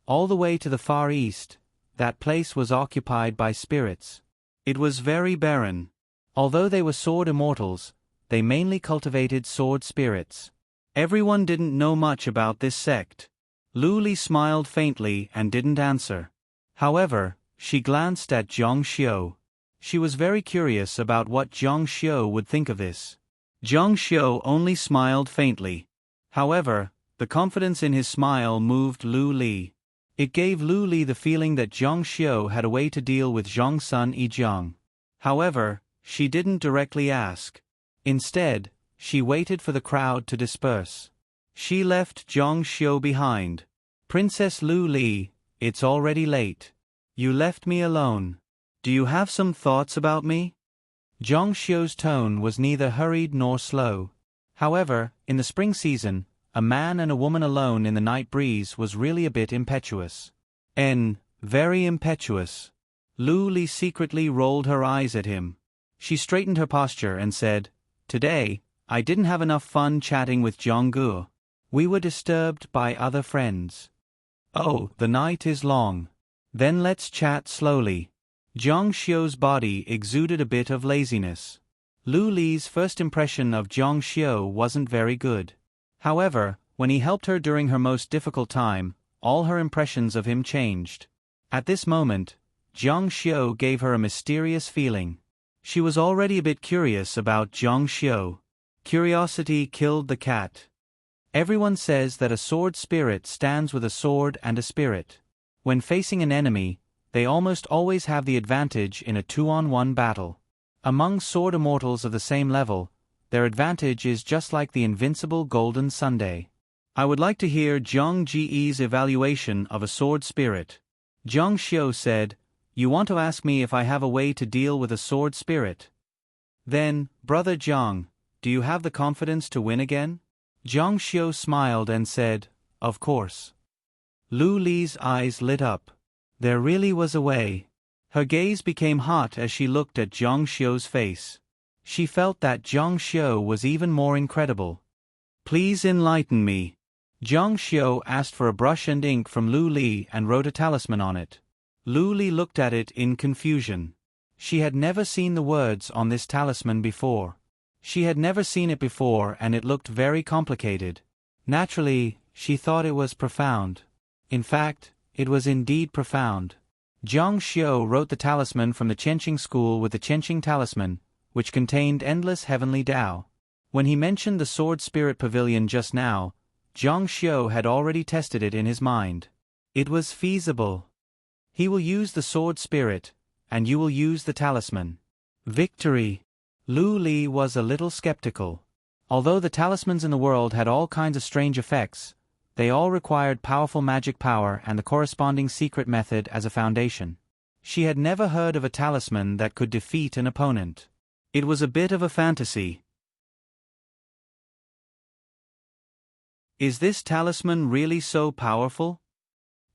All the way to the far east, that place was occupied by spirits. It was very barren. Although they were sword immortals, they mainly cultivated sword spirits. Everyone didn't know much about this sect. Lu Li smiled faintly and didn't answer. However, she glanced at Zhang Xiu. She was very curious about what Zhang Xiu would think of this. Zhang Xiu only smiled faintly. However, the confidence in his smile moved Lu Li. It gave Lu Li the feeling that Zhang Xiu had a way to deal with Zhong Sun Yijiang. However, she didn't directly ask. Instead, she waited for the crowd to disperse. She left Zhang Xiu behind. "Princess Lu Li, it's already late. You left me alone. Do you have some thoughts about me?" Zhang Xiu's tone was neither hurried nor slow. However, in the spring season, a man and a woman alone in the night breeze was really a bit impetuous. Very impetuous. Lu Li secretly rolled her eyes at him. She straightened her posture and said, "Today, I didn't have enough fun chatting with Zhonggu. We were disturbed by other friends." "Oh, the night is long. Then let's chat slowly." Zhang Xiu's body exuded a bit of laziness. Lu Li's first impression of Zhang Xiu wasn't very good. However, when he helped her during her most difficult time, all her impressions of him changed. At this moment, Zhang Xiu gave her a mysterious feeling. She was already a bit curious about Zhang Xiu. Curiosity killed the cat. Everyone says that a sword spirit stands with a sword and a spirit. When facing an enemy, they almost always have the advantage in a 2-on-1 battle. Among sword immortals of the same level, their advantage is just like the invincible golden Sunday. I would like to hear Zhang Ji's evaluation of a sword spirit. Zhang Xiu said, "You want to ask me if I have a way to deal with a sword spirit? Then, brother Zhang, do you have the confidence to win again?" Zhang Xiu smiled and said, "Of course." Lu Li's eyes lit up. There really was a way. Her gaze became hot as she looked at Zhang Xiu's face. She felt that Zhang Xiu was even more incredible. "Please enlighten me." Zhang Xiu asked for a brush and ink from Lu Li and wrote a talisman on it. Lu Li looked at it in confusion. She had never seen the words on this talisman before. She had never seen it before and it looked very complicated. Naturally, she thought it was profound. In fact, it was indeed profound. Zhang Xiu wrote the talisman from the Qianqing school with the Qianqing talisman, which contained endless heavenly Tao. When he mentioned the sword spirit pavilion just now, Zhang Xiu had already tested it in his mind. It was feasible. He will use the sword spirit, and you will use the talisman. Victory! Lu Li was a little skeptical. Although the talismans in the world had all kinds of strange effects, they all required powerful magic power and the corresponding secret method as a foundation. She had never heard of a talisman that could defeat an opponent. It was a bit of a fantasy. Is this talisman really so powerful?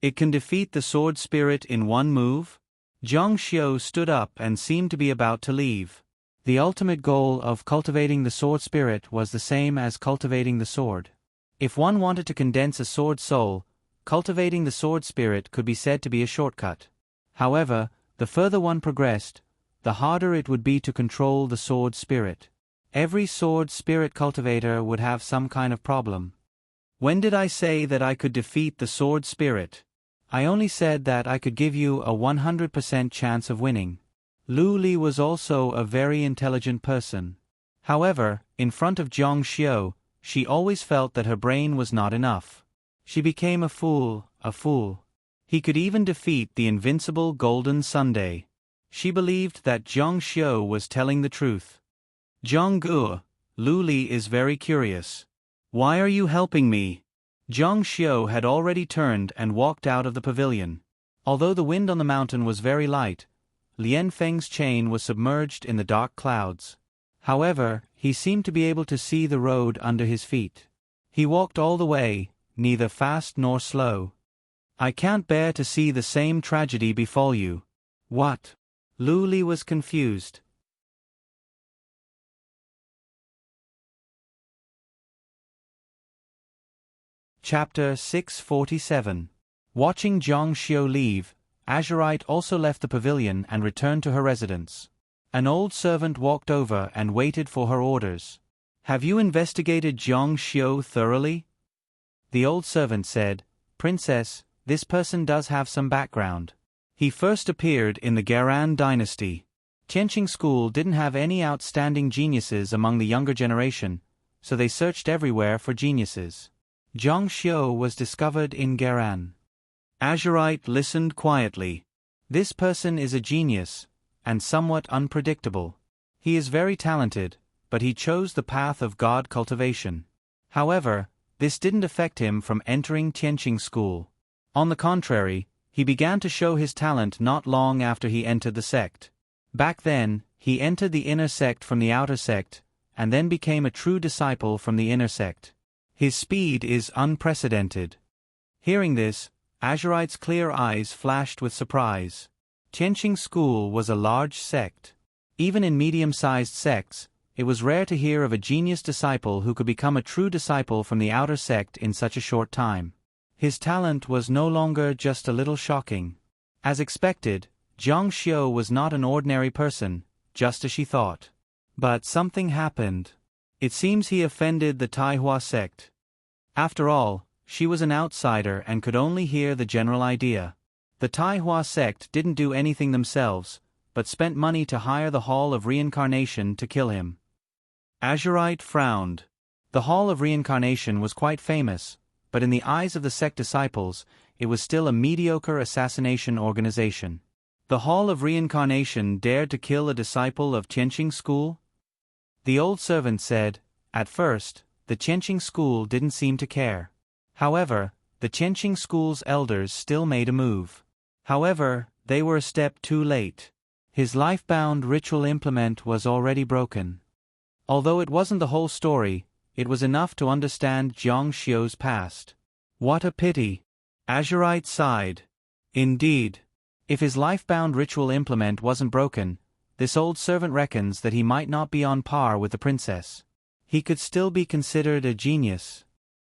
It can defeat the sword spirit in one move? Zhang Xiu stood up and seemed to be about to leave. The ultimate goal of cultivating the sword spirit was the same as cultivating the sword. If one wanted to condense a sword soul, cultivating the sword spirit could be said to be a shortcut. However, the further one progressed, the harder it would be to control the sword spirit. Every sword spirit cultivator would have some kind of problem. When did I say that I could defeat the sword spirit? I only said that I could give you a 100% chance of winning. Lu Li was also a very intelligent person. However, in front of Zhang Xiu, she always felt that her brain was not enough. She became a fool, a fool. He could even defeat the invincible golden Sunday. She believed that Zhang Xiu was telling the truth. "Zhonggu, Lu Li is very curious. Why are you helping me?" Zhang Xiu had already turned and walked out of the pavilion. Although the wind on the mountain was very light, Lian Feng's chain was submerged in the dark clouds. However, he seemed to be able to see the road under his feet. He walked all the way, neither fast nor slow. "I can't bear to see the same tragedy befall you." "What?" Lu Li was confused. Chapter 647. Watching Zhang Xiu leave, Azurite also left the pavilion and returned to her residence. An old servant walked over and waited for her orders. "Have you investigated Zhang Xiu thoroughly?" The old servant said, "Princess, this person does have some background. He first appeared in the Garan dynasty. Qianqing school didn't have any outstanding geniuses among the younger generation, so they searched everywhere for geniuses. Zhang Xiu was discovered in Garan." Azurite listened quietly. "This person is a genius, and somewhat unpredictable. He is very talented, but he chose the path of God cultivation. However, this didn't affect him from entering Qianqing school. On the contrary, he began to show his talent not long after he entered the sect. Back then, He entered the inner sect from the outer sect, and then became a true disciple from the inner sect. His speed is unprecedented. Hearing this, Azurite's clear eyes flashed with surprise. Tianqing School was a large sect. Even in medium-sized sects, it was rare to hear of a genius disciple who could become a true disciple from the outer sect in such a short time. His talent was no longer just a little shocking. As expected, Jiang Xiu was not an ordinary person, just as she thought. But something happened. It seems he offended the Taihua sect. After all, she was an outsider and could only hear the general idea. The Taihua sect didn't do anything themselves, but spent money to hire the Hall of Reincarnation to kill him. Azurite frowned. The Hall of Reincarnation was quite famous, but in the eyes of the sect disciples, it was still a mediocre assassination organization. The Hall of Reincarnation dared to kill a disciple of Tianqing School? The old servant said, at first, the Tianqing School didn't seem to care. However, the Tianqing School's elders still made a move. However, they were a step too late. His life-bound ritual implement was already broken. Although it wasn't the whole story, it was enough to understand Jiang Xiu's past. What a pity. Azurite sighed. Indeed. If his life-bound ritual implement wasn't broken, this old servant reckons that he might not be on par with the princess. He could still be considered a genius.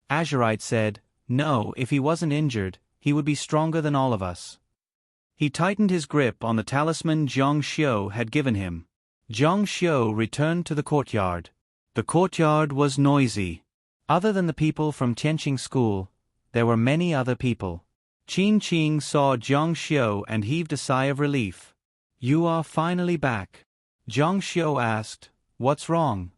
Azurite said, no, if he wasn't injured, he would be stronger than all of us. He tightened his grip on the talisman Jiang Xiu had given him. Jiang Xiu returned to the courtyard. The courtyard was noisy. Other than the people from Tianqing School, there were many other people. Qin Qing saw Jiang Xiu and heaved a sigh of relief. You are finally back. Jiang Xiu asked, what's wrong?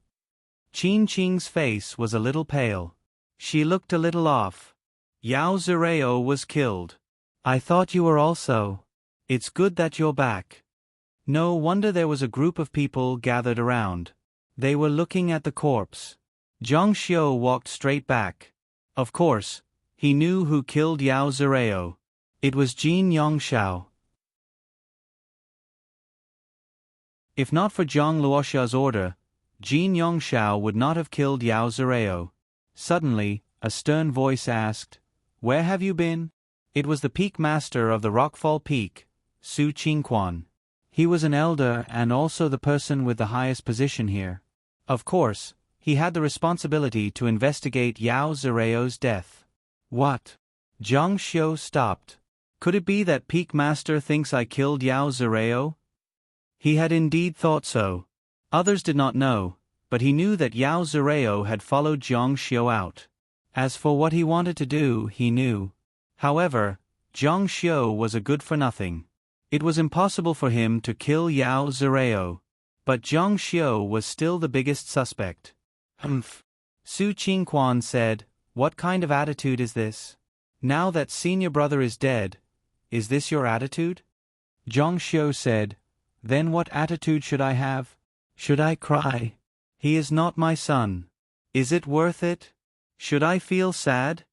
Qin Qing's face was a little pale. She looked a little off. Yao Zireo was killed. I thought you were also. It's good that you're back. No wonder there was a group of people gathered around. They were looking at the corpse. Jiang Xiu walked straight back. Of course, he knew who killed Yao Zireo. It was Jin Yongshao. If not for Zhang Luoxia's order, Jin Yongshao would not have killed Yao Zireo. Suddenly, a stern voice asked, where have you been? It was the peak master of the Rockfall Peak, Su Qingquan. He was an elder and also the person with the highest position here. Of course, he had the responsibility to investigate Yao Zireo's death. What? Jiang Xiu stopped. Could it be that Peak Master thinks I killed Yao Zireo? He had indeed thought so. Others did not know, but he knew that Yao Zireo had followed Jiang Xiu out. As for what he wanted to do, he knew. However, Jiang Xiu was a good-for-nothing. It was impossible for him to kill Yao Zireo. But Jiang Xiu was still the biggest suspect. Humph. Su Qingquan said, what kind of attitude is this? Now that senior brother is dead, is this your attitude? Jiang Xiu said, then what attitude should I have? Should I cry? He is not my son. Is it worth it? Should I feel sad?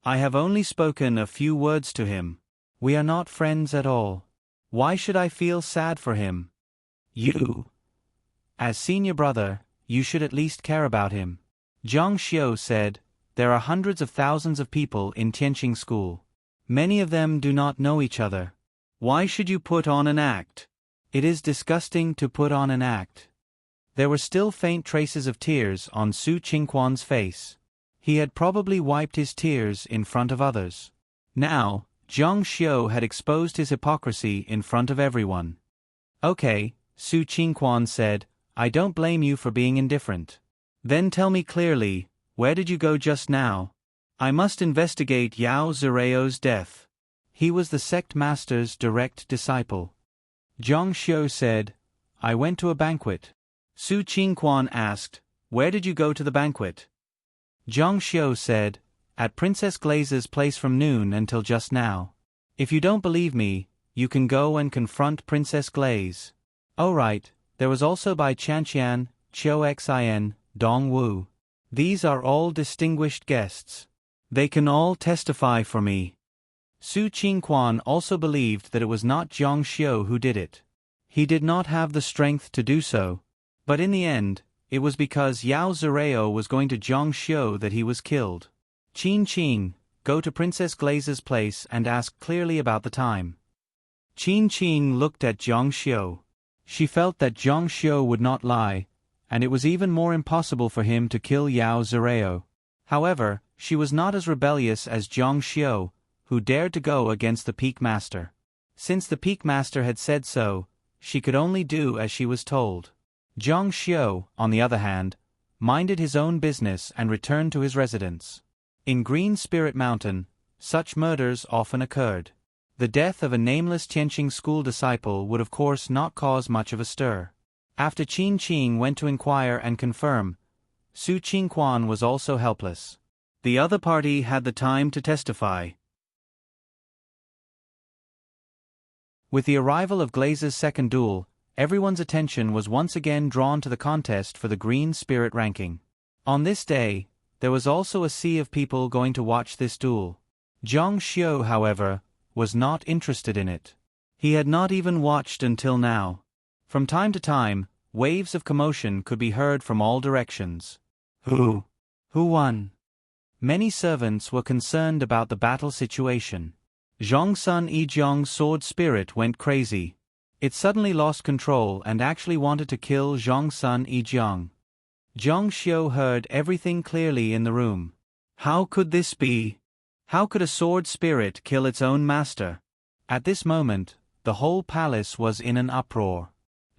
I have only spoken a few words to him. We are not friends at all. Why should I feel sad for him? You. As senior brother, you should at least care about him. Jiang Xiu said, there are hundreds of thousands of people in Tianqing School. Many of them do not know each other. Why should you put on an act? It is disgusting to put on an act. There were still faint traces of tears on Su Qingquan's face. He had probably wiped his tears in front of others. Now, Jiang Xiu had exposed his hypocrisy in front of everyone. Okay, Su Qingquan said, I don't blame you for being indifferent. Then tell me clearly, where did you go just now? I must investigate Yao Zireo's death. He was the sect master's direct disciple. Jiang Xiu said, I went to a banquet. Su Qingquan asked, where did you go to the banquet? Jiang Xiu said, at Princess Glaze's place from noon until just now. If you don't believe me, you can go and confront Princess Glaze. Oh right, there was also by Chanqian, Qiu Xin, Dong Wu. These are all distinguished guests. They can all testify for me. Su Qingquan also believed that it was not Jiang Xiu who did it. He did not have the strength to do so. But in the end, it was because Yao Zirao was going to Zhongxiu that he was killed. Qin Qing, go to Princess Glaze's place and ask clearly about the time. Qin Qing looked at Zhongxiu. She felt that Zhongxiu would not lie, and it was even more impossible for him to kill Yao Zirao. However, she was not as rebellious as Zhongxiu, who dared to go against the Peak Master. Since the Peak Master had said so, she could only do as she was told. Zhongxiu, on the other hand, minded his own business and returned to his residence. In Green Spirit Mountain, such murders often occurred. The death of a nameless Tianqing school disciple would of course not cause much of a stir. After Qin Qing went to inquire and confirm, Su Qingquan was also helpless. The other party had the time to testify. With the arrival of Glaze's second duel, everyone's attention was once again drawn to the contest for the Green Spirit ranking. On this day, there was also a sea of people going to watch this duel. Zhongxiu, however, was not interested in it. He had not even watched until now. From time to time, waves of commotion could be heard from all directions. Who won? Many servants were concerned about the battle situation. Zhongsun Yijiang's sword spirit went crazy. It suddenly lost control and actually wanted to kill Zhongsun Yijiang. Zhongxiu heard everything clearly in the room. How could this be? How could a sword spirit kill its own master? At this moment, the whole palace was in an uproar.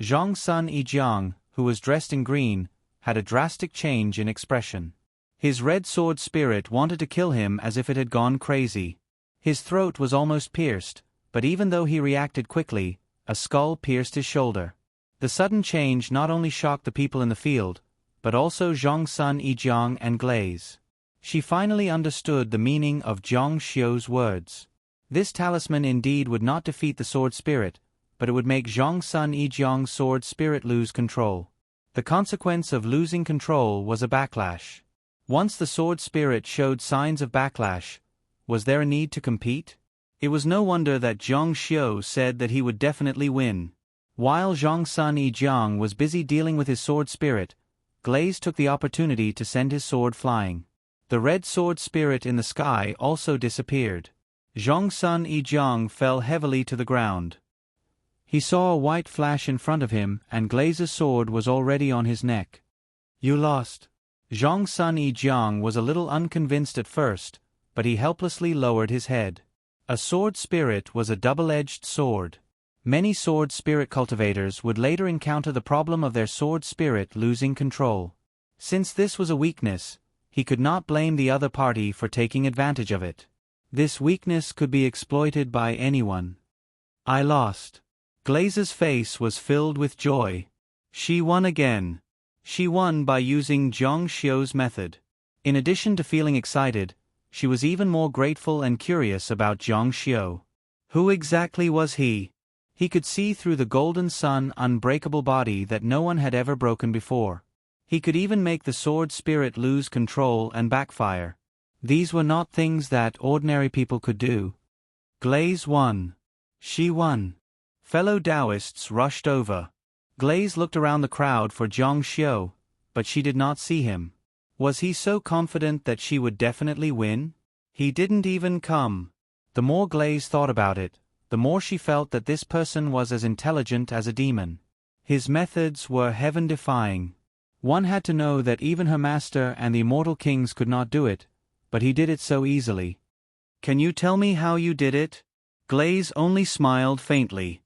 Zhongsun Yijiang, who was dressed in green, had a drastic change in expression. His red sword spirit wanted to kill him as if it had gone crazy. His throat was almost pierced, but even though he reacted quickly, a skull pierced his shoulder. The sudden change not only shocked the people in the field, but also Zhongsun Yijiang and Glaze. She finally understood the meaning of Zhongxiu's words. This talisman indeed would not defeat the sword spirit, but it would make Zhongsun Yijiang's sword spirit lose control. The consequence of losing control was a backlash. Once the sword spirit showed signs of backlash, was there a need to compete? It was no wonder that Zhongxiu said that he would definitely win. While Zhongsun Yijiang was busy dealing with his sword spirit, Glaze took the opportunity to send his sword flying. The red sword spirit in the sky also disappeared. Zhongsun Yijiang fell heavily to the ground. He saw a white flash in front of him and Glaze's sword was already on his neck. You lost. Zhongsun Yijiang was a little unconvinced at first, but he helplessly lowered his head. A sword spirit was a double-edged sword. Many sword spirit cultivators would later encounter the problem of their sword spirit losing control. Since this was a weakness, he could not blame the other party for taking advantage of it. This weakness could be exploited by anyone. I lost. Glaze's face was filled with joy. She won again. She won by using Zhongxiu's method. In addition to feeling excited, she was even more grateful and curious about Zhongxiu. Who exactly was he? He could see through the golden sun unbreakable body that no one had ever broken before. He could even make the sword spirit lose control and backfire. These were not things that ordinary people could do. Glaze won. She won. Fellow Taoists rushed over. Glaze looked around the crowd for Zhongxiu, but she did not see him. Was he so confident that she would definitely win? He didn't even come. The more Glaze thought about it, the more she felt that this person was as intelligent as a demon. His methods were heaven-defying. One had to know that even her master and the immortal kings could not do it, but he did it so easily. Can you tell me how you did it? Glaze only smiled faintly.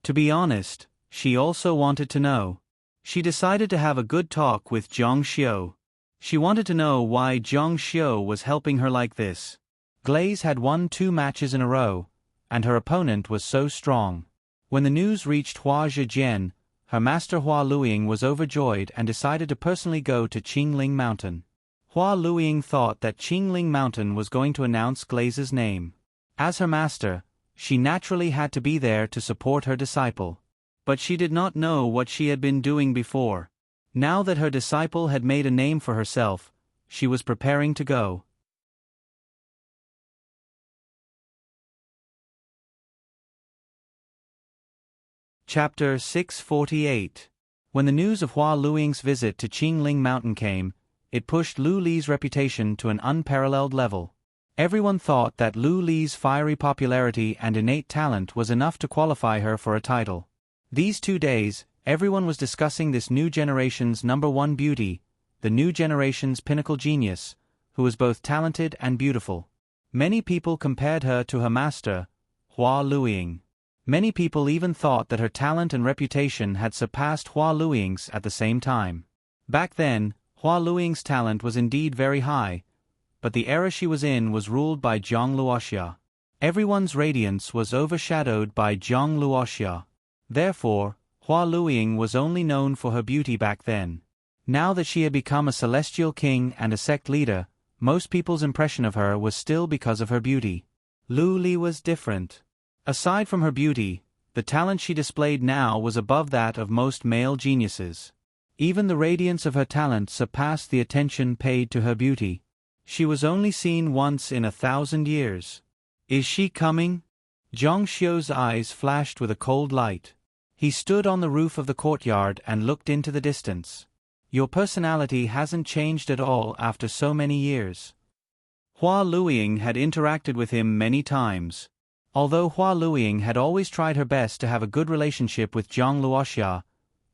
To be honest, she also wanted to know. She decided to have a good talk with Zhongxiu. She wanted to know why Zhongxiu was helping her like this. Glaze had won 2 matches in a row, and her opponent was so strong. When the news reached Hua Zhejian, her master Hua Luiying was overjoyed and decided to personally go to Qingling Mountain. Hua Luiying thought that Qingling Mountain was going to announce Glaze's name. As her master, she naturally had to be there to support her disciple. But she did not know what she had been doing before. Now that her disciple had made a name for herself, she was preparing to go. Chapter 648. When the news of Hua Luiying's visit to Qingling Mountain came, it pushed Lu Li's reputation to an unparalleled level. Everyone thought that Lu Li's fiery popularity and innate talent was enough to qualify her for a title. These 2 days, everyone was discussing this new generation's #1 beauty, the new generation's pinnacle genius, who was both talented and beautiful. Many people compared her to her master, Hua Luiying. Many people even thought that her talent and reputation had surpassed Hua Luiying's at the same time. Back then, Hua Luiying's talent was indeed very high, but the era she was in was ruled by Zhang Luoxia. Everyone's radiance was overshadowed by Zhang Luoxia. Therefore, Hua Luiying was only known for her beauty back then. Now that she had become a celestial king and a sect leader, most people's impression of her was still because of her beauty. Lu Li was different. Aside from her beauty, the talent she displayed now was above that of most male geniuses. Even the radiance of her talent surpassed the attention paid to her beauty. She was only seen once in 1,000 years. Is she coming? Zhang Xiu's eyes flashed with a cold light. He stood on the roof of the courtyard and looked into the distance. Your personality hasn't changed at all after so many years. Hua Luiying had interacted with him many times. Although Hua Luiying had always tried her best to have a good relationship with Zhang Luoxia,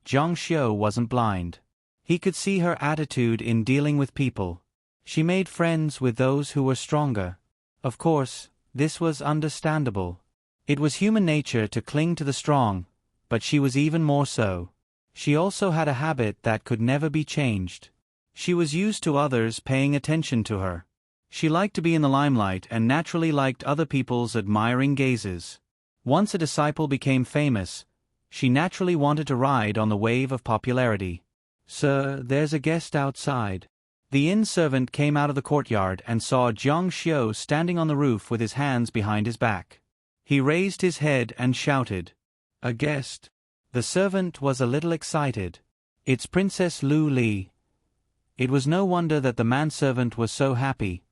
Zhang Xiu wasn't blind. He could see her attitude in dealing with people. She made friends with those who were stronger. Of course, this was understandable. It was human nature to cling to the strong, but she was even more so. She also had a habit that could never be changed. She was used to others paying attention to her. She liked to be in the limelight and naturally liked other people's admiring gazes. Once a disciple became famous, she naturally wanted to ride on the wave of popularity. "Sir, there's a guest outside." The inn servant came out of the courtyard and saw Zhang Xiu standing on the roof with his hands behind his back. He raised his head and shouted, "A guest." The servant was a little excited. "It's Princess Lu Li." It was no wonder that the manservant was so happy.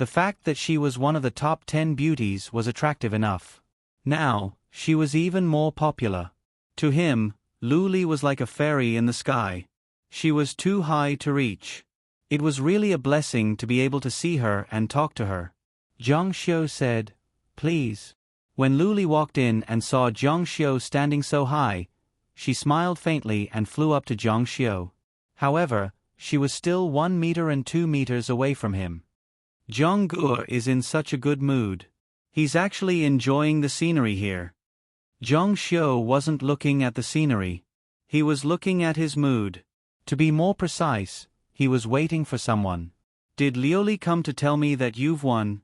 The fact that she was one of the top 10 beauties was attractive enough. Now, she was even more popular. To him, Lu Li was like a fairy in the sky. She was too high to reach. It was really a blessing to be able to see her and talk to her. Zhang Xiu said, "Please." When Lu Li walked in and saw Zhang Xiu standing so high, she smiled faintly and flew up to Zhang Xiu. However, she was still 1 meter and 2 meters away from him. Zhang Guo is in such a good mood. He's actually enjoying the scenery here. Zhang Xiu wasn't looking at the scenery. He was looking at his mood. To be more precise, he was waiting for someone. "Did Lioli come to tell me that you've won?"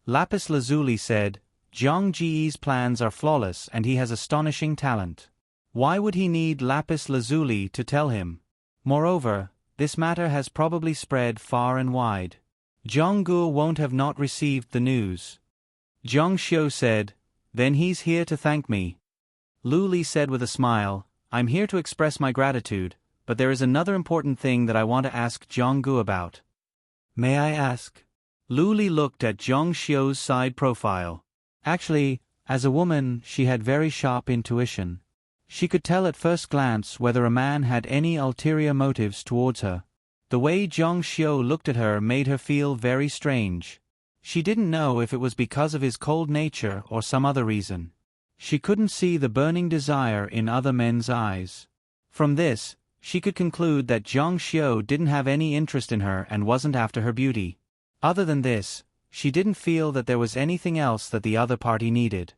Lapis Lazuli said, "Zhang Ji's plans are flawless and he has astonishing talent. Why would he need Lapis Lazuli to tell him? Moreover, this matter has probably spread far and wide. Zhang Guo won't have not received the news." Zhang Xiu said, "Then he's here to thank me." Lu Li said with a smile, "I'm here to express my gratitude, but there is another important thing that I want to ask Zhang Guo about." "May I ask?" Lu Li looked at Zhang Xiu's side profile. Actually, as a woman, she had very sharp intuition. She could tell at first glance whether a man had any ulterior motives towards her. The way Zhang Xiu looked at her made her feel very strange. She didn't know if it was because of his cold nature or some other reason. She couldn't see the burning desire in other men's eyes. From this, she could conclude that Zhang Xiu didn't have any interest in her and wasn't after her beauty. Other than this, she didn't feel that there was anything else that the other party needed.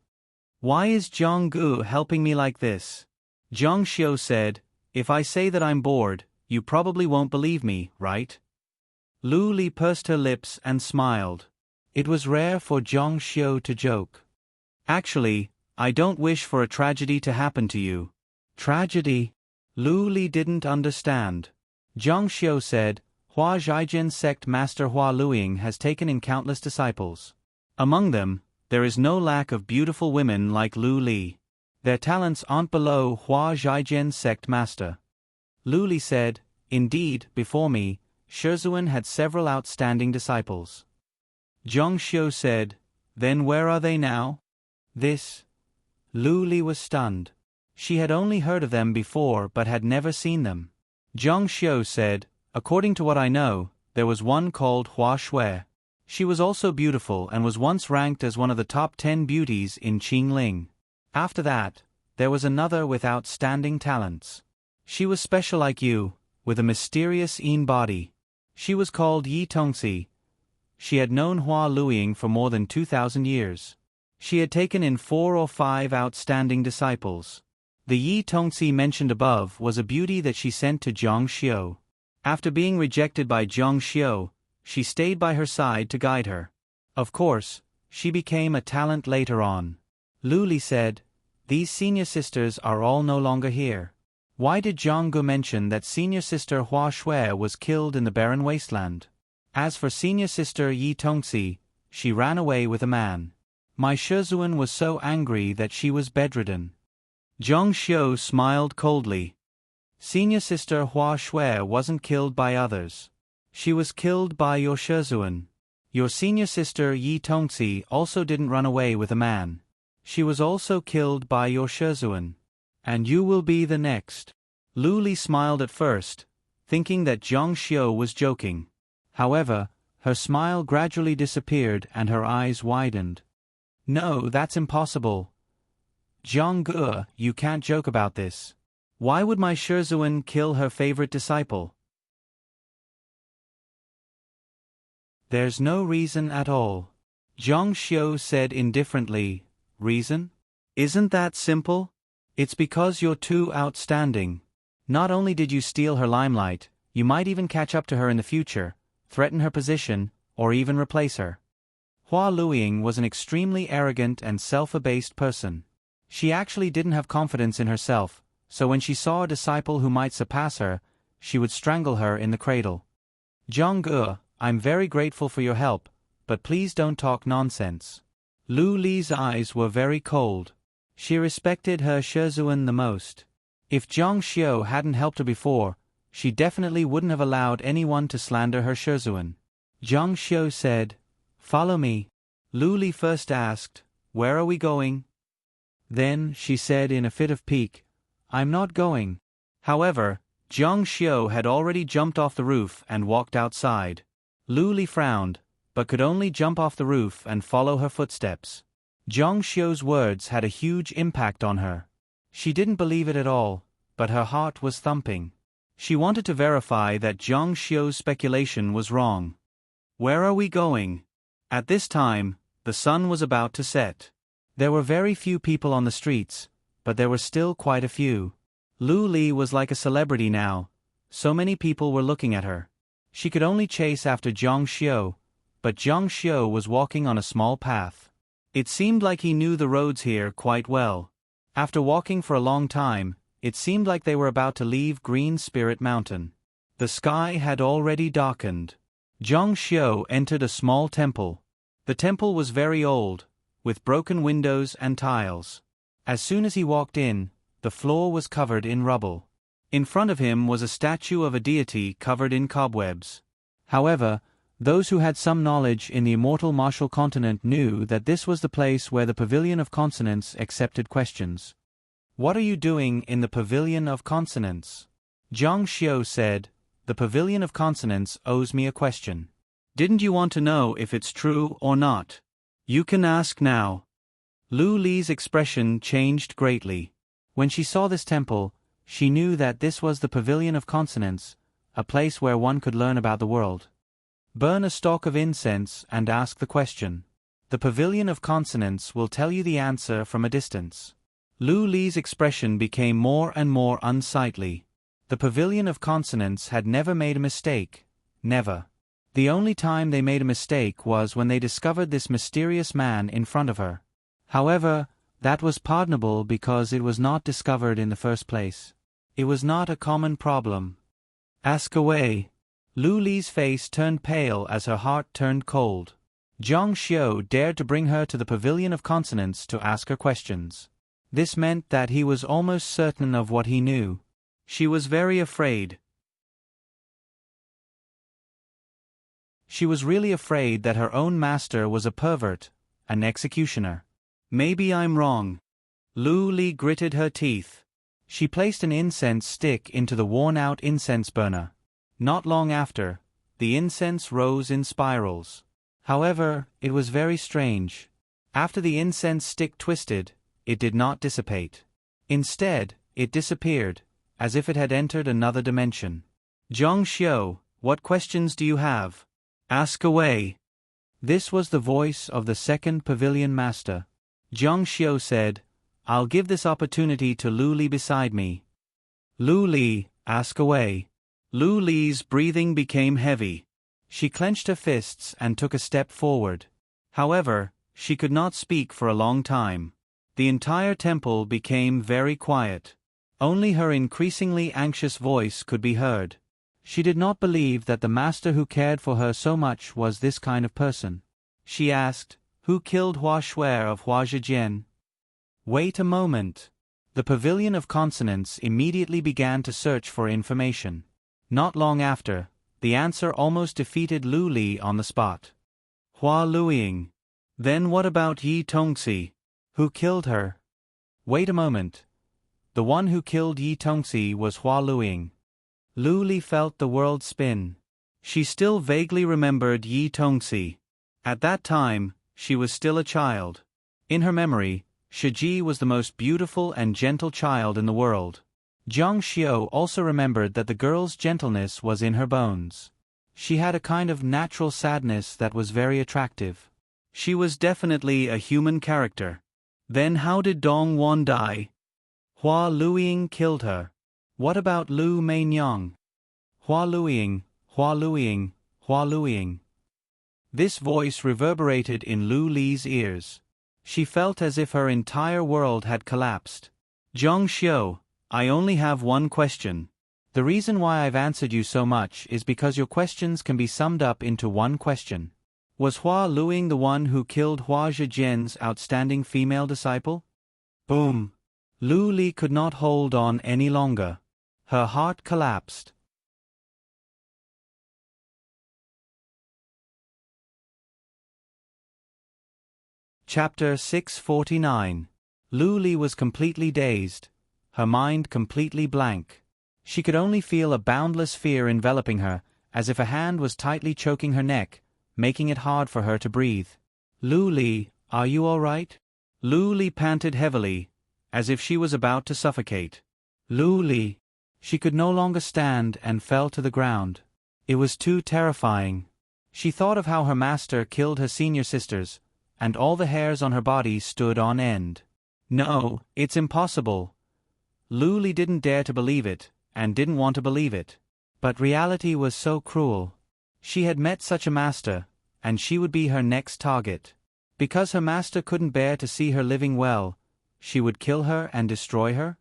"Why is Zhang Gu helping me like this?" Zhang Xiu said, "If I say that I'm bored, you probably won't believe me, right?" Lu Li pursed her lips and smiled. It was rare for Zhang Xiu to joke. "Actually, I don't wish for a tragedy to happen to you." "Tragedy?" Lu Li didn't understand. Zhang Xiu said, "Hua Zhaijian sect master Hua Luiying has taken in countless disciples. Among them, there is no lack of beautiful women like Lu Li. Their talents aren't below Hua Zhaijian sect master." Lu Li said, "Indeed, before me, Shizuan had several outstanding disciples." Zhang Xiu said, "Then where are they now?" This? Lu Li was stunned. She had only heard of them before but had never seen them. Zhang Xiu said, "According to what I know, there was one called Hua Shui. She was also beautiful and was once ranked as one of the top 10 beauties in Qingling. After that, there was another with outstanding talents. She was special like you, with a mysterious Yin body. She was called Yi Tongxi. She had known Hua Luiying for more than 2,000 years. She had taken in 4 or 5 outstanding disciples. The Yi Tongxi mentioned above was a beauty that she sent to Zhang Xiu. After being rejected by Zhang Xiu, she stayed by her side to guide her. Of course, she became a talent later on." Lu Li said, "These senior sisters are all no longer here. Why did Zhang Gu mention that senior sister Hua Shui was killed in the barren wasteland? As for senior sister Yi Tongxi, she ran away with a man. My Shizuan was so angry that she was bedridden." Zhang Xiu smiled coldly. "Senior sister Hua Shui wasn't killed by others. She was killed by your Shizuan. Your senior sister Yi Tongxi also didn't run away with a man. She was also killed by your Shizuan. And you will be the next." Lu Li smiled at first, thinking that Zhang Xiu was joking. However, her smile gradually disappeared and her eyes widened. "No, that's impossible. Zhang Gu, you can't joke about this. Why would my Shizuan kill her favorite disciple?" "There's no reason at all," Zhang Xiu said indifferently. "Reason? Isn't that simple? It's because you're too outstanding. Not only did you steal her limelight, you might even catch up to her in the future, threaten her position, or even replace her." Hua Luiying was an extremely arrogant and self-abased person. She actually didn't have confidence in herself, so when she saw a disciple who might surpass her, she would strangle her in the cradle. "Zhang Gu, I'm very grateful for your help, but please don't talk nonsense." Lu Li's eyes were very cold. She respected her Shizuan the most. If Zhang Xiu hadn't helped her before, she definitely wouldn't have allowed anyone to slander her Shizuan. Zhang Xiu said, "Follow me." Lu Li first asked, "Where are we going?" Then she said in a fit of pique, "I'm not going." However, Zhang Xiu had already jumped off the roof and walked outside. Lu Li frowned, but could only jump off the roof and follow her footsteps. Zhang Xiu's words had a huge impact on her. She didn't believe it at all, but her heart was thumping. She wanted to verify that Zhang Xiu's speculation was wrong. "Where are we going?" At this time, the sun was about to set. There were very few people on the streets, but there were still quite a few. Lu Li was like a celebrity now. So many people were looking at her. She could only chase after Zhang Xiu, but Zhang Xiu was walking on a small path. It seemed like he knew the roads here quite well. After walking for a long time, it seemed like they were about to leave Green Spirit Mountain. The sky had already darkened. Zhang Xiu entered a small temple. The temple was very old, with broken windows and tiles. As soon as he walked in, the floor was covered in rubble. In front of him was a statue of a deity covered in cobwebs. However, those who had some knowledge in the immortal martial continent knew that this was the place where the Pavilion of Consonance accepted questions. "What are you doing in the Pavilion of Consonance?" Zhang Xiu said, "The Pavilion of Consonance owes me a question. Didn't you want to know if it's true or not? You can ask now." Lu Li's expression changed greatly. When she saw this temple, she knew that this was the Pavilion of Consonance, a place where one could learn about the world. Burn a stalk of incense and ask the question. The Pavilion of Consonance will tell you the answer from a distance. Lu Li's expression became more and more unsightly. The Pavilion of Consonance had never made a mistake. Never. The only time they made a mistake was when they discovered this mysterious man in front of her. However, that was pardonable because it was not discovered in the first place. It was not a common problem. "Ask away." Lu Li's face turned pale as her heart turned cold. Zhang Xiu dared to bring her to the Pavilion of Consonance to ask her questions. This meant that he was almost certain of what he knew. She was very afraid. She was really afraid that her own master was a pervert, an executioner. Maybe I'm wrong. Lu Li gritted her teeth. She placed an incense stick into the worn-out incense burner. Not long after, the incense rose in spirals. However, it was very strange. After the incense stick twisted, it did not dissipate. Instead, it disappeared, as if it had entered another dimension. Zhang Xiu, what questions do you have? Ask away. This was the voice of the second pavilion master. Zhang Xiu said, I'll give this opportunity to Lu Li beside me. Lu Li, ask away. Lu Li's breathing became heavy. She clenched her fists and took a step forward. However, she could not speak for a long time. The entire temple became very quiet. Only her increasingly anxious voice could be heard. She did not believe that the master who cared for her so much was this kind of person. She asked, Who killed Hua Shuer of Hua Zhejian? Wait a moment. The pavilion of consonants immediately began to search for information. Not long after, the answer almost defeated Lu Li on the spot. Hua Luiying. Then what about Yi Tongxi? Who killed her? Wait a moment. The one who killed Yi Tongxi was Hua Luiying. Lu Li felt the world spin. She still vaguely remembered Yi Tongxi. At that time, she was still a child. In her memory, Shiji was the most beautiful and gentle child in the world. Zhang Xiu also remembered that the girl's gentleness was in her bones. She had a kind of natural sadness that was very attractive. She was definitely a human character. Then how did Dong Wan die? Hua Luiying killed her. What about Lu Meinyang? Hua Luiying, Hua Luiying, Hua Luiying. This voice reverberated in Lu Li's ears. She felt as if her entire world had collapsed. Zhang Xiu, I only have one question. The reason why I've answered you so much is because your questions can be summed up into one question. Was Hua Luiying the one who killed Hua Zhejian's outstanding female disciple? Boom. Lu Li could not hold on any longer. Her heart collapsed. Chapter 649. Lu Li was completely dazed, her mind completely blank. She could only feel a boundless fear enveloping her, as if a hand was tightly choking her neck, making it hard for her to breathe. Lu Li, are you all right? Lu Li panted heavily, as if she was about to suffocate. Lu Li. She could no longer stand and fell to the ground. It was too terrifying. She thought of how her master killed her senior sisters, and all the hairs on her body stood on end. No, it's impossible. Lu Li didn't dare to believe it, and didn't want to believe it. But reality was so cruel. She had met such a master, and she would be her next target. Because her master couldn't bear to see her living well, she would kill her and destroy her?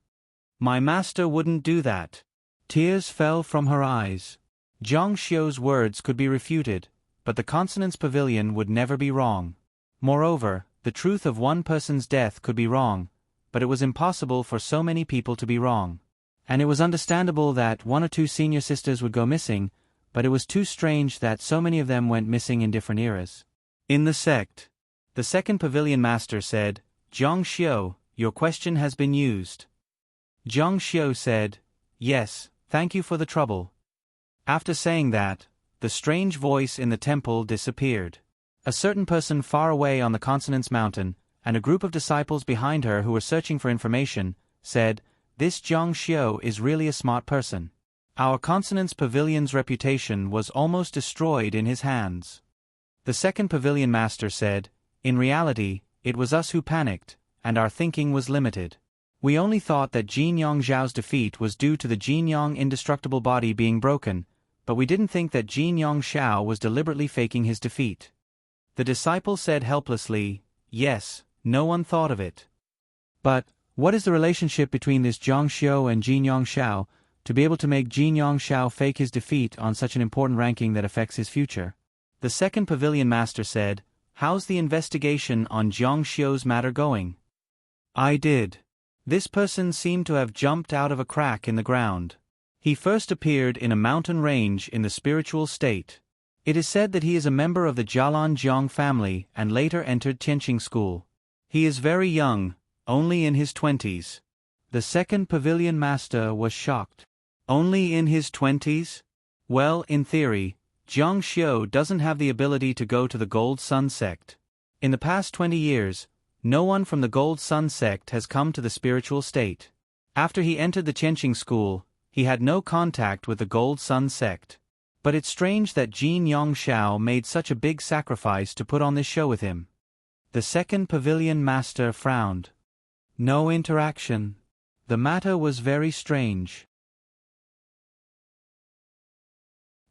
My master wouldn't do that. Tears fell from her eyes. Zhang Xiu's words could be refuted, but the consonants pavilion would never be wrong. Moreover, the truth of one person's death could be wrong, but it was impossible for so many people to be wrong. And it was understandable that one or two senior sisters would go missing, but it was too strange that so many of them went missing in different eras. In the sect. The second pavilion master said, Zhang Xiu, your question has been used. Zhang Xiu said, Yes, thank you for the trouble. After saying that, the strange voice in the temple disappeared. A certain person far away on the Consonance Mountain, and a group of disciples behind her who were searching for information, said, This Zhang Xiu is really a smart person. Our Consonance Pavilion's reputation was almost destroyed in his hands. The second pavilion master said, In reality, it was us who panicked, and our thinking was limited. We only thought that Jin Yong Zhao's defeat was due to the Jin Yong indestructible body being broken, but we didn't think that Jin Yong Zhao was deliberately faking his defeat. The disciple said helplessly, Yes, no one thought of it. But, what is the relationship between this Zhang Xiu and Jin Yong Zhao to be able to make Jin Yong Zhao fake his defeat on such an important ranking that affects his future? The second pavilion master said, How's the investigation on Zhang Xiu's matter going? I did. This person seemed to have jumped out of a crack in the ground. He first appeared in a mountain range in the spiritual state. It is said that he is a member of the Jialan Jiang family and later entered Tianqing school. He is very young, only in his 20s. The second pavilion master was shocked. Only in his 20s? Well, in theory, Jiang Xiu doesn't have the ability to go to the Gold Sun sect. In the past 20 years, no one from the Gold Sun sect has come to the spiritual state. After he entered the Qianqing school, he had no contact with the Gold Sun sect. But it's strange that Jin Yongxiao made such a big sacrifice to put on this show with him. The second pavilion master frowned. No interaction. The matter was very strange.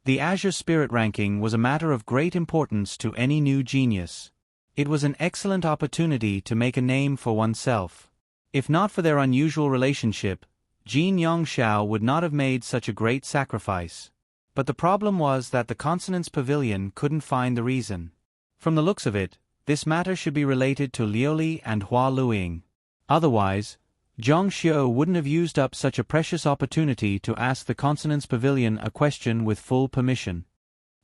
The Azure Spirit ranking was a matter of great importance to any new genius. It was an excellent opportunity to make a name for oneself. If not for their unusual relationship, Jin Yongxiao would not have made such a great sacrifice. But the problem was that the Consonance Pavilion couldn't find the reason. From the looks of it, this matter should be related to Liuli and Hua Luiying. Otherwise, Jiang Xiu wouldn't have used up such a precious opportunity to ask the Consonance Pavilion a question with full permission.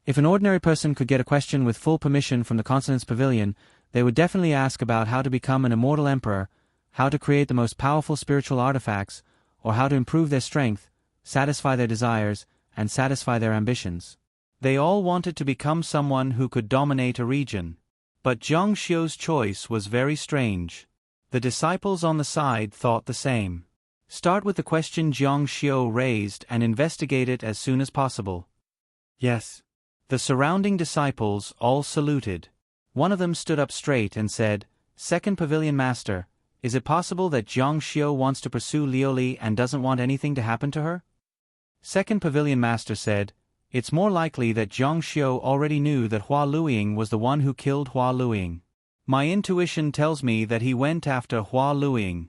If an ordinary person could get a question with full permission from the Consonance Pavilion, they would definitely ask about how to become an immortal emperor, how to create the most powerful spiritual artifacts, or how to improve their strength, satisfy their desires, and satisfy their ambitions. They all wanted to become someone who could dominate a region. But Jiang Xiu's choice was very strange. The disciples on the side thought the same. Start with the question Jiang Xiu raised and investigate it as soon as possible. Yes. The surrounding disciples all saluted. One of them stood up straight and said, "Second Pavilion Master, is it possible that Jiang Xiu wants to pursue Liuli and doesn't want anything to happen to her?" Second Pavilion Master said, "It's more likely that Jiang Xiu already knew that Hua Luiying was the one who killed Hua Luiying. My intuition tells me that he went after Hua Luiying."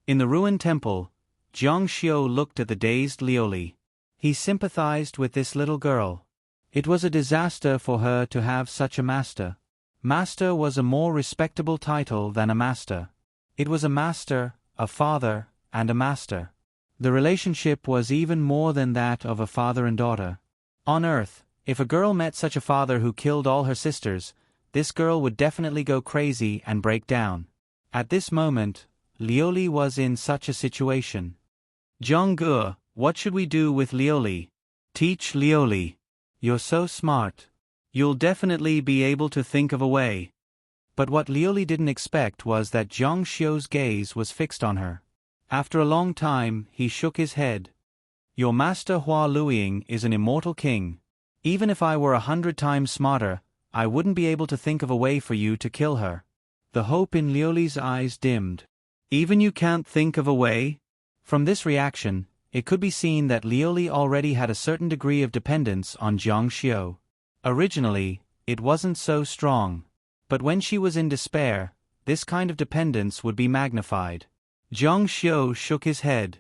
In the ruined temple, Jiang Xiu looked at the dazed Liuli. He sympathized with this little girl. It was a disaster for her to have such a master. Master was a more respectable title than a master. It was a master, a father, and a master. The relationship was even more than that of a father and daughter. On Earth, if a girl met such a father who killed all her sisters, this girl would definitely go crazy and break down. At this moment, Liuli was in such a situation. "Zhongge, what should we do with Liuli?" "Teach Liuli. You're so smart. You'll definitely be able to think of a way." But what Liuli didn't expect was that Jiang Xiu's gaze was fixed on her. After a long time, he shook his head. "Your master Hua Luiying is an immortal king. Even if I were 100 times smarter, I wouldn't be able to think of a way for you to kill her." The hope in Liuli's eyes dimmed. "Even you can't think of a way?" From this reaction, it could be seen that Liuli already had a certain degree of dependence on Jiang Xiu. Originally, it wasn't so strong. But when she was in despair, this kind of dependence would be magnified. Jiang Xiu shook his head.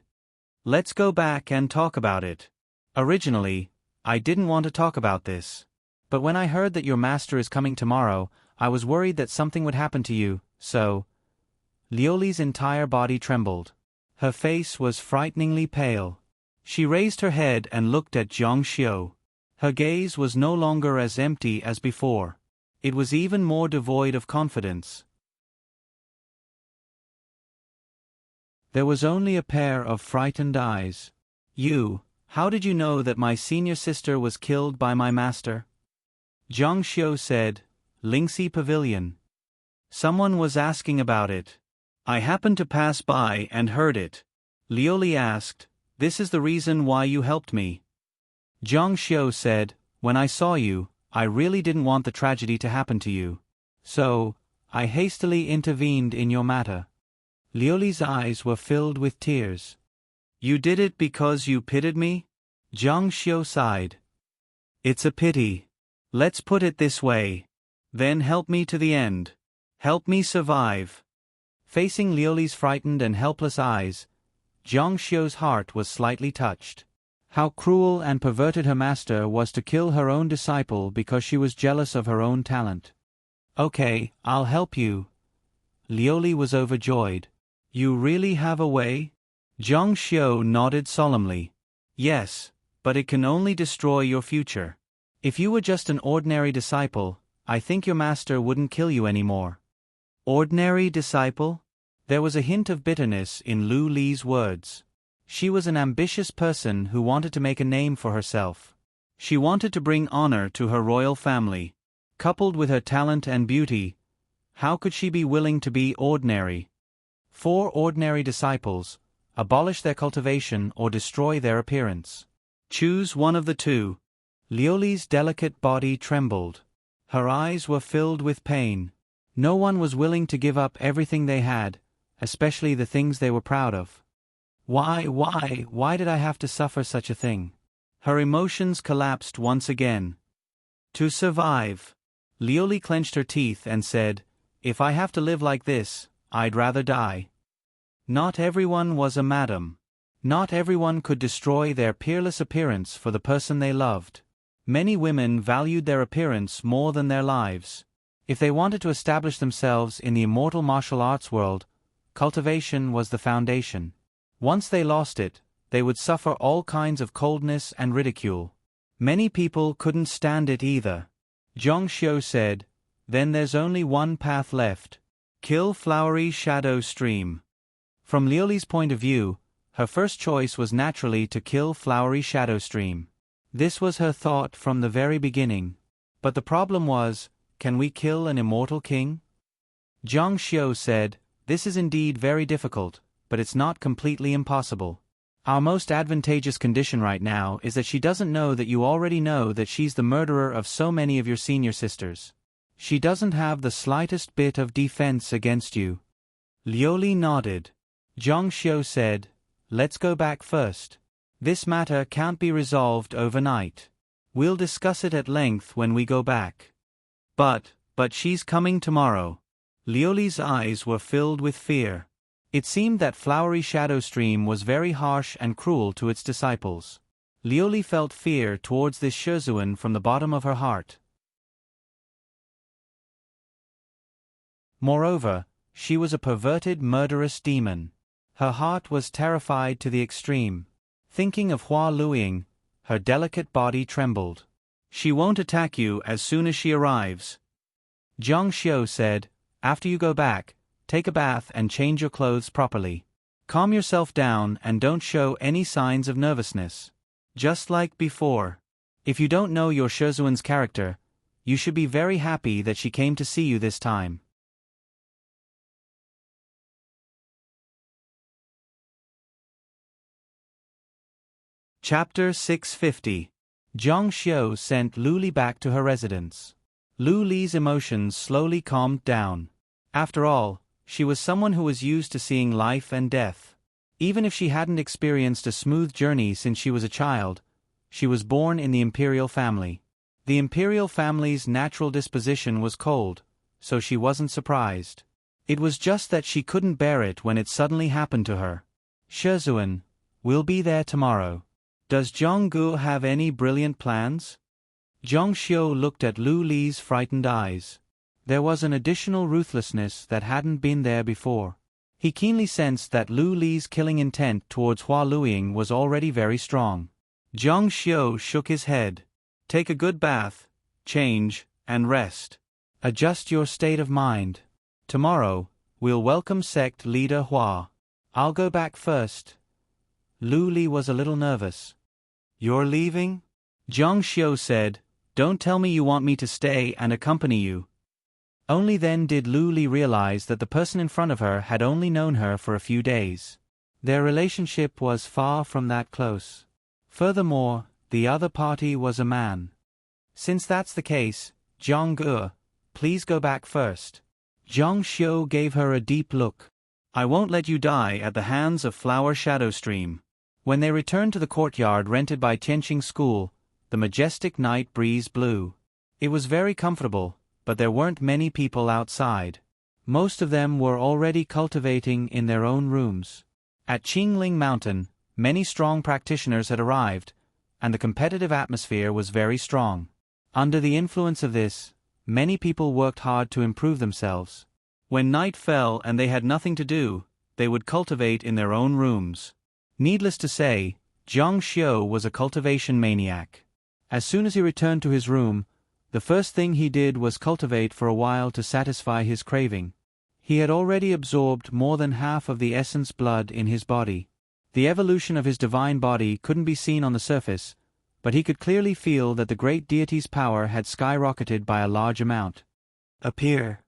"Let's go back and talk about it. Originally, I didn't want to talk about this. But when I heard that your master is coming tomorrow, I was worried that something would happen to you, so—" Liuli's entire body trembled. Her face was frighteningly pale. She raised her head and looked at Jiang Xiu. Her gaze was no longer as empty as before. It was even more devoid of confidence. There was only a pair of frightened eyes. How did you know that my senior sister was killed by my master?" Jiang Xiu said, "Lingxi Pavilion. Someone was asking about it. I happened to pass by and heard it." Liuli asked, "This is the reason why you helped me?" Jiang Xiu said, "When I saw you, I really didn't want the tragedy to happen to you. So, I hastily intervened in your matter." Liuli's eyes were filled with tears. "You did it because you pitied me?" Jiang Xiu sighed. "It's a pity. Let's put it this way. Then help me to the end. Help me survive." Facing Liuli's frightened and helpless eyes, Jiang Xiu's heart was slightly touched. How cruel and perverted her master was to kill her own disciple because she was jealous of her own talent. "Okay, I'll help you." Liuli was overjoyed. "You really have a way?" Jiang Xiu nodded solemnly. "Yes, but it can only destroy your future. If you were just an ordinary disciple, I think your master wouldn't kill you anymore." Ordinary disciple? There was a hint of bitterness in Lu Li's words. She was an ambitious person who wanted to make a name for herself. She wanted to bring honor to her royal family. Coupled with her talent and beauty, how could she be willing to be ordinary? 4 ordinary disciples: abolish their cultivation or destroy their appearance. Choose one of the two. Liuli's delicate body trembled. Her eyes were filled with pain. No one was willing to give up everything they had, especially the things they were proud of. Why did I have to suffer such a thing? Her emotions collapsed once again. To survive. Liuli clenched her teeth and said, "If I have to live like this, I'd rather die." Not everyone was a madam. Not everyone could destroy their peerless appearance for the person they loved. Many women valued their appearance more than their lives. If they wanted to establish themselves in the immortal martial arts world, cultivation was the foundation. Once they lost it, they would suffer all kinds of coldness and ridicule. Many people couldn't stand it either. Zhang Xiu said, "Then there's only one path left. Kill Flowery Shadow Stream." From Liuli's point of view, her first choice was naturally to kill Flowery Shadow Stream. This was her thought from the very beginning. But the problem was, can we kill an immortal king? Zhang Xiu said, "This is indeed very difficult, but it's not completely impossible. Our most advantageous condition right now is that she doesn't know that you already know that she's the murderer of so many of your senior sisters. She doesn't have the slightest bit of defense against you." Liuli nodded. Zhang Xiu said, "Let's go back first. This matter can't be resolved overnight. We'll discuss it at length when we go back." But she's coming tomorrow." Liuli's eyes were filled with fear. It seemed that Flowery Shadow Stream was very harsh and cruel to its disciples. Liuli felt fear towards this Shizuan from the bottom of her heart. Moreover, she was a perverted murderous demon. Her heart was terrified to the extreme. Thinking of Hua Luiying, her delicate body trembled. "She won't attack you as soon as she arrives." Zhang Xiu said, "After you go back, take a bath and change your clothes properly. Calm yourself down and don't show any signs of nervousness. Just like before. If you don't know your Shizuan's character, you should be very happy that she came to see you this time." Chapter 650. Zhang Xiu sent Lu Li back to her residence. Lu Li's emotions slowly calmed down. After all, she was someone who was used to seeing life and death. Even if she hadn't experienced a smooth journey since she was a child, she was born in the imperial family. The imperial family's natural disposition was cold, so she wasn't surprised. It was just that she couldn't bear it when it suddenly happened to her. "Shizuan, we'll be there tomorrow. Does Zhonggu have any brilliant plans?" Zhang Xiu looked at Lu Li's frightened eyes. There was an additional ruthlessness that hadn't been there before. He keenly sensed that Lu Li's killing intent towards Hua Luiying was already very strong. Zhang Xiu shook his head. "Take a good bath, change, and rest. Adjust your state of mind. Tomorrow, we'll welcome sect leader Hua. I'll go back first." Lu Li was a little nervous. "You're leaving?" Zhang Xiu said, "Don't tell me you want me to stay and accompany you." Only then did Lu Li realize that the person in front of her had only known her for a few days. Their relationship was far from that close. Furthermore, the other party was a man. "Since that's the case, Zhonggu, please go back first." Zhang Xiu gave her a deep look. "I won't let you die at the hands of Flower Shadow Stream." When they returned to the courtyard rented by Tianqing School, the majestic night breeze blew. It was very comfortable, but there weren't many people outside. Most of them were already cultivating in their own rooms. At Qingling Mountain, many strong practitioners had arrived, and the competitive atmosphere was very strong. Under the influence of this, many people worked hard to improve themselves. When night fell and they had nothing to do, they would cultivate in their own rooms. Needless to say, Zhang Xiu was a cultivation maniac. As soon as he returned to his room, the first thing he did was cultivate for a while to satisfy his craving. He had already absorbed more than half of the essence blood in his body. The evolution of his divine body couldn't be seen on the surface, but he could clearly feel that the great deity's power had skyrocketed by a large amount. Appear.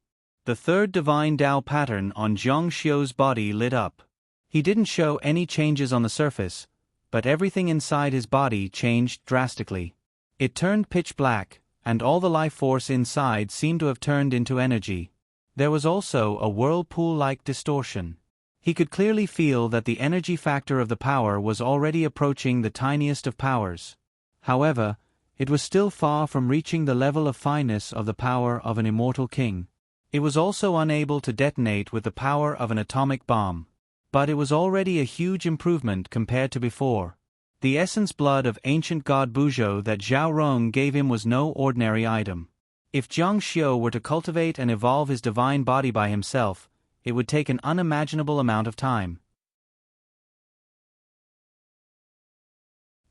The third divine Tao pattern on Zhang Xiu's body lit up. He didn't show any changes on the surface, but everything inside his body changed drastically. It turned pitch black, and all the life force inside seemed to have turned into energy. There was also a whirlpool-like distortion. He could clearly feel that the energy factor of the power was already approaching the tiniest of powers. However, it was still far from reaching the level of fineness of the power of an immortal king. It was also unable to detonate with the power of an atomic bomb. But it was already a huge improvement compared to before. The essence blood of ancient god Buzhou that Zhao Rong gave him was no ordinary item. If Zhang Xiu were to cultivate and evolve his divine body by himself, it would take an unimaginable amount of time.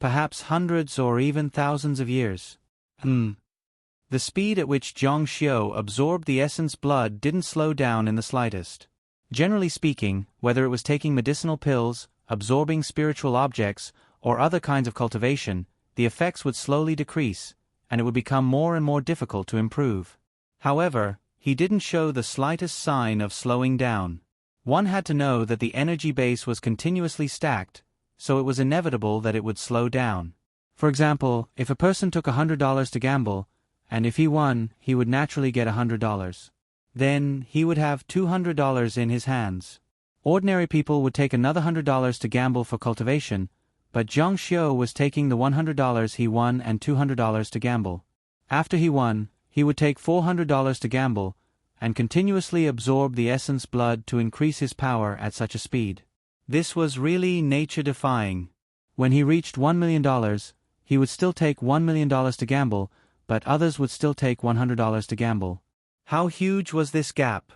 Perhaps hundreds or even thousands of years. The speed at which Zhang Xiu absorbed the essence blood didn't slow down in the slightest. Generally speaking, whether it was taking medicinal pills, absorbing spiritual objects, or other kinds of cultivation, the effects would slowly decrease, and it would become more and more difficult to improve. However, he didn't show the slightest sign of slowing down. One had to know that the energy base was continuously stacked, so it was inevitable that it would slow down. For example, if a person took $100 to gamble, and if he won, he would naturally get $100. Then, he would have $200 in his hands. Ordinary people would take another $100 to gamble for cultivation, but Zhang Xiu was taking the $100 he won and $200 to gamble. After he won, he would take $400 to gamble, and continuously absorb the essence blood to increase his power at such a speed. This was really nature-defying. When he reached $1 million, he would still take $1 million to gamble, but others would still take $100 to gamble. How huge was this gap?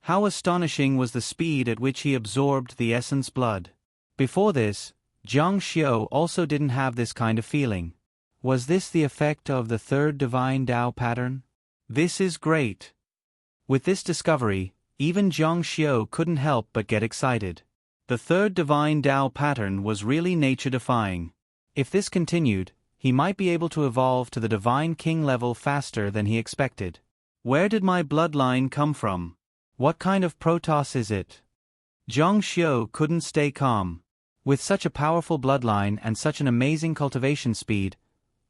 How astonishing was the speed at which he absorbed the essence blood? Before this, Zhang Xiu also didn't have this kind of feeling. Was this the effect of the third divine Tao pattern? This is great. With this discovery, even Zhang Xiu couldn't help but get excited. The third divine Tao pattern was really nature-defying. If this continued, he might be able to evolve to the divine king level faster than he expected. Where did my bloodline come from? What kind of Protoss is it? Zhang Xiu couldn't stay calm. With such a powerful bloodline and such an amazing cultivation speed,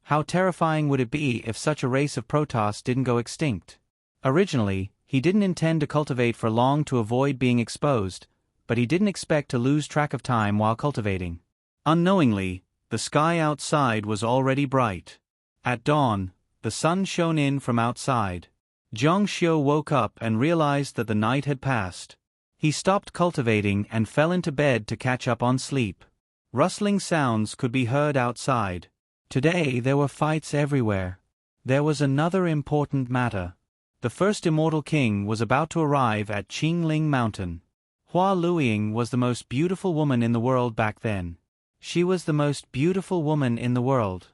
how terrifying would it be if such a race of Protoss didn't go extinct? Originally, he didn't intend to cultivate for long to avoid being exposed, but he didn't expect to lose track of time while cultivating. Unknowingly, the sky outside was already bright. At dawn, the sun shone in from outside. Zhang Xiu woke up and realized that the night had passed. He stopped cultivating and fell into bed to catch up on sleep. Rustling sounds could be heard outside. Today there were fights everywhere. There was another important matter. The first immortal king was about to arrive at Qingling Mountain. Hua Luiying was the most beautiful woman in the world back then. She was the most beautiful woman in the world.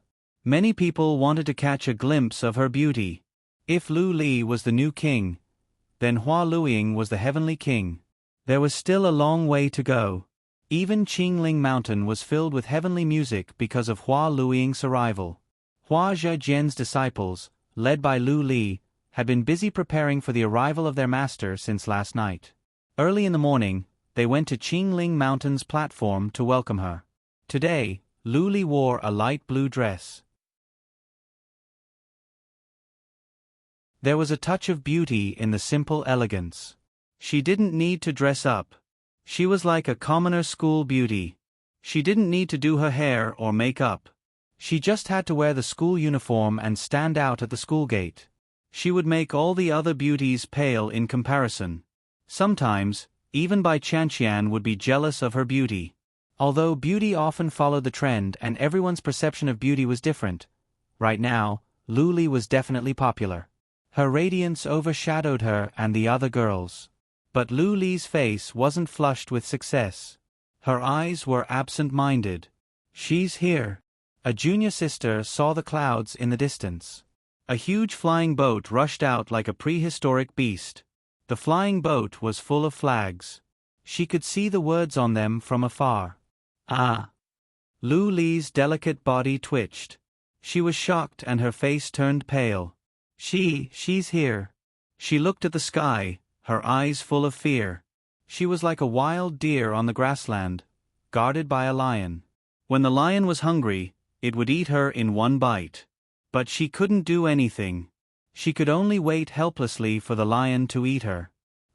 Many people wanted to catch a glimpse of her beauty. If Lu Li was the new king, then Hua Luiying was the heavenly king. There was still a long way to go. Even Qingling Mountain was filled with heavenly music because of Hua Luiying's arrival. Hua Zhejian's disciples, led by Lu Li, had been busy preparing for the arrival of their master since last night. Early in the morning, they went to Qingling Mountain's platform to welcome her. Today, Lu Li wore a light blue dress. There was a touch of beauty in the simple elegance. She didn't need to dress up. She was like a commoner school beauty. She didn't need to do her hair or makeup. She just had to wear the school uniform and stand out at the school gate. She would make all the other beauties pale in comparison. Sometimes, even Bai Chanqian would be jealous of her beauty. Although beauty often followed the trend and everyone's perception of beauty was different, right now, Lu Li was definitely popular. Her radiance overshadowed her and the other girls. But Lu Li's face wasn't flushed with success. Her eyes were absent-minded. She's here. A junior sister saw the clouds in the distance. A huge flying boat rushed out like a prehistoric beast. The flying boat was full of flags. She could see the words on them from afar. Ah! Lu Li's delicate body twitched. She was shocked and her face turned pale. She's here. She looked at the sky, her eyes full of fear. She was like a wild deer on the grassland, guarded by a lion. When the lion was hungry, it would eat her in one bite. But she couldn't do anything. She could only wait helplessly for the lion to eat her.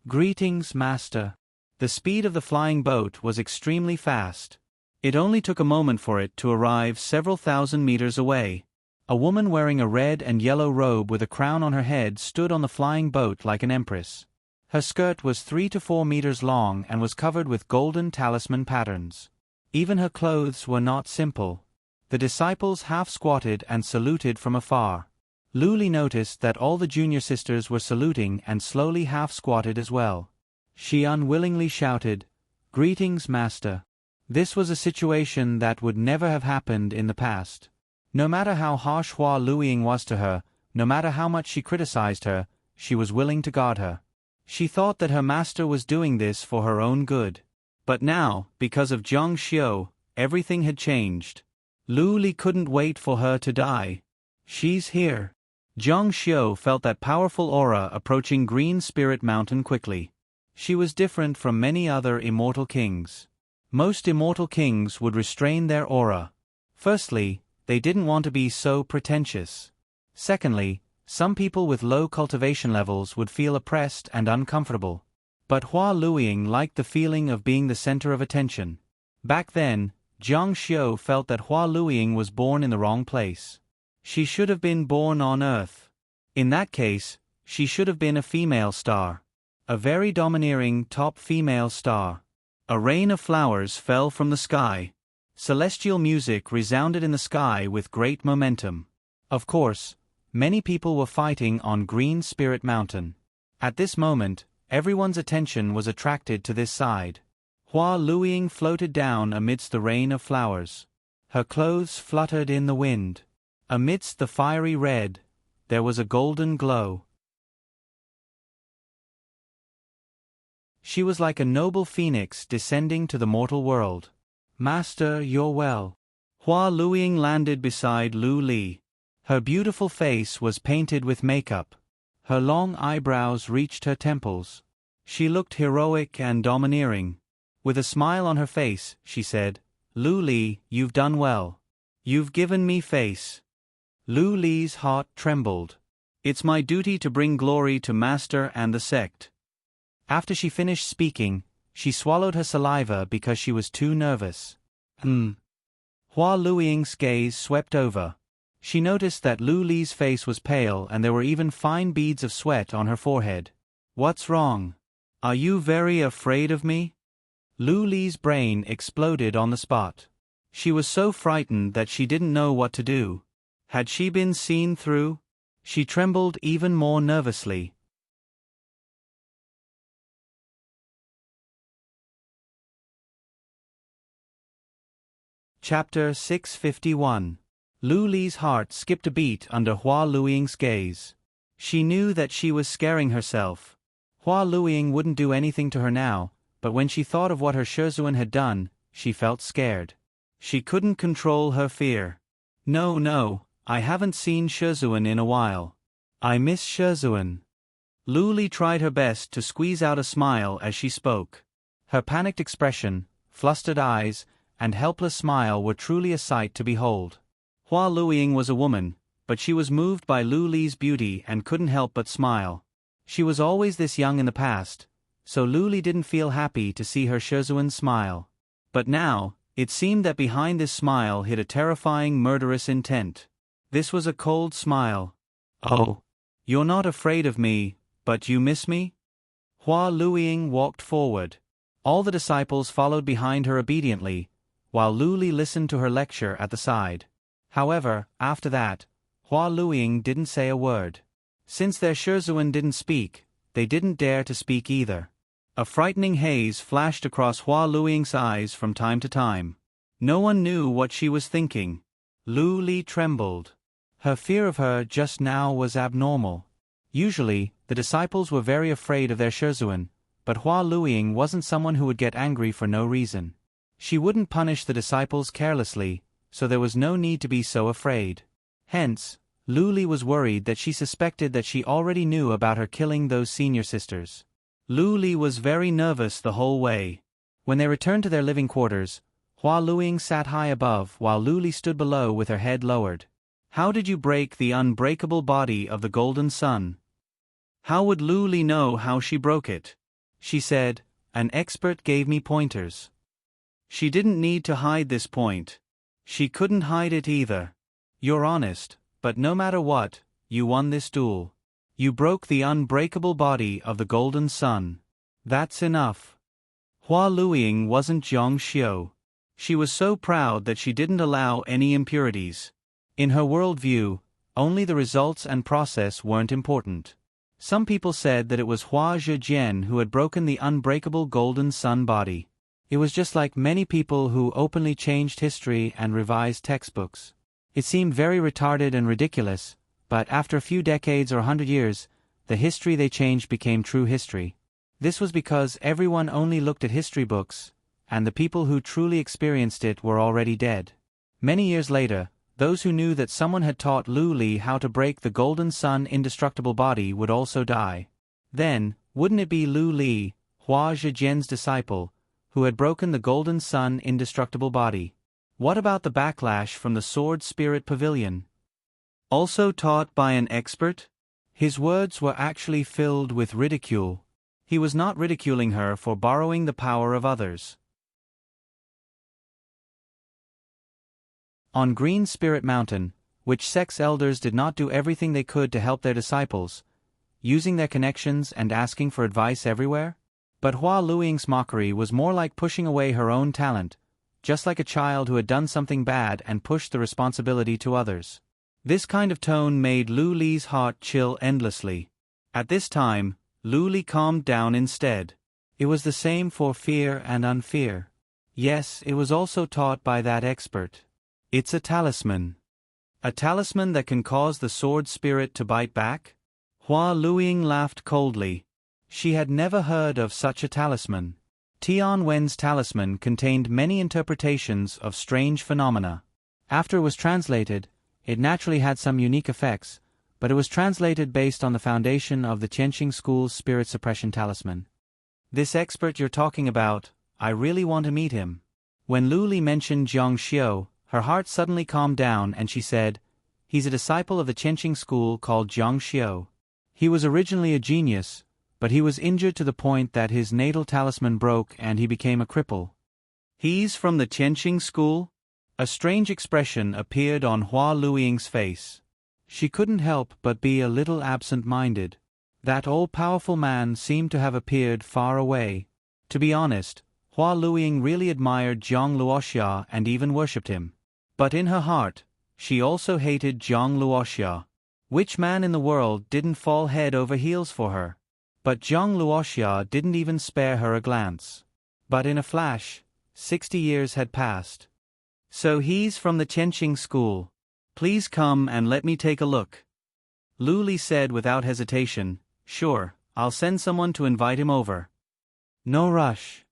Greetings, master. The speed of the flying boat was extremely fast. It only took a moment for it to arrive several thousand meters away. A woman wearing a red and yellow robe with a crown on her head stood on the flying boat like an empress. Her skirt was 3 to 4 meters long and was covered with golden talisman patterns. Even her clothes were not simple. The disciples half squatted and saluted from afar. Lu Li noticed that all the junior sisters were saluting and slowly half squatted as well. She unwillingly shouted, "Greetings, master." This was a situation that would never have happened in the past. No matter how harsh Hua Luiying was to her, no matter how much she criticized her, she was willing to guard her. She thought that her master was doing this for her own good. But now, because of Zhang Xiu, everything had changed. Lu Li couldn't wait for her to die. She's here. Zhang Xiu felt that powerful aura approaching Green Spirit Mountain quickly. She was different from many other immortal kings. Most immortal kings would restrain their aura. Firstly, they didn't want to be so pretentious. Secondly, some people with low cultivation levels would feel oppressed and uncomfortable. But Hua Luiying liked the feeling of being the center of attention. Back then, Zhang Xiu felt that Hua Luiying was born in the wrong place. She should have been born on Earth. In that case, she should have been a female star. A very domineering top female star. A rain of flowers fell from the sky. Celestial music resounded in the sky with great momentum. Of course, many people were fighting on Green Spirit Mountain. At this moment, everyone's attention was attracted to this side. Hua Luiying floated down amidst the rain of flowers. Her clothes fluttered in the wind. Amidst the fiery red, there was a golden glow. She was like a noble phoenix descending to the mortal world. "Master, you're well." Hua Luiying landed beside Lu Li. Her beautiful face was painted with makeup. Her long eyebrows reached her temples. She looked heroic and domineering. With a smile on her face, she said, "Lu Li, you've done well. You've given me face." Lu Li's heart trembled. "It's my duty to bring glory to Master and the sect." After she finished speaking, she swallowed her saliva because she was too nervous. Hua Luiying's gaze swept over. She noticed that Lu Li's face was pale and there were even fine beads of sweat on her forehead. "What's wrong? Are you very afraid of me?" Lu Li's brain exploded on the spot. She was so frightened that she didn't know what to do. Had she been seen through? She trembled even more nervously. Chapter 651. Lu Li's heart skipped a beat under Hua Luiying's gaze. She knew that she was scaring herself. Hua Luiying wouldn't do anything to her now, but when she thought of what her Shizhuan had done, she felt scared. She couldn't control her fear. No, I haven't seen Shizhuan in a while. I miss Shizhuan." Lu Li tried her best to squeeze out a smile as she spoke. Her panicked expression, flustered eyes, and helpless smile were truly a sight to behold. Hua Luiying was a woman, but she was moved by Lu Li's beauty and couldn't help but smile. She was always this young in the past, so Lu Li didn't feel happy to see her Shizhuan smile. But now, it seemed that behind this smile hid a terrifying murderous intent. This was a cold smile. "Oh, you're not afraid of me, but you miss me?" Hua Luiying walked forward. All the disciples followed behind her obediently, while Lu Li listened to her lecture at the side. However, after that, Hua Luiying didn't say a word. Since their Shizhuan didn't speak, they didn't dare to speak either. A frightening haze flashed across Hua Luiying's eyes from time to time. No one knew what she was thinking. Lu Li trembled. Her fear of her just now was abnormal. Usually, The disciples were very afraid of their Shizuan, but Hua Luiying wasn't someone who would get angry for no reason. She wouldn't punish the disciples carelessly, so there was no need to be so afraid. Hence, Lu Li was worried that she suspected that she already knew about her killing those senior sisters. Lu Li was very nervous the whole way. When they returned to their living quarters, Hua Luiying sat high above while Lu Li stood below with her head lowered. How did you break the unbreakable body of the golden sun? How would Lu Li know how she broke it? She said, an expert gave me pointers. She didn't need to hide this point. She couldn't hide it either. You're honest, but no matter what, you won this duel. You broke the unbreakable body of the golden sun. That's enough. Hua Luiying wasn't Zhang Xiu. She was so proud that she didn't allow any impurities. In her worldview, only the results and process weren't important. Some people said that it was Hua Zhejian who had broken the unbreakable golden sun body. It was just like many people who openly changed history and revised textbooks. It seemed very retarded and ridiculous, but after a few decades or 100 years, the history they changed became true history. This was because everyone only looked at history books, and the people who truly experienced it were already dead. Many years later, those who knew that someone had taught Lu Li how to break the golden sun indestructible body would also die. Then, wouldn't it be Lu Li, Hua Zhejian's disciple, who had broken the golden sun indestructible body? What about the backlash from the Sword Spirit Pavilion? Also taught by an expert? His words were actually filled with ridicule. He was not ridiculing her for borrowing the power of others. On Green Spirit Mountain, which sect's elders did not do everything they could to help their disciples, using their connections and asking for advice everywhere? But Hua Luiying's mockery was more like pushing away her own talent, just like a child who had done something bad and pushed the responsibility to others. This kind of tone made Lu Li's heart chill endlessly. At this time, Lu Li calmed down instead. It was the same for fear and unfear. Yes, it was also taught by that expert. It's a talisman. A talisman that can cause the sword spirit to bite back? Hua Luiying laughed coldly. She had never heard of such a talisman. Tian Wen's talisman contained many interpretations of strange phenomena. After it was translated, it naturally had some unique effects, but it was translated based on the foundation of the Qianxing school's spirit suppression talisman. This expert you're talking about, I really want to meet him. When Lu Li mentioned Zhang Xiu, her heart suddenly calmed down and she said, he's a disciple of the Qianxing school called Zhang Xiu. He was originally a genius, but he was injured to the point that his natal talisman broke and he became a cripple. He's from the Qianxing school? A strange expression appeared on Hua Luiying's face. She couldn't help but be a little absent-minded. That all-powerful man seemed to have appeared far away. To be honest, Hua Luiying really admired Zhang Luoxia and even worshipped him. But in her heart, she also hated Zhang Luoxia. Which man in the world didn't fall head over heels for her? But Zhang Luoxia didn't even spare her a glance. But in a flash, 60 years had passed. So he's from the Qianxing school. Please come and let me take a look. Lu Li said without hesitation, sure, I'll send someone to invite him over. No rush.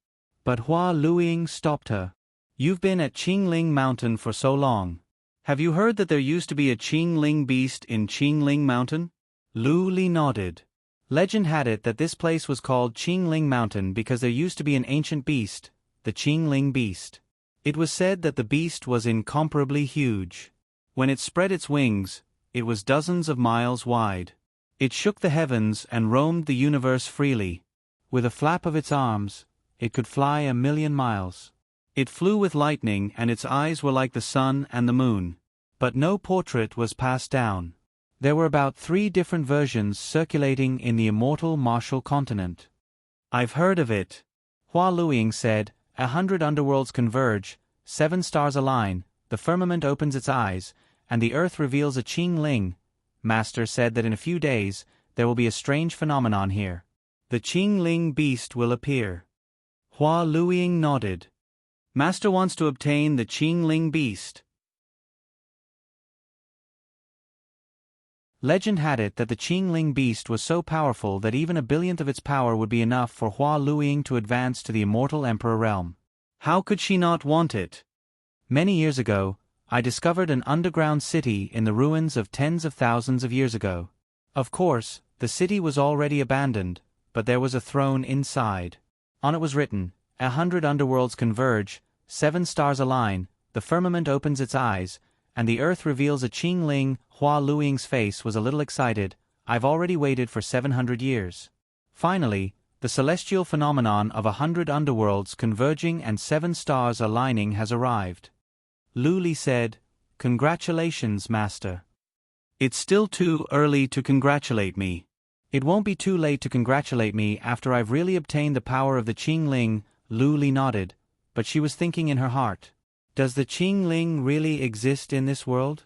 But Hua Luiying stopped her. You've been at Qingling Mountain for so long. Have you heard that there used to be a Qingling beast in Qingling Mountain? Lu Li nodded. Legend had it that this place was called Qingling Mountain because there used to be an ancient beast, the Qingling beast. It was said that the beast was incomparably huge. When it spread its wings, it was dozens of miles wide. It shook the heavens and roamed the universe freely. With a flap of its arms, it could fly 1,000,000 miles. It flew with lightning and its eyes were like the sun and the moon. But no portrait was passed down. There were about 3 different versions circulating in the immortal martial continent. I've heard of it. Hua Luiying said, 100 underworlds converge, 7 stars align, the firmament opens its eyes, and the earth reveals a Qingling. Master said that in a few days, there will be a strange phenomenon here. The Qingling beast will appear. Hua Luiying nodded. Master wants to obtain the Qingling beast. Legend had it that the Qingling beast was so powerful that even a billionth of its power would be enough for Hua Luiying to advance to the immortal emperor realm. How could she not want it? Many years ago, I discovered an underground city in the ruins of tens of thousands of years ago. Of course, the city was already abandoned, but there was a throne inside. On it was written, 100 underworlds converge, 7 stars align, the firmament opens its eyes, and the earth reveals a Qingling. Hua Luiying's face was a little excited. I've already waited for 700 years. Finally, the celestial phenomenon of 100 underworlds converging and 7 stars aligning has arrived. Lu Li said, "Congratulations, Master." It's still too early to congratulate me. It won't be too late to congratulate me after I've really obtained the power of the Qingling. Lu Li nodded, but she was thinking in her heart, does the Qingling really exist in this world?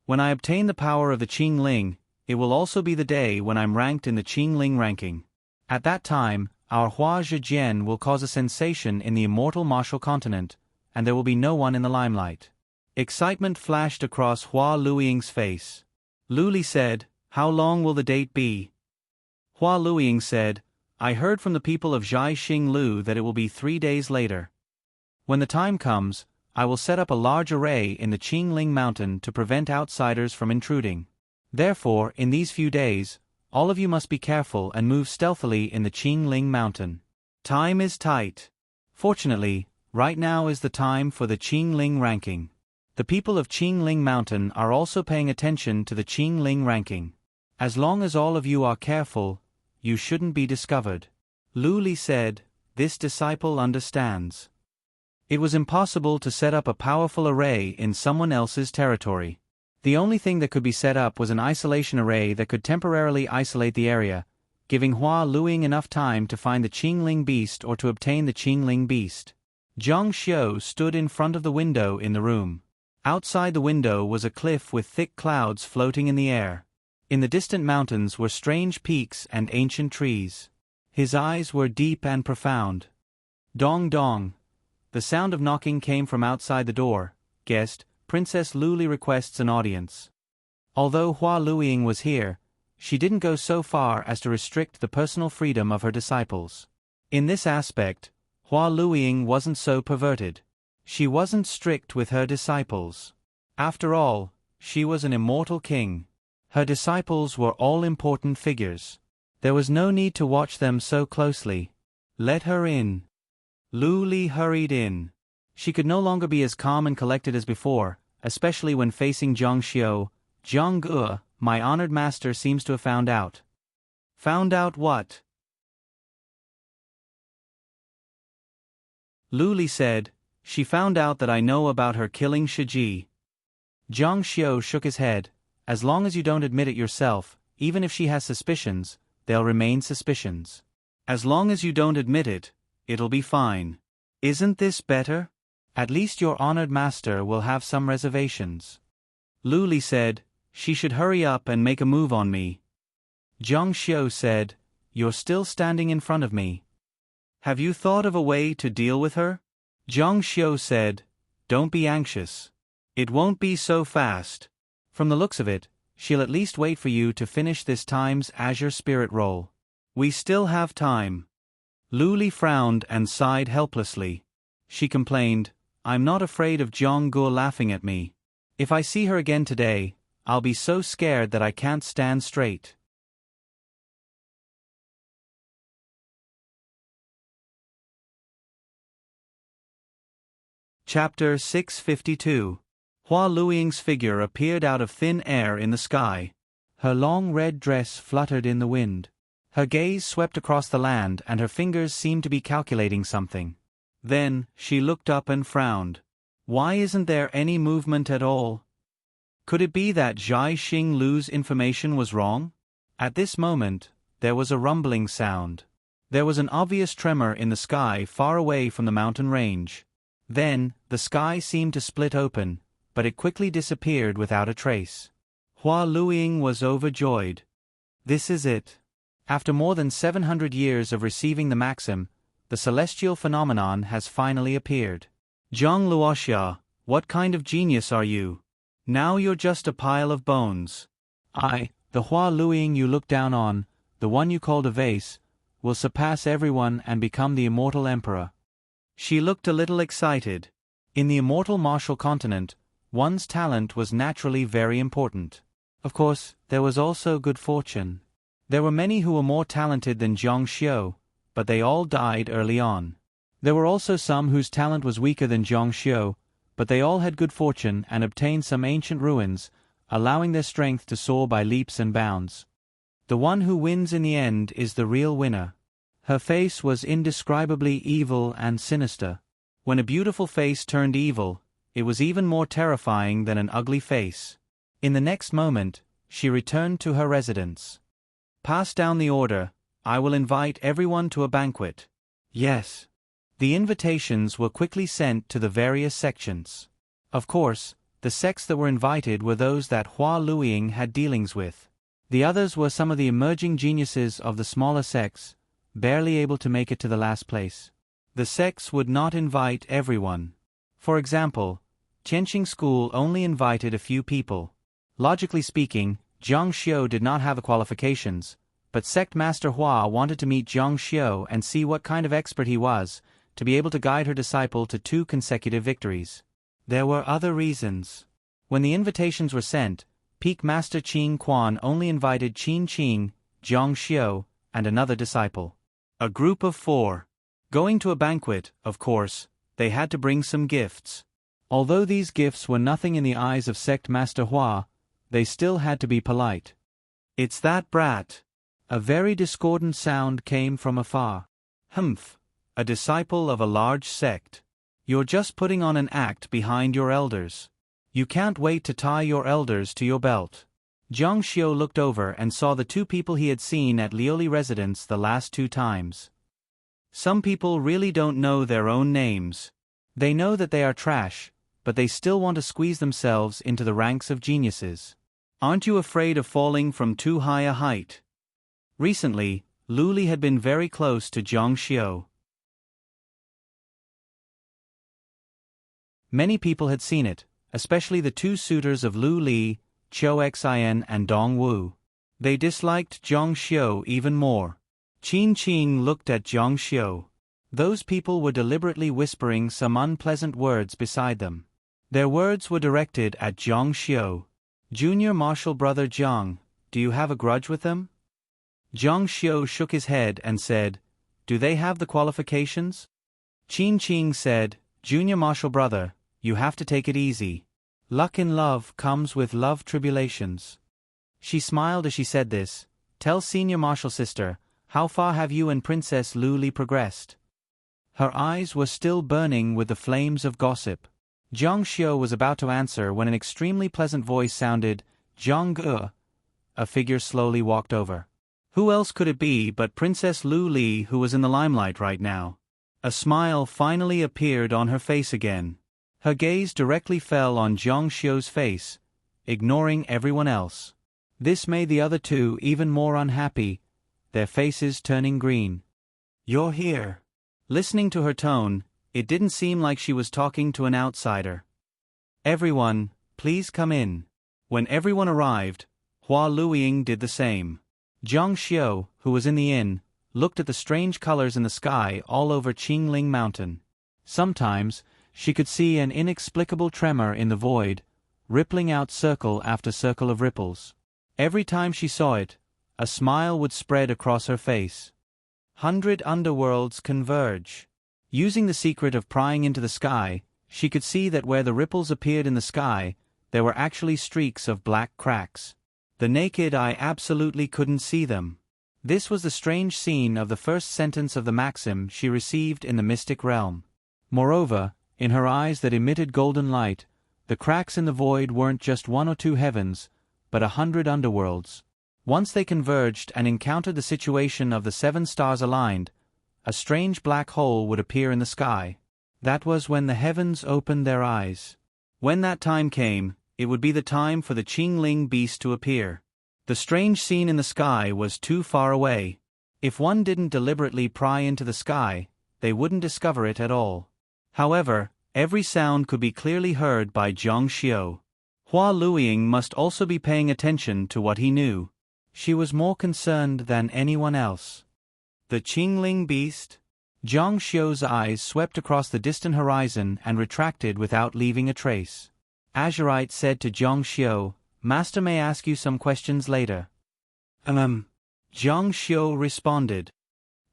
When I obtain the power of the Qingling, it will also be the day when I'm ranked in the Qingling ranking. At that time, our Hua Zhejian will cause a sensation in the immortal martial continent, and there will be no one in the limelight. Excitement flashed across Hua Luiying's face. Lu Li said, "How long will the date be?" Hua Luiying said, "I heard from the people of Zhai Xinglu that it will be 3 days later. When the time comes, I will set up a large array in the Qingling mountain to prevent outsiders from intruding. Therefore, in these few days, all of you must be careful and move stealthily in the Qingling mountain. Time is tight. Fortunately, right now is the time for the Qingling ranking. The people of Qingling mountain are also paying attention to the Qingling ranking. As long as all of you are careful, you shouldn't be discovered." Lu Li said, "This disciple understands." It was impossible to set up a powerful array in someone else's territory. The only thing that could be set up was an isolation array that could temporarily isolate the area, giving Hua Luiying enough time to find the Qingling beast or to obtain the Qingling beast. Zhang Xiu stood in front of the window in the room. Outside the window was a cliff with thick clouds floating in the air. In the distant mountains were strange peaks and ancient trees. His eyes were deep and profound. Dong dong. The sound of knocking came from outside the door. Guest, Princess Lu Li requests an audience. Although Hua Luiying was here, she didn't go so far as to restrict the personal freedom of her disciples. In this aspect, Hua Luiying wasn't so perverted. She wasn't strict with her disciples. After all, she was an immortal king. Her disciples were all-important figures. There was no need to watch them so closely. Let her in. Lu Li hurried in. She could no longer be as calm and collected as before, especially when facing Zhang Xiu. "Zhang Ge, my honored master seems to have found out." "Found out what?" Lu Li said, "She found out that I know about her killing Shiji." Zhang Xiu shook his head. "As long as you don't admit it yourself, even if she has suspicions, they'll remain suspicions. As long as you don't admit it, it'll be fine. Isn't this better? At least your honored master will have some reservations." Lu Li said, "She should hurry up and make a move on me." Zhang Xiu said, "You're still standing in front of me. Have you thought of a way to deal with her?" Zhang Xiu said, "Don't be anxious. It won't be so fast. From the looks of it, she'll at least wait for you to finish this time's Azure Spirit roll. We still have time." Lu Li frowned and sighed helplessly. She complained, "I'm not afraid of Zhang Ge laughing at me. If I see her again today, I'll be so scared that I can't stand straight." Chapter 652. Hua Luiying's figure appeared out of thin air in the sky. Her long red dress fluttered in the wind. Her gaze swept across the land and her fingers seemed to be calculating something. Then, she looked up and frowned. Why isn't there any movement at all? Could it be that Zhai Xinglu's information was wrong? At this moment, there was a rumbling sound. There was an obvious tremor in the sky far away from the mountain range. Then, the sky seemed to split open, but it quickly disappeared without a trace. Hua Luiying was overjoyed. This is it. After more than 700 years of receiving the maxim, the celestial phenomenon has finally appeared. Zhang Luoxia, what kind of genius are you? Now you're just a pile of bones. The Hua Luiying you look down on, the one you called a vase, will surpass everyone and become the immortal emperor." She looked a little excited. In the immortal martial continent, one's talent was naturally very important. Of course, there was also good fortune. There were many who were more talented than Zhang Xiu, but they all died early on. There were also some whose talent was weaker than Zhang Xiu, but they all had good fortune and obtained some ancient ruins, allowing their strength to soar by leaps and bounds. The one who wins in the end is the real winner. Her face was indescribably evil and sinister. When a beautiful face turned evil, it was even more terrifying than an ugly face. In the next moment, she returned to her residence. "Pass down the order. I will invite everyone to a banquet." "Yes." The invitations were quickly sent to the various sections. Of course, the sects that were invited were those that Hua Luiying had dealings with. The others were some of the emerging geniuses of the smaller sects, barely able to make it to the last place. The sects would not invite everyone. For example, Tianqing School only invited a few people. Logically speaking, Zhang Xiu did not have the qualifications, but Sect Master Hua wanted to meet Zhang Xiu and see what kind of expert he was, to be able to guide her disciple to 2 consecutive victories. There were other reasons. When the invitations were sent, Peak Master Qin Quan only invited Qin Qing, Zhang Xiu, and another disciple. A group of 4. Going to a banquet, of course, they had to bring some gifts. Although these gifts were nothing in the eyes of Sect Master Hua, they still had to be polite. "It's that brat." A very discordant sound came from afar. "Humph. A disciple of a large sect. You're just putting on an act behind your elders. You can't wait to tie your elders to your belt." Zhang Xiu looked over and saw the 2 people he had seen at Lioli residence the last 2 times. Some people really don't know their own names. They know that they are trash, but they still want to squeeze themselves into the ranks of geniuses. Aren't you afraid of falling from too high a height? Recently, Lu Li had been very close to Zhang Xiu. Many people had seen it, especially the 2 suitors of Lu Li, Qiu Xin and Dong Wu. They disliked Zhang Xiu even more. Qin Qing looked at Zhang Xiu. Those people were deliberately whispering some unpleasant words beside them. Their words were directed at Zhang Xiu. "Junior martial brother Zhang, do you have a grudge with them?" Zhang Xiu shook his head and said, "Do they have the qualifications?" Qin Qing said, "Junior martial brother, you have to take it easy. Luck in love comes with love tribulations." She smiled as she said this. "Tell senior martial sister, how far have you and Princess Lu Li progressed?" Her eyes were still burning with the flames of gossip. Zhang Xiu was about to answer when an extremely pleasant voice sounded, "Zhang Ge." A figure slowly walked over. Who else could it be but Princess Lu Li, who was in the limelight right now? A smile finally appeared on her face again. Her gaze directly fell on Zhang Xiu's face, ignoring everyone else. This made the other 2 even more unhappy, their faces turning green. "You're here." Listening to her tone, it didn't seem like she was talking to an outsider. "Everyone, please come in." When everyone arrived, Hua Luiying did the same. Zhang Xiu, who was in the inn, looked at the strange colors in the sky all over Qingling Mountain. Sometimes, she could see an inexplicable tremor in the void, rippling out circle after circle of ripples. Every time she saw it, a smile would spread across her face. 100 underworlds converge. Using the secret of prying into the sky, she could see that where the ripples appeared in the sky, there were actually streaks of black cracks. The naked eye absolutely couldn't see them. This was the strange scene of the first sentence of the maxim she received in the mystic realm. Moreover, in her eyes that emitted golden light, the cracks in the void weren't just 1 or 2 heavens, but 100 underworlds. Once they converged and encountered the situation of the 7 stars aligned, a strange black hole would appear in the sky. That was when the heavens opened their eyes. When that time came, it would be the time for the Qingling beast to appear. The strange scene in the sky was too far away. If one didn't deliberately pry into the sky, they wouldn't discover it at all. However, every sound could be clearly heard by Zhang Xiu. Hua Luiying must also be paying attention to what he knew. She was more concerned than anyone else. The Qingling beast? Zhang Xiu's eyes swept across the distant horizon and retracted without leaving a trace. Azurite said to Zhang Xiu, "Master may ask you some questions later." Zhang Xiu responded.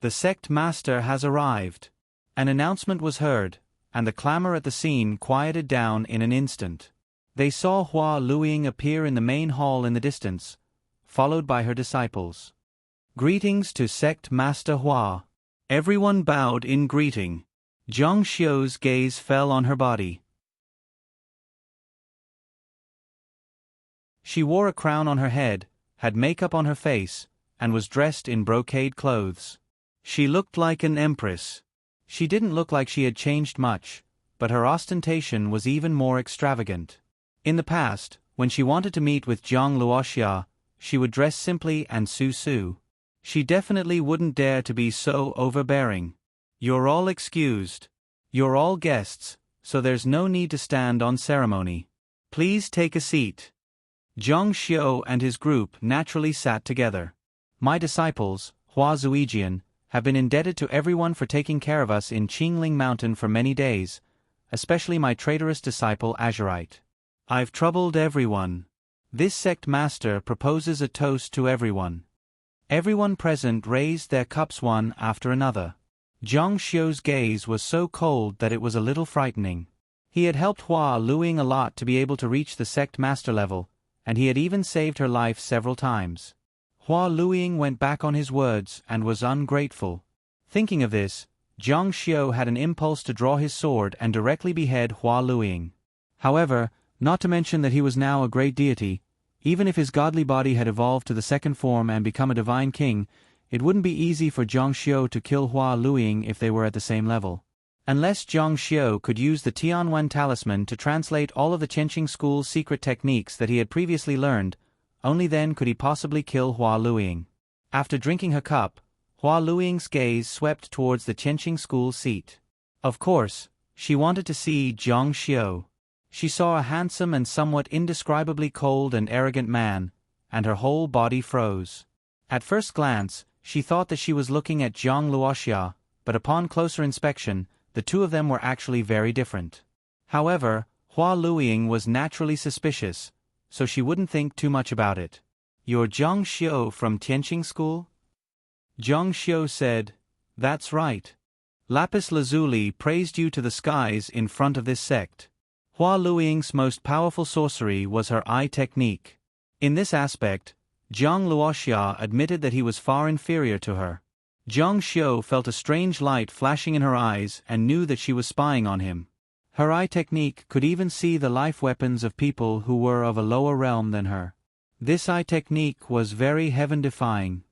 "The sect master has arrived." An announcement was heard, and the clamor at the scene quieted down in an instant. They saw Hua Luiying appear in the main hall in the distance, followed by her disciples. "Greetings to Sect Master Hua." Everyone bowed in greeting. Zhang Xiu's gaze fell on her body. She wore a crown on her head, had makeup on her face, and was dressed in brocade clothes. She looked like an empress. She didn't look like she had changed much, but her ostentation was even more extravagant. In the past, when she wanted to meet with Zhang Luoxia, she would dress simply and su-su. She definitely wouldn't dare to be so overbearing. "You're all excused. You're all guests, so there's no need to stand on ceremony. Please take a seat." Zhang Xiu and his group naturally sat together. "My disciples, Hua Zuijian, have been indebted to everyone for taking care of us in Qingling Mountain for many days, especially my traitorous disciple Azurite. I've troubled everyone. This sect master proposes a toast to everyone." Everyone present raised their cups one after another. Zhang Xiu's gaze was so cold that it was a little frightening. He had helped Hua Luiying a lot to be able to reach the sect master level, and he had even saved her life several times. Hua Luiying went back on his words and was ungrateful. Thinking of this, Zhang Xiu had an impulse to draw his sword and directly behead Hua Luiying. However, not to mention that he was now a great deity, even if his godly body had evolved to the second form and become a divine king, it wouldn't be easy for Zhang Xiu to kill Hua Luiying if they were at the same level. Unless Zhang Xiu could use the Tianwen talisman to translate all of the Qianqing school's secret techniques that he had previously learned, only then could he possibly kill Hua Luiying. After drinking her cup, Hua Luiying's gaze swept towards the Qianqing school seat. Of course, she wanted to see Zhang Xiu. She saw a handsome and somewhat indescribably cold and arrogant man, and her whole body froze. At first glance, she thought that she was looking at Zhang Luoxia, but upon closer inspection, the two of them were actually very different. However, Hua Luiying was naturally suspicious, so she wouldn't think too much about it. "You're Zhang Xiu from Tianqing School?" Zhang Xiu said, "That's right. Lapis Lazuli praised you to the skies in front of this sect." Hua Luiying's most powerful sorcery was her eye technique. In this aspect, Zhang Luoxia admitted that he was far inferior to her. Zhang Xiu felt a strange light flashing in her eyes and knew that she was spying on him. Her eye technique could even see the life weapons of people who were of a lower realm than her. This eye technique was very heaven-defying.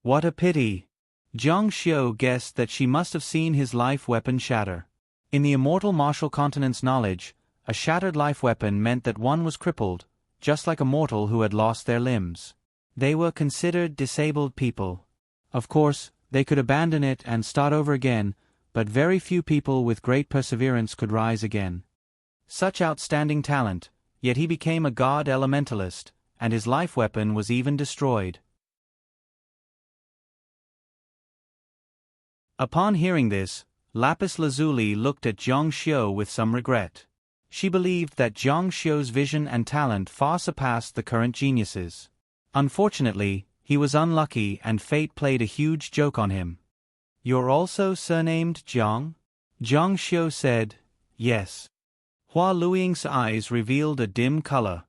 What a pity! Zhang Xiu guessed that she must have seen his life weapon shatter. In the immortal martial continent's knowledge, a shattered life weapon meant that one was crippled, just like a mortal who had lost their limbs. They were considered disabled people. Of course, they could abandon it and start over again, but very few people with great perseverance could rise again. Such outstanding talent, yet he became a god elementalist, and his life weapon was even destroyed. Upon hearing this, Lapis Lazuli looked at Zhang Xiu with some regret. She believed that Zhang Xiu's vision and talent far surpassed the current geniuses. Unfortunately, he was unlucky and fate played a huge joke on him. "You're also surnamed Zhang?" Zhang Xiu said, "Yes." Hua Luiying's eyes revealed a dim color.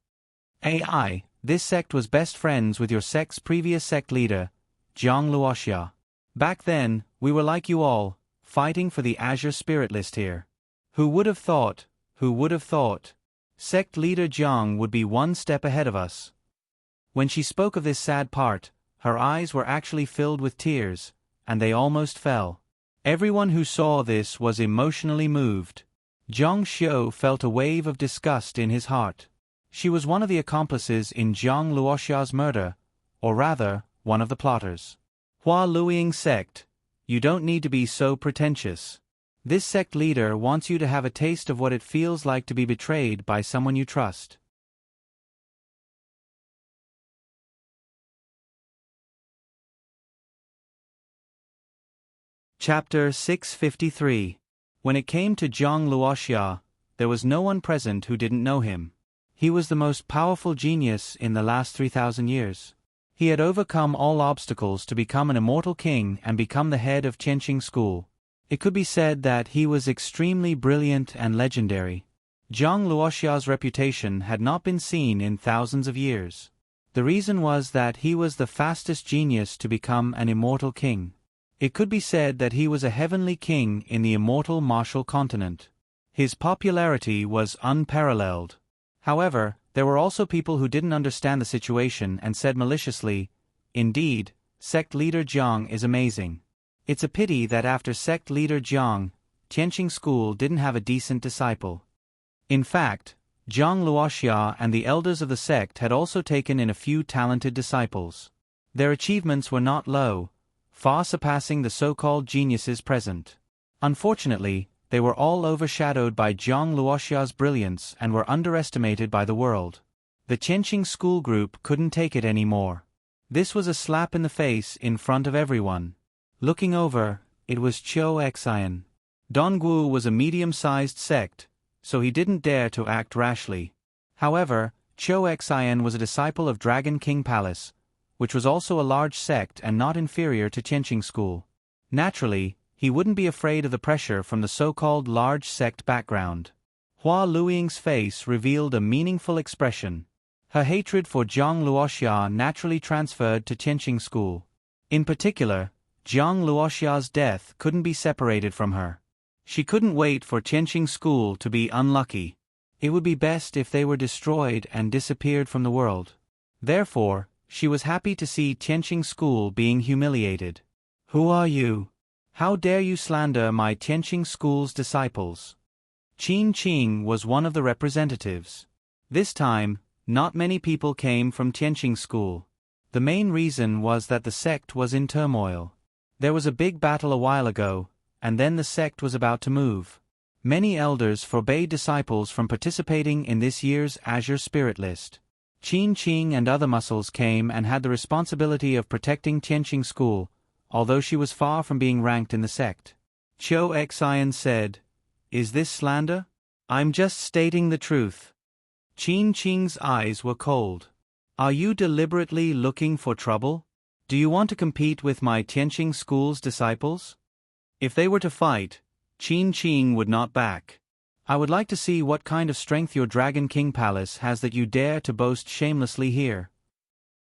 "AI, this sect was best friends with your sect's previous sect leader, Zhang Luoxia. Back then, we were like you all, fighting for the Azure Spirit list here. Who would have thought? Who would have thought? Sect leader Zhang would be one step ahead of us." When she spoke of this sad part, her eyes were actually filled with tears, and they almost fell. Everyone who saw this was emotionally moved. Zhang Xiu felt a wave of disgust in his heart. She was one of the accomplices in Zhang Luoxia's murder, or rather, one of the plotters. Hua Luiying sect, you don't need to be so pretentious. This sect leader wants you to have a taste of what it feels like to be betrayed by someone you trust. Chapter 653. When it came to Zhang Luoxia, there was no one present who didn't know him. He was the most powerful genius in the last 3,000 years. He had overcome all obstacles to become an immortal king and become the head of Qianqing school. It could be said that he was extremely brilliant and legendary. Zhang Luoxia's reputation had not been seen in thousands of years. The reason was that he was the fastest genius to become an immortal king. It could be said that he was a heavenly king in the immortal martial continent. His popularity was unparalleled. However, there were also people who didn't understand the situation and said maliciously, "Indeed, sect leader Jiang is amazing. It's a pity that after sect leader Jiang, Qianqing school didn't have a decent disciple." In fact, Zhang Luoxia and the elders of the sect had also taken in a few talented disciples. Their achievements were not low, far surpassing the so-called geniuses present. Unfortunately, they were all overshadowed by Zhang Luoxia's brilliance and were underestimated by the world. The Qianqing school group couldn't take it anymore. This was a slap in the face in front of everyone. Looking over, it was Qiu Xian. Dongwu was a medium-sized sect, so he didn't dare to act rashly. However, Qiu Xian was a disciple of Dragon King Palace, which was also a large sect and not inferior to Qianqing school. Naturally, he wouldn't be afraid of the pressure from the so-called large sect background. Hua Luiying's face revealed a meaningful expression. Her hatred for Zhang Luoxia naturally transferred to Qianqing school. In particular, Zhang Luoxia's death couldn't be separated from her. She couldn't wait for Qianqing school to be unlucky. It would be best if they were destroyed and disappeared from the world. Therefore, she was happy to see Qianqing school being humiliated. "Who are you? How dare you slander my Qianqing school's disciples?" Qin Qing was one of the representatives. This time, not many people came from Qianqing school. The main reason was that the sect was in turmoil. There was a big battle a while ago, and then the sect was about to move. Many elders forbade disciples from participating in this year's Azure Spirit List. Qin Qing and other muscles came and had the responsibility of protecting Qianqing school, although she was far from being ranked in the sect. Qiu Xian said, "Is this slander? I'm just stating the truth." Qin Qing's eyes were cold. "Are you deliberately looking for trouble? Do you want to compete with my Qianqing school's disciples?" If they were to fight, Qin Qing would not back. "I would like to see what kind of strength your Dragon King Palace has that you dare to boast shamelessly here."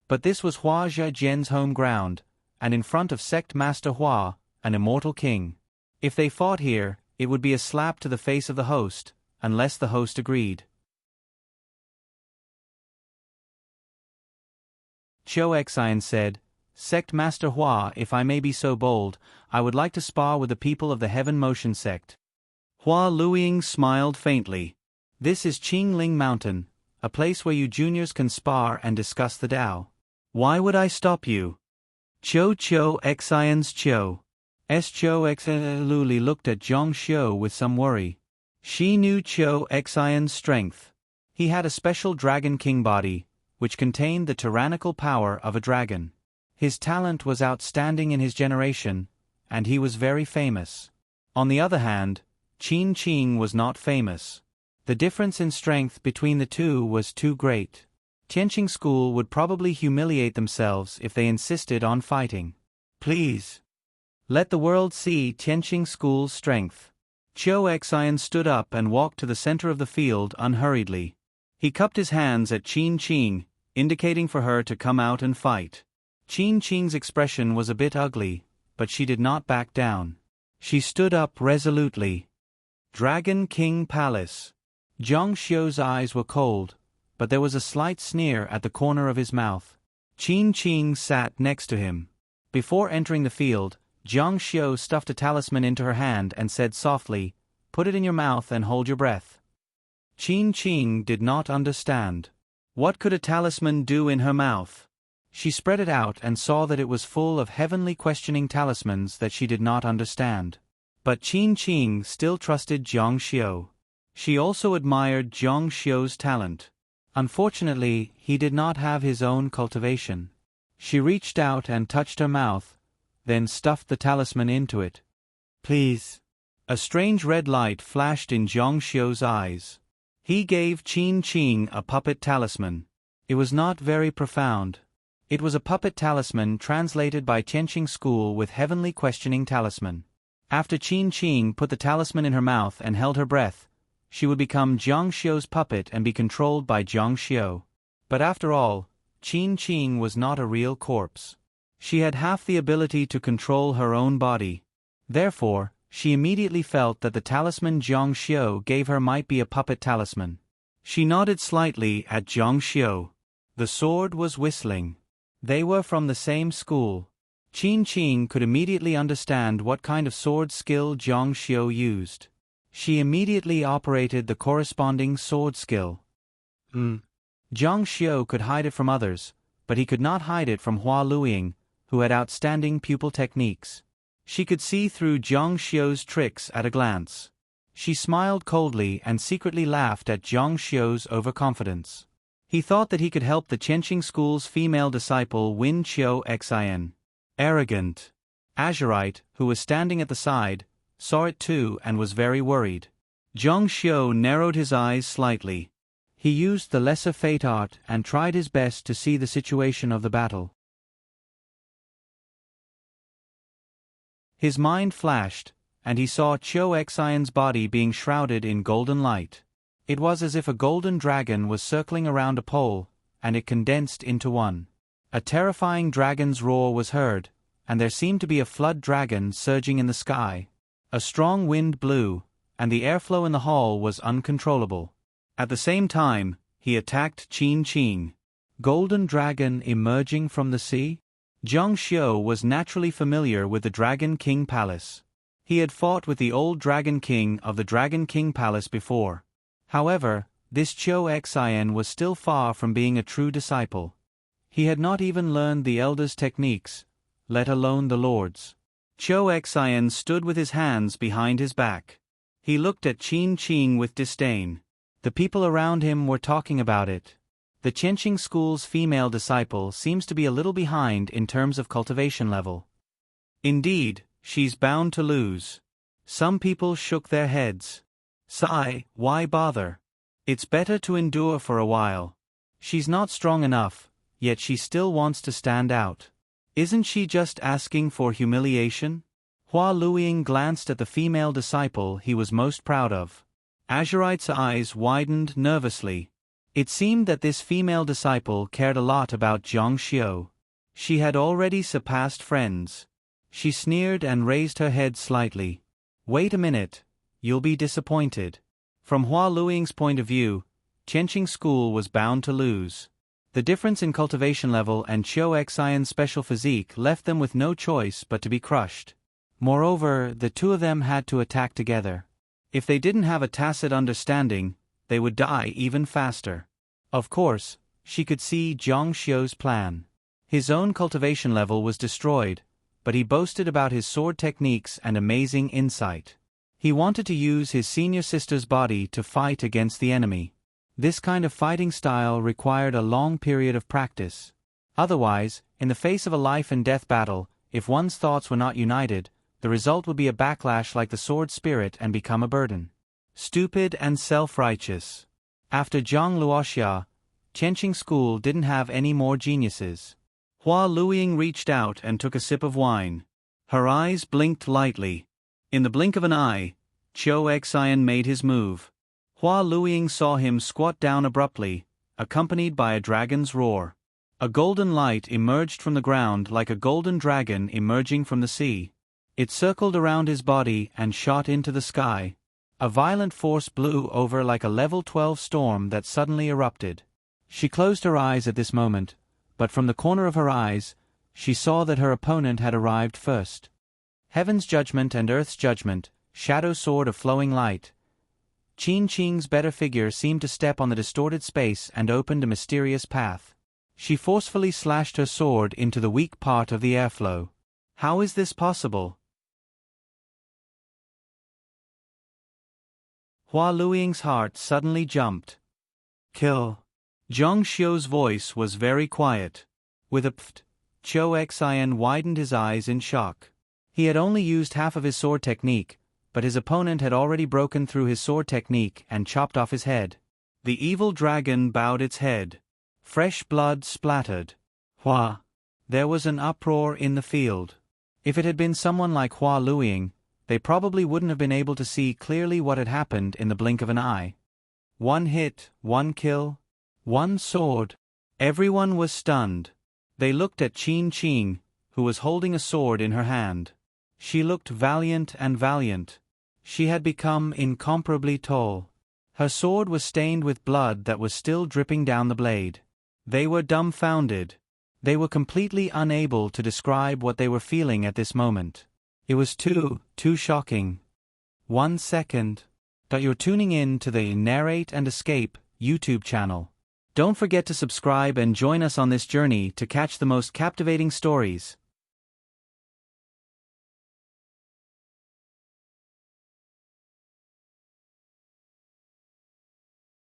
But this was Hua Zhejian's home ground, and in front of Sect Master Hua, an immortal king. If they fought here, it would be a slap to the face of the host, unless the host agreed. Qiu Xian said, "Sect Master Hua, if I may be so bold, I would like to spar with the people of the Heaven Motion sect." Hua Luiying smiled faintly. "This is Qingling Mountain, a place where you juniors can spar and discuss the Tao. Why would I stop you?" Qiu Xian's Qiu Xian Luli looked at Zhang Xiu with some worry. She knew Qiu Xian's strength. He had a special Dragon King body, which contained the tyrannical power of a dragon. His talent was outstanding in his generation, and he was very famous. On the other hand, Qin Qing was not famous. The difference in strength between the two was too great. Qianqing school would probably humiliate themselves if they insisted on fighting. "Please, let the world see Qianqing school's strength." Qiu Xian stood up and walked to the center of the field unhurriedly. He cupped his hands at Qin Qing, indicating for her to come out and fight. Qin Qing's expression was a bit ugly, but she did not back down. She stood up resolutely. Dragon King Palace. Zhang Xiu's eyes were cold, but there was a slight sneer at the corner of his mouth. Qin Qing sat next to him. Before entering the field, Zhang Xiu stuffed a talisman into her hand and said softly, "Put it in your mouth and hold your breath." Qin Qing did not understand. What could a talisman do in her mouth? She spread it out and saw that it was full of heavenly questioning talismans that she did not understand. But Qin Qing still trusted Zhang Xiu. She also admired Zhang Xiu's talent. Unfortunately, he did not have his own cultivation. She reached out and touched her mouth, then stuffed the talisman into it. Please. A strange red light flashed in Zhang Xiu's eyes. He gave Qin Qing a puppet talisman. It was not very profound. It was a puppet talisman translated by Qianqing school with heavenly questioning talisman. After Qin Qing put the talisman in her mouth and held her breath, she would become Zhang Xiu's puppet and be controlled by Zhang Xiu. But after all, Qin Qing was not a real corpse. She had half the ability to control her own body. Therefore, she immediately felt that the talisman Zhang Xiu gave her might be a puppet talisman. She nodded slightly at Zhang Xiu. The sword was whistling. They were from the same school. Qin Qing could immediately understand what kind of sword skill Zhang Xiu used. She immediately operated the corresponding sword skill. Zhang Xiu could hide it from others, but he could not hide it from Hua Luiying, who had outstanding pupil techniques. She could see through Zhang Xiu's tricks at a glance. She smiled coldly and secretly laughed at Zhang Xiu's overconfidence. He thought that he could help the Qianqing school's female disciple win Qiu Xin. Arrogant. Azurite, who was standing at the side, saw it too and was very worried. Zhang Xiu narrowed his eyes slightly. He used the lesser fate art and tried his best to see the situation of the battle. His mind flashed, and he saw Qiu Xion's body being shrouded in golden light. It was as if a golden dragon was circling around a pole, and it condensed into one. A terrifying dragon's roar was heard, and there seemed to be a flood dragon surging in the sky. A strong wind blew, and the airflow in the hall was uncontrollable. At the same time, he attacked Qin Qing. Golden dragon emerging from the sea? Zhang Xiu was naturally familiar with the Dragon King Palace. He had fought with the old Dragon King of the Dragon King Palace before. However, this Qiu Xian was still far from being a true disciple. He had not even learned the elders' techniques, let alone the Lord's. Qiu Xian stood with his hands behind his back. He looked at Qin Qing with disdain. The people around him were talking about it. The Qianqing school's female disciple seems to be a little behind in terms of cultivation level. Indeed, she's bound to lose. Some people shook their heads. Sigh, why bother? It's better to endure for a while. She's not strong enough, yet she still wants to stand out. Isn't she just asking for humiliation? Hua Luiying glanced at the female disciple he was most proud of. Azurite's eyes widened nervously. It seemed that this female disciple cared a lot about Zhang Xiu. She had already surpassed friends. She sneered and raised her head slightly. Wait a minute. You'll be disappointed. From Hua Luiying's point of view, Qianqing school was bound to lose. The difference in cultivation level and Qiu Xion's special physique left them with no choice but to be crushed. Moreover, the two of them had to attack together. If they didn't have a tacit understanding, they would die even faster. Of course, she could see Zhang Xiu's plan. His own cultivation level was destroyed, but he boasted about his sword techniques and amazing insight. He wanted to use his senior sister's body to fight against the enemy. This kind of fighting style required a long period of practice. Otherwise, in the face of a life-and-death battle, if one's thoughts were not united, the result would be a backlash like the sword spirit and become a burden. Stupid and self-righteous. After Zhang Luoxia, Qianqing school didn't have any more geniuses. Hua Luiying reached out and took a sip of wine. Her eyes blinked lightly. In the blink of an eye, Qiu Xian made his move. Hua Luiying saw him squat down abruptly, accompanied by a dragon's roar. A golden light emerged from the ground like a golden dragon emerging from the sea. It circled around his body and shot into the sky. A violent force blew over like a level 12 storm that suddenly erupted. She closed her eyes at this moment, but from the corner of her eyes, she saw that her opponent had arrived first. Heaven's judgment and earth's judgment, shadow sword of flowing light. Qin Qing's better figure seemed to step on the distorted space and opened a mysterious path. She forcefully slashed her sword into the weak part of the airflow. How is this possible? Hua Luiying's heart suddenly jumped. Kill. Zhang Xiu's voice was very quiet. With a pft, Qiu Xian widened his eyes in shock. He had only used half of his sword technique, but his opponent had already broken through his sword technique and chopped off his head. The evil dragon bowed its head. Fresh blood splattered. Hua! There was an uproar in the field. If it had been someone like Hua Luiying, they probably wouldn't have been able to see clearly what had happened in the blink of an eye. One hit, one kill, one sword. Everyone was stunned. They looked at Qing, who was holding a sword in her hand. She looked valiant and valiant. She had become incomparably tall. Her sword was stained with blood that was still dripping down the blade. They were dumbfounded. They were completely unable to describe what they were feeling at this moment. It was too shocking. 1 second. You're tuning in to the Narrate and Escape YouTube channel. Don't forget to subscribe and join us on this journey to catch the most captivating stories.